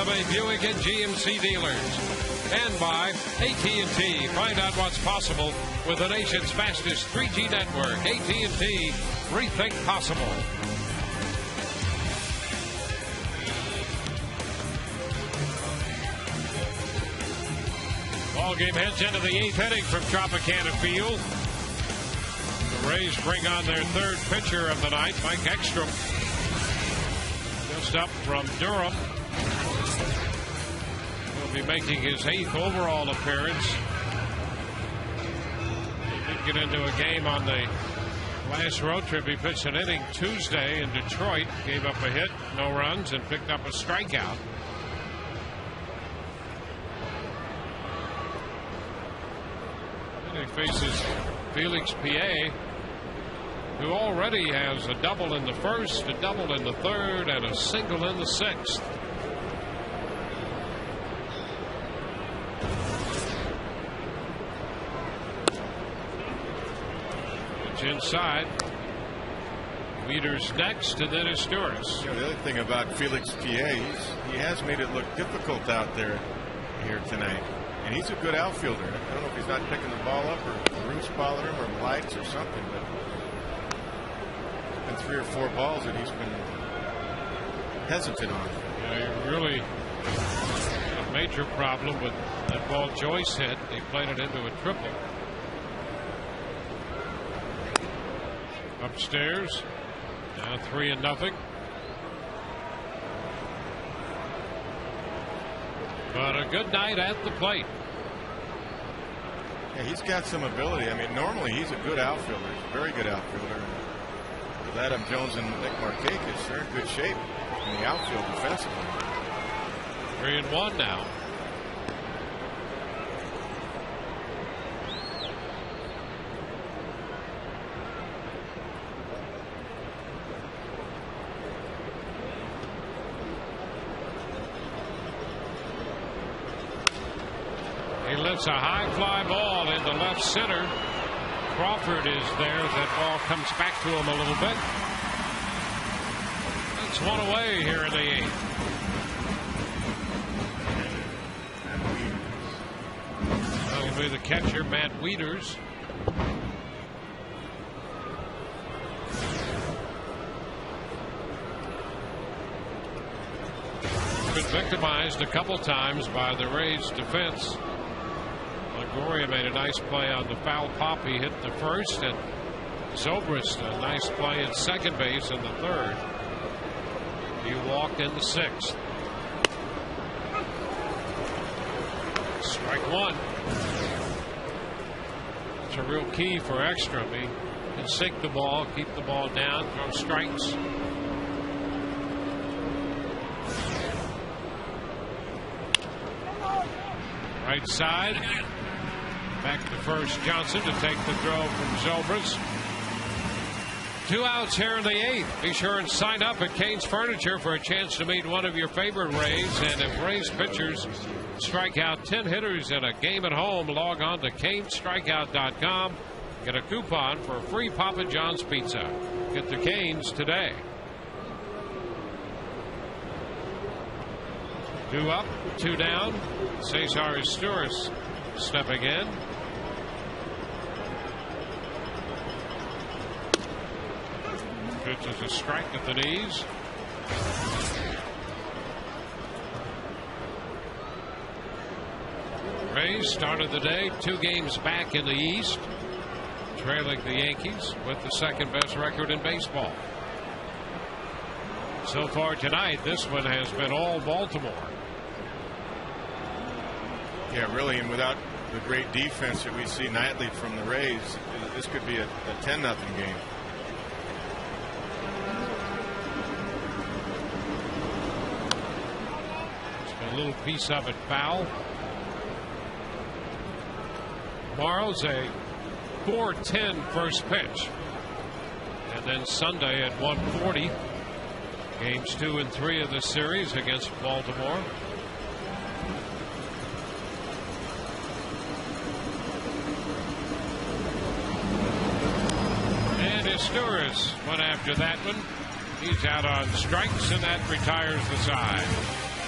Bay Buick and GMC dealers. And by AT&T. Find out what's possible with the nation's fastest 3G network. AT&T, rethink possible. Ball game heads into the 8th inning from Tropicana Field. The Rays bring on their 3rd pitcher of the night, Mike Ekstrom. Just up from Durham. He'll be making his 8th overall appearance. He did get into a game on the last road trip. He pitched an inning Tuesday in Detroit. Gave up a hit, no runs, and picked up a strikeout. He faces Felix PA, who already has a double in the 1st, a double in the 3rd, and a single in the 6th. Pitch inside. Wieters next, and then Astures. You know, the other thing about Felix PA, he has made it look difficult out there here tonight. And he's a good outfielder. I don't know if he's not picking the ball up or the roots bother him or lights or something, but it's been 3 or 4 balls that he's been hesitant on. Yeah, he really had a major problem with that ball Joyce hit. They played it into a triple. Upstairs, now 3-0. But a good night at the plate. Yeah, he's got some ability. I mean, normally he's a good outfielder. He's a very good outfielder. With Adam Jones and Nick Markakis, they're in good shape in the outfield defensively. 3-1 now. He lifts a high fly ball into left center. Crawford is there as that ball comes back to him a little bit. That's one away here in the 8th. That'll be the catcher, Matt Wieters. Been victimized a couple times by the Rays defense. Longoria made a nice play on the foul pop. He hit the 1st, and Zobrist a nice play at second base in the 3rd. He walked in the 6th. Strike 1. It's a real key for Ekstrom. He can sink the ball, keep the ball down, throw strikes. Right side. Back to first, Johnson to take the throw from Zobrist. 2 outs here in the 8th. Be sure and sign up at Kane's Furniture for a chance to meet one of your favorite Rays. And if Rays pitchers strike out 10 hitters in a game at home, log on to canestrikeout.com. Get a coupon for a free Papa John's pizza. Get the Canes today. 2 up, 2 down. Cesar Astures stepping in. Pitch is a strike at the knees. Rays started the day 2 games back in the East, trailing the Yankees with the 2nd best record in baseball. So far tonight, this one has been all Baltimore. Yeah, really, and without the great defense that we see nightly from the Rays, this could be a 10-0 game. A little piece of it foul. Tomorrow's a 4:10 first pitch. And then Sunday at 1:40. Games 2 and 3 of the series against Baltimore. And Astures went after that one. He's out on strikes, and that retires the side.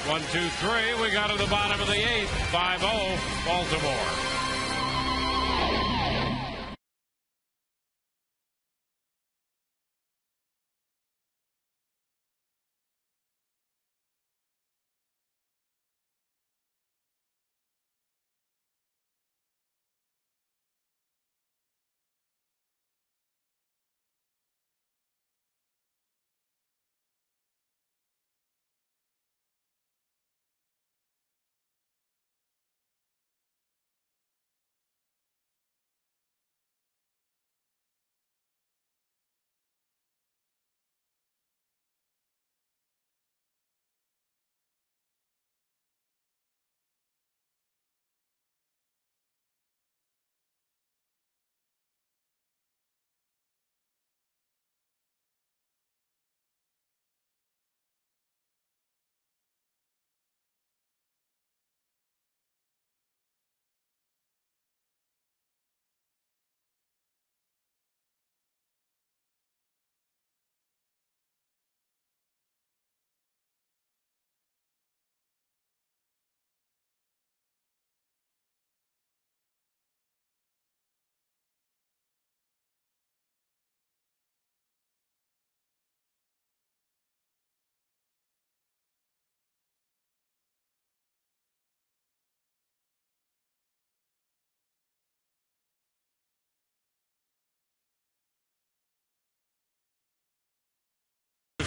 1, 2, 3. We got to the bottom of the 8th. 5-0 Baltimore.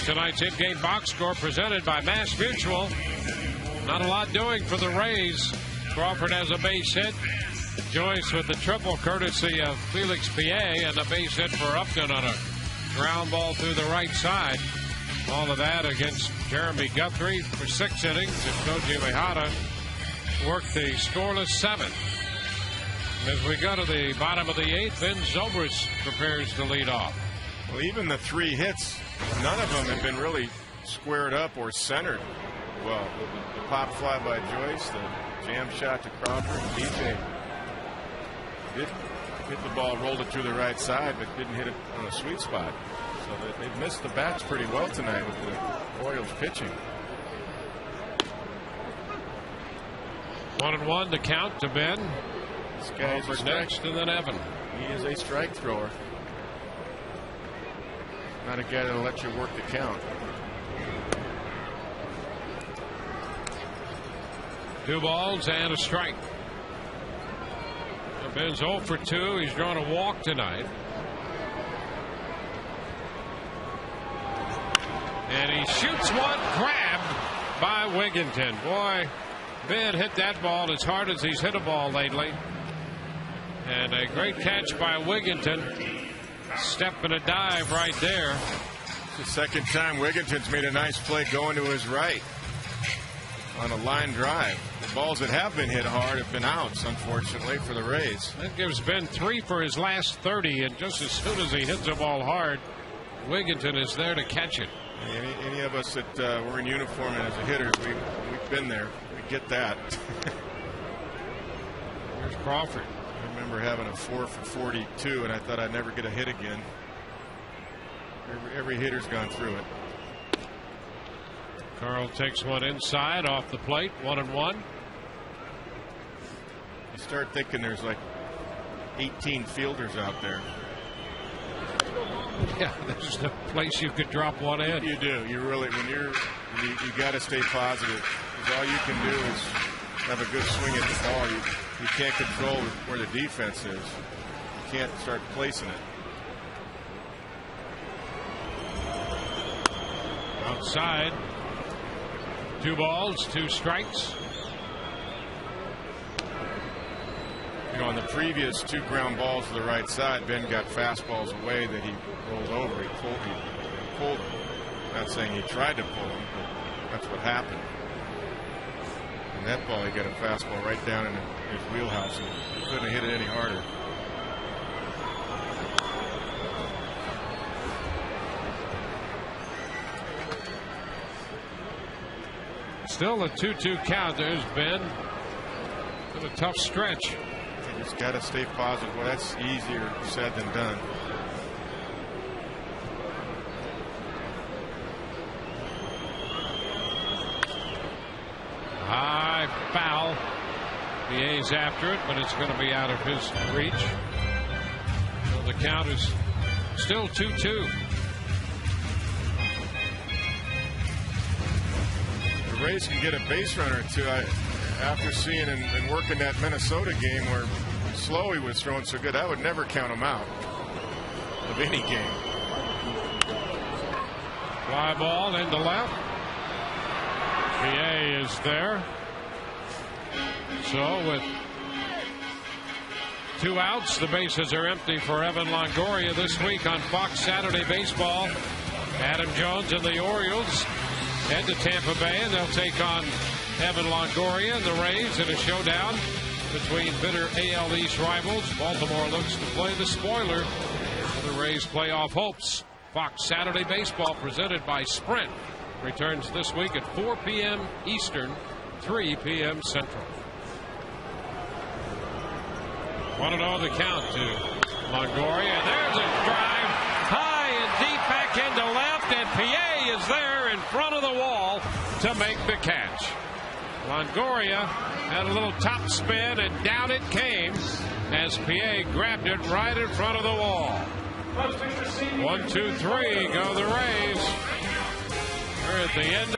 Tonight's in-game box score presented by Mass Mutual. Not a lot doing for the Rays. Crawford has a base hit. Joyce with the triple courtesy of Felix Piet, and a base hit for Upton on a ground ball through the right side. All of that against Jeremy Guthrie for 6 innings, and Koji Mihata worked the scoreless 7th. As we go to the bottom of the 8th, Ben Zobrist prepares to lead off. Well, even the 3 hits, none of them have been really squared up or centered. Well, the pop fly by Joyce, the jam shot to Crawford, DJ did hit the ball, rolled it through the right side, but didn't hit it on a sweet spot. So they've missed the bats pretty well tonight with the Orioles pitching. 1-1 to count to Ben. This guy's next, and then Evan. He is a strike thrower. Not a guy that'll let you work the count. 2 balls and a strike. So Ben's 0 for 2. He's drawn a walk tonight. And he shoots one, grabbed by Wigginton. Boy, Ben hit that ball as hard as he's hit a ball lately. And a great catch by Wigginton. Step and a dive right there. It's the second time Wigginton's made a nice play going to his right on a line drive. The balls that have been hit hard have been outs, unfortunately, for the Rays. That gives Ben 3 for his last 30, and just as soon as he hits the ball hard, Wigginton is there to catch it. Any of us that were in uniform and as a hitters, we've been there. We get that. Here's Crawford. I remember having a 4 for 42, and I thought I'd never get a hit again. Every hitter's gone through it. Carl takes one inside off the plate. 1-1. You start thinking there's like 18 fielders out there. Yeah, there's no place you could drop one in. You do. You really, you got to stay positive, because all you can do is have a good swing at the ball. You can't control where the defense is. You can't start placing it. Outside. 2 balls, 2 strikes. You know, on the previous 2 ground balls to the right side, Ben got fastballs away that he rolled over. He pulled them. I'm not saying he tried to pull them, but that's what happened. And that ball, he got a fastball right down in his wheelhouse, and he couldn't have hit it any harder. Still a 2-2 count. There's Ben. Been a tough stretch. You just got to stay positive. Well, that's easier said than done. PA's after it, but it's going to be out of his reach. So the count is still 2-2. The Rays can get a base runner too. After seeing and working that Minnesota game where Slowey was throwing so good, I would never count him out of any game. Fly ball into left. PA is there. So with 2 outs, the bases are empty for Evan Longoria this week on Fox Saturday Baseball. Adam Jones and the Orioles head to Tampa Bay, and they'll take on Evan Longoria and the Rays in a showdown between bitter AL East rivals. Baltimore looks to play the spoiler for the Rays' playoff hopes. Fox Saturday Baseball, presented by Sprint, returns this week at 4 p.m. Eastern, 3 p.m. Central. 1-0 the count to Longoria. There's a drive high and deep back into left, and PA is there in front of the wall to make the catch. Longoria had a little top spin, and down it came as PA grabbed it right in front of the wall. 1, 2, 3 go the Rays. We're at the end.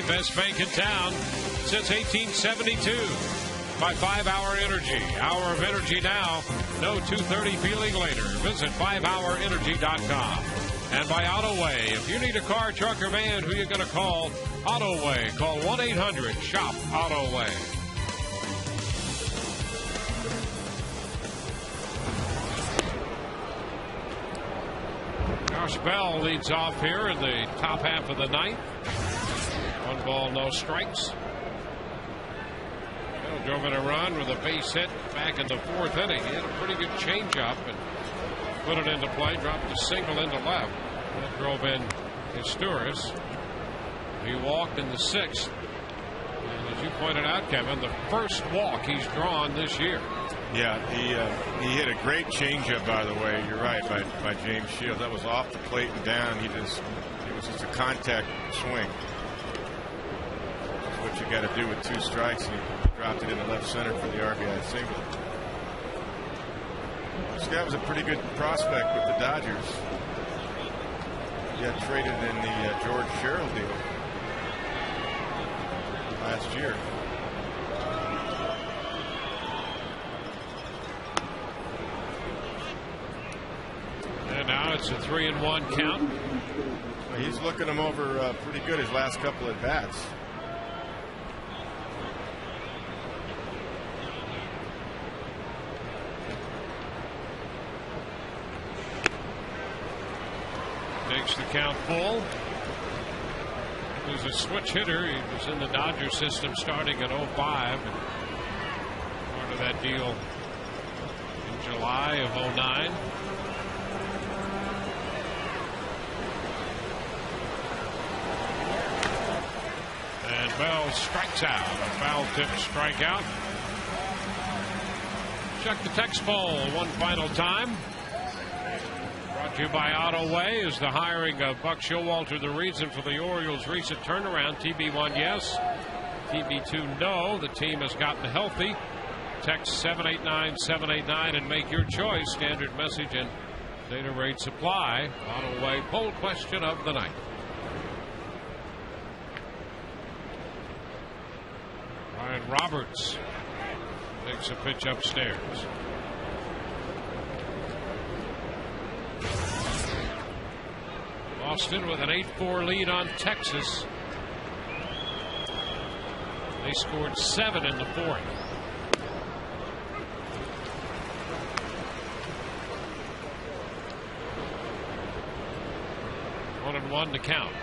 Best bank in town since 1872 by 5-Hour Energy. Hour of Energy now. No 2:30 feeling later. Visit 5hourenergy.com. And by AutoWay. If you need a car, truck, or van, who you going to call? AutoWay. Call 1-800-SHOP-AutoWay. Josh Bell leads off here in the top half of the ninth. 1 ball, no strikes. Bell drove in a run with a base hit back in the 4th inning. He had a pretty good changeup and put it into play. Dropped a single into left. That drove in Historis. He walked in the 6th. And as you pointed out, Kevin, the first walk he's drawn this year. Yeah, he hit a great changeup, by the way. You're right, by James Shields. That was off the plate and down. It was just a contact swing. What you got to do with 2 strikes, and he dropped it into left center for the RBI single. This guy was a pretty good prospect with the Dodgers. He got traded in the George Sherrill deal last year. And now it's a 3-1 count. He's looking him over pretty good his last couple at bats. the count full. He was a switch hitter. He was in the Dodger system starting at 05. And part of that deal in July of 09. And Bell strikes out. A foul tip strikeout. Check the text poll one final time. Brought to you by Auto Way. Is the hiring of Buck Showalter the reason for the Orioles' recent turnaround? TB1, yes. TB2, no. The team has gotten healthy. Text 789-789 and make your choice. Standard message and data rate supply. Auto Way poll question of the night. Ryan Roberts takes a pitch upstairs. Boston with an 8-4 lead on Texas. They scored 7 in the fourth. One and one to count.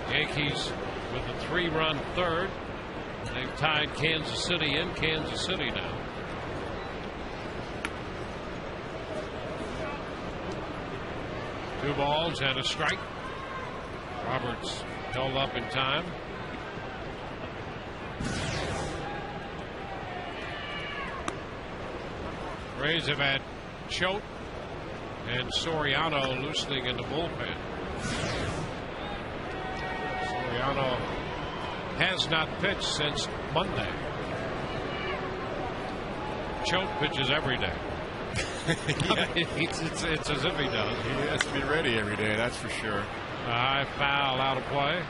Yankees with a 3-run third. They've tied Kansas City in Kansas City now. Two balls and a strike. Roberts held up in time. Rays have had Choate and Soriano loosening in the bullpen. Soriano has not pitched since Monday. Choate pitches every day. Yeah. It's as if he does. He has to be ready every day, that's for sure. A high foul out of play.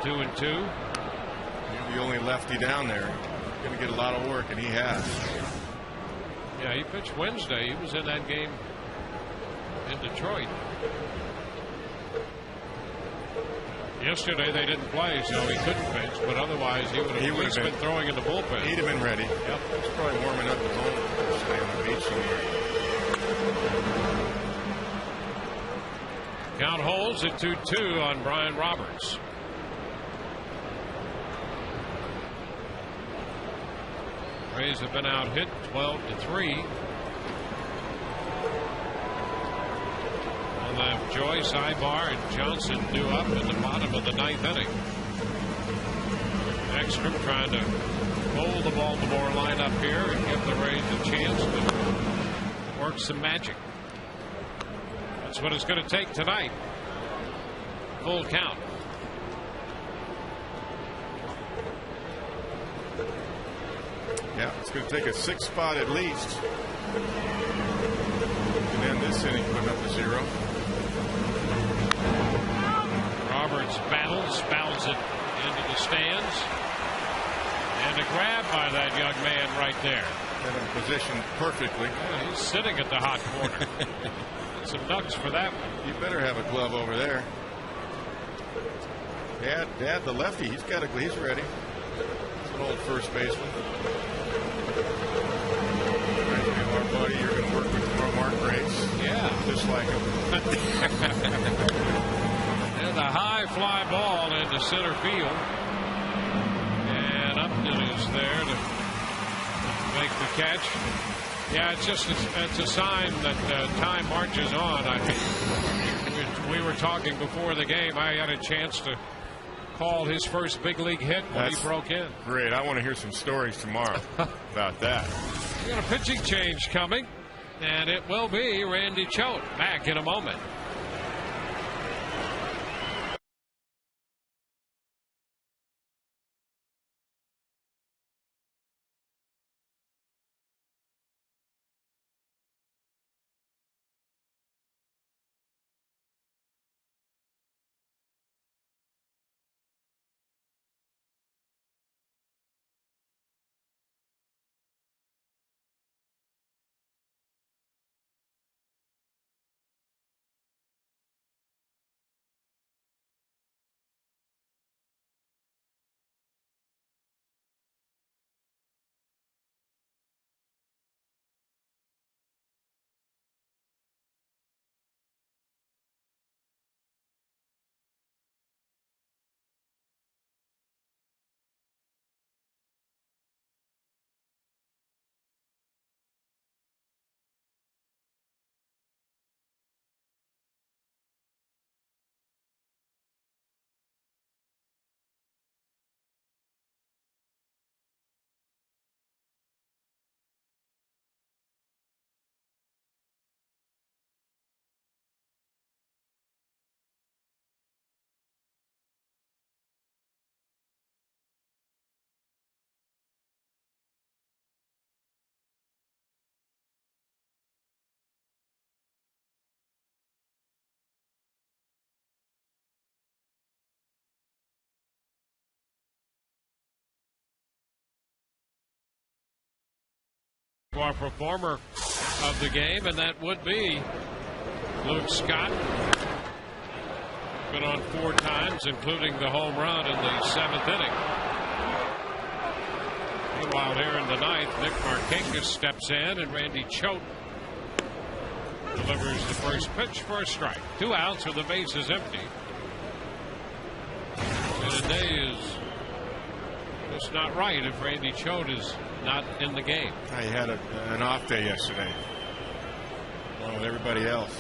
2-2. You're the only lefty down there. Going to get a lot of work, and he has. Yeah, he pitched Wednesday. He was in that game in Detroit. Yesterday they didn't play, so he couldn't pitch, but otherwise he would have at least been throwing in the bullpen. He'd have been ready. Yep. He's probably warming up at home. Stay on the beach somewhere. Count holds at 2-2 on Brian Roberts. Rays have been out hit 12-3. We'll have Joyce, Ibar, and Johnson due up in the bottom of the ninth inning. Ekstrom trying to hold the Baltimore lineup here and give the Rays a chance to work some magic. That's what it's going to take tonight. Full count. Yeah, it's going to take a 6 spot at least. And then this inning putting up a 0. Roberts battles, fouls it into the stands. And a grab by that young man right there. Got him positioned perfectly. Yeah, he's sitting at the hot corner. Some nuts for that one. You better have a glove over there. Dad, the lefty, he's ready. He's an old first baseman. Our buddy, you're going to work with Mark Grace. Yeah. Just like him. And a high fly ball into center field. And Upton is there to make the catch. Yeah, it's a sign that time marches on. I think we were talking before the game. I had a chance to call his first big league hit when he broke in. Great. I want to hear some stories tomorrow about that. We got a pitching change coming, and it will be Randy Choate back in a moment. Our performer of the game, and that would be Luke Scott. Been on 4 times, including the home run in the 7th inning. Meanwhile, here in the 9th, Nick Markakis steps in, and Randy Choate delivers the first pitch for a strike. 2 outs with the bases empty. And the day is just not right if Randy Choate is not in the game. He had an off day yesterday, along with everybody else.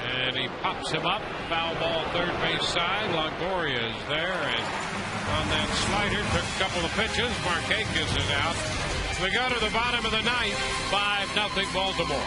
And he pops him up. Foul ball, third base side. Longoria is there, and on that slider, took a couple of pitches. Markakis is out. We go to the bottom of the 9th. 5-0 Baltimore.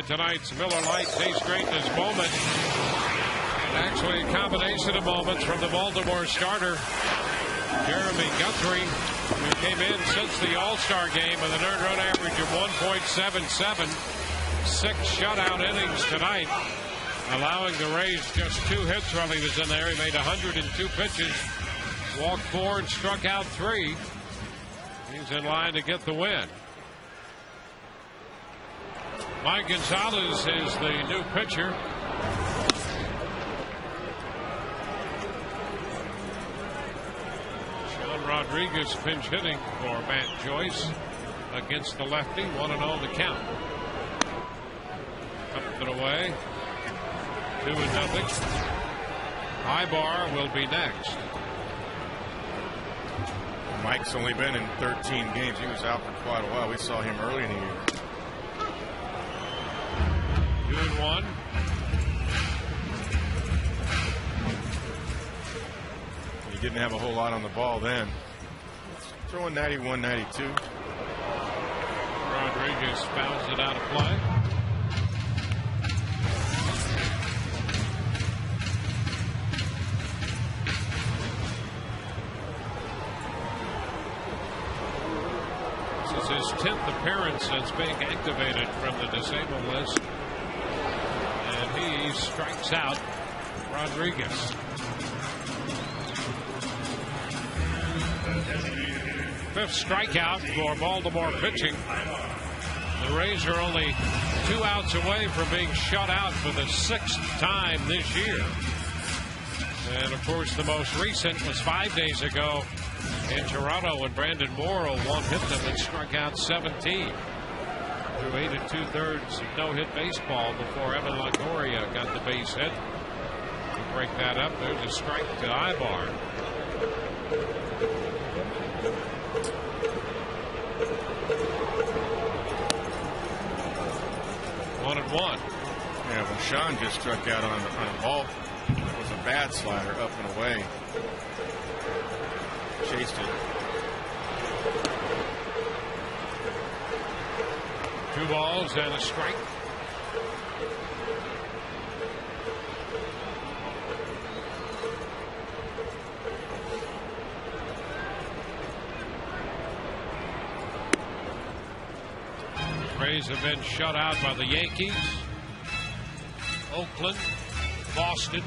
Tonight's Miller Lite tastes great in this moment. Actually, a combination of moments from the Baltimore starter, Jeremy Guthrie, who came in since the All-Star game with an earned run average of 1.77. 6 shutout innings tonight, allowing the Rays just 2 hits while he was in there. He made 102 pitches, walked 4 and struck out 3. He's in line to get the win. Mike Gonzalez is the new pitcher. Sean Rodriguez pinch hitting for Matt Joyce against the lefty. 1-0 the count. Up and away. 2-0. Ibar will be next. Mike's only been in 13 games. He was out for quite a while. We saw him early in the year. 2-1. He didn't have a whole lot on the ball then. Throwing 91, 92. Rodriguez fouls it out of play. This is his 10th appearance since being activated from the disabled list. And he strikes out Rodriguez. Fifth strikeout for Baltimore pitching. The Rays are only 2 outs away from being shut out for the 6th time this year. And of course, the most recent was 5 days ago in Toronto when Brandon Morrow hit them and struck out 17. Through 8 2/3 no-hit baseball before Evan Longoria got the base hit. To break that up, there's a strike to Ibar. One and one. Yeah, well, Sean just struck out on a ball. It was a bad slider up and away. Chased it. 2 balls and a strike. Rays have been shut out by the Yankees, Oakland, Boston,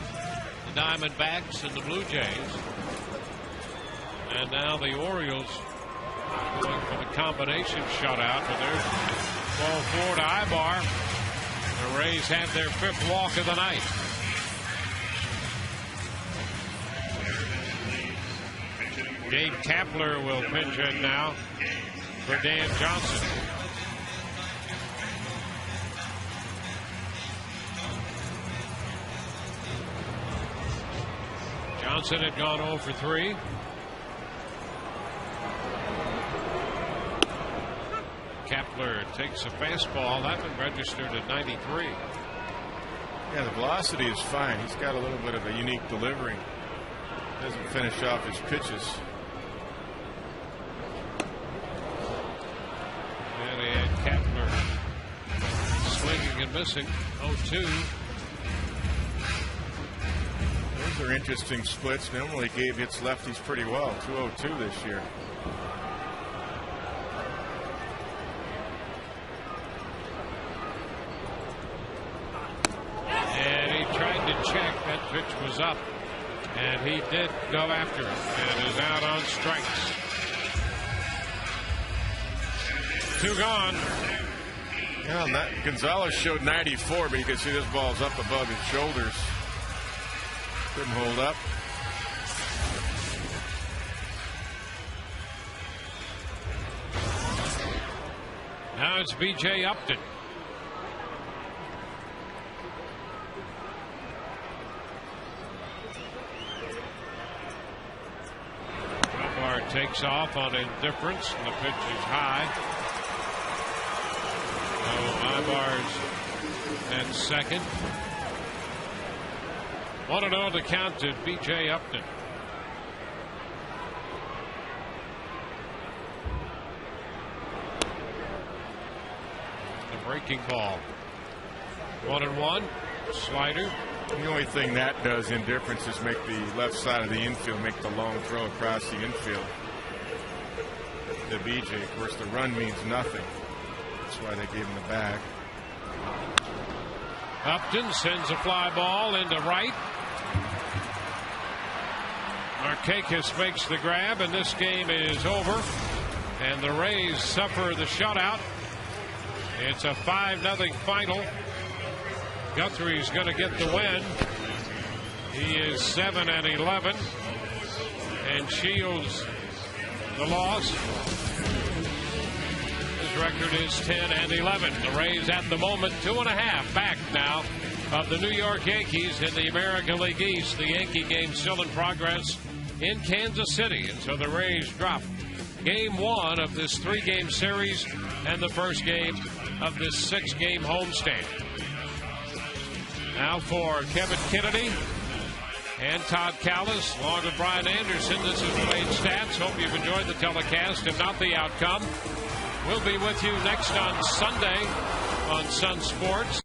the Diamondbacks, and the Blue Jays. And now the Orioles going for the combination shutout, but there's ball 4 to Ibar. The Rays have their 5th walk of the night. Gabe Kapler will pinch in now for Dan Johnson. Johnson had gone 0 for 3. Kapler takes a fastball. That one registered at 93. Yeah, the velocity is fine. He's got a little bit of a unique delivery. Doesn't finish off his pitches. And he had Kapler swinging and missing. 0-2. Those are interesting splits. Normally Gabe hits lefties pretty well. 2-0-2 this year. Check, that pitch was up, and he did go after it, and is out on strikes. 2 gone. Yeah, Gonzalez showed 94, but you can see this ball's up above his shoulders. Couldn't hold up. Now it's B.J. Upton. Takes off on indifference, and the pitch is high. So Ibar's at second. 1-0 to count to B.J. Upton. The breaking ball. 1-1. Slider. The only thing that does, indifference, is make the left side of the infield make the long throw across the infield. The BJ, of course, the run means nothing. That's why they gave him the bag. Upton sends a fly ball into right. Markakis makes the grab, and this game is over. And the Rays suffer the shutout. It's a 5-0 final. Guthrie's going to get the win. He is 7-11, and Shields the loss. His record is 10-11. The Rays at the moment 2.5 back now of the New York Yankees in the American League East. The Yankee game still in progress in Kansas City, and so the Rays drop game 1 of this 3-game series and the first game of this 6-game homestand. Now for Kevin Kennedy and Todd Callis, along with Brian Anderson. This is Wade Stats. Hope you've enjoyed the telecast, if not the outcome. We'll be with you next on Sunday on Sun Sports.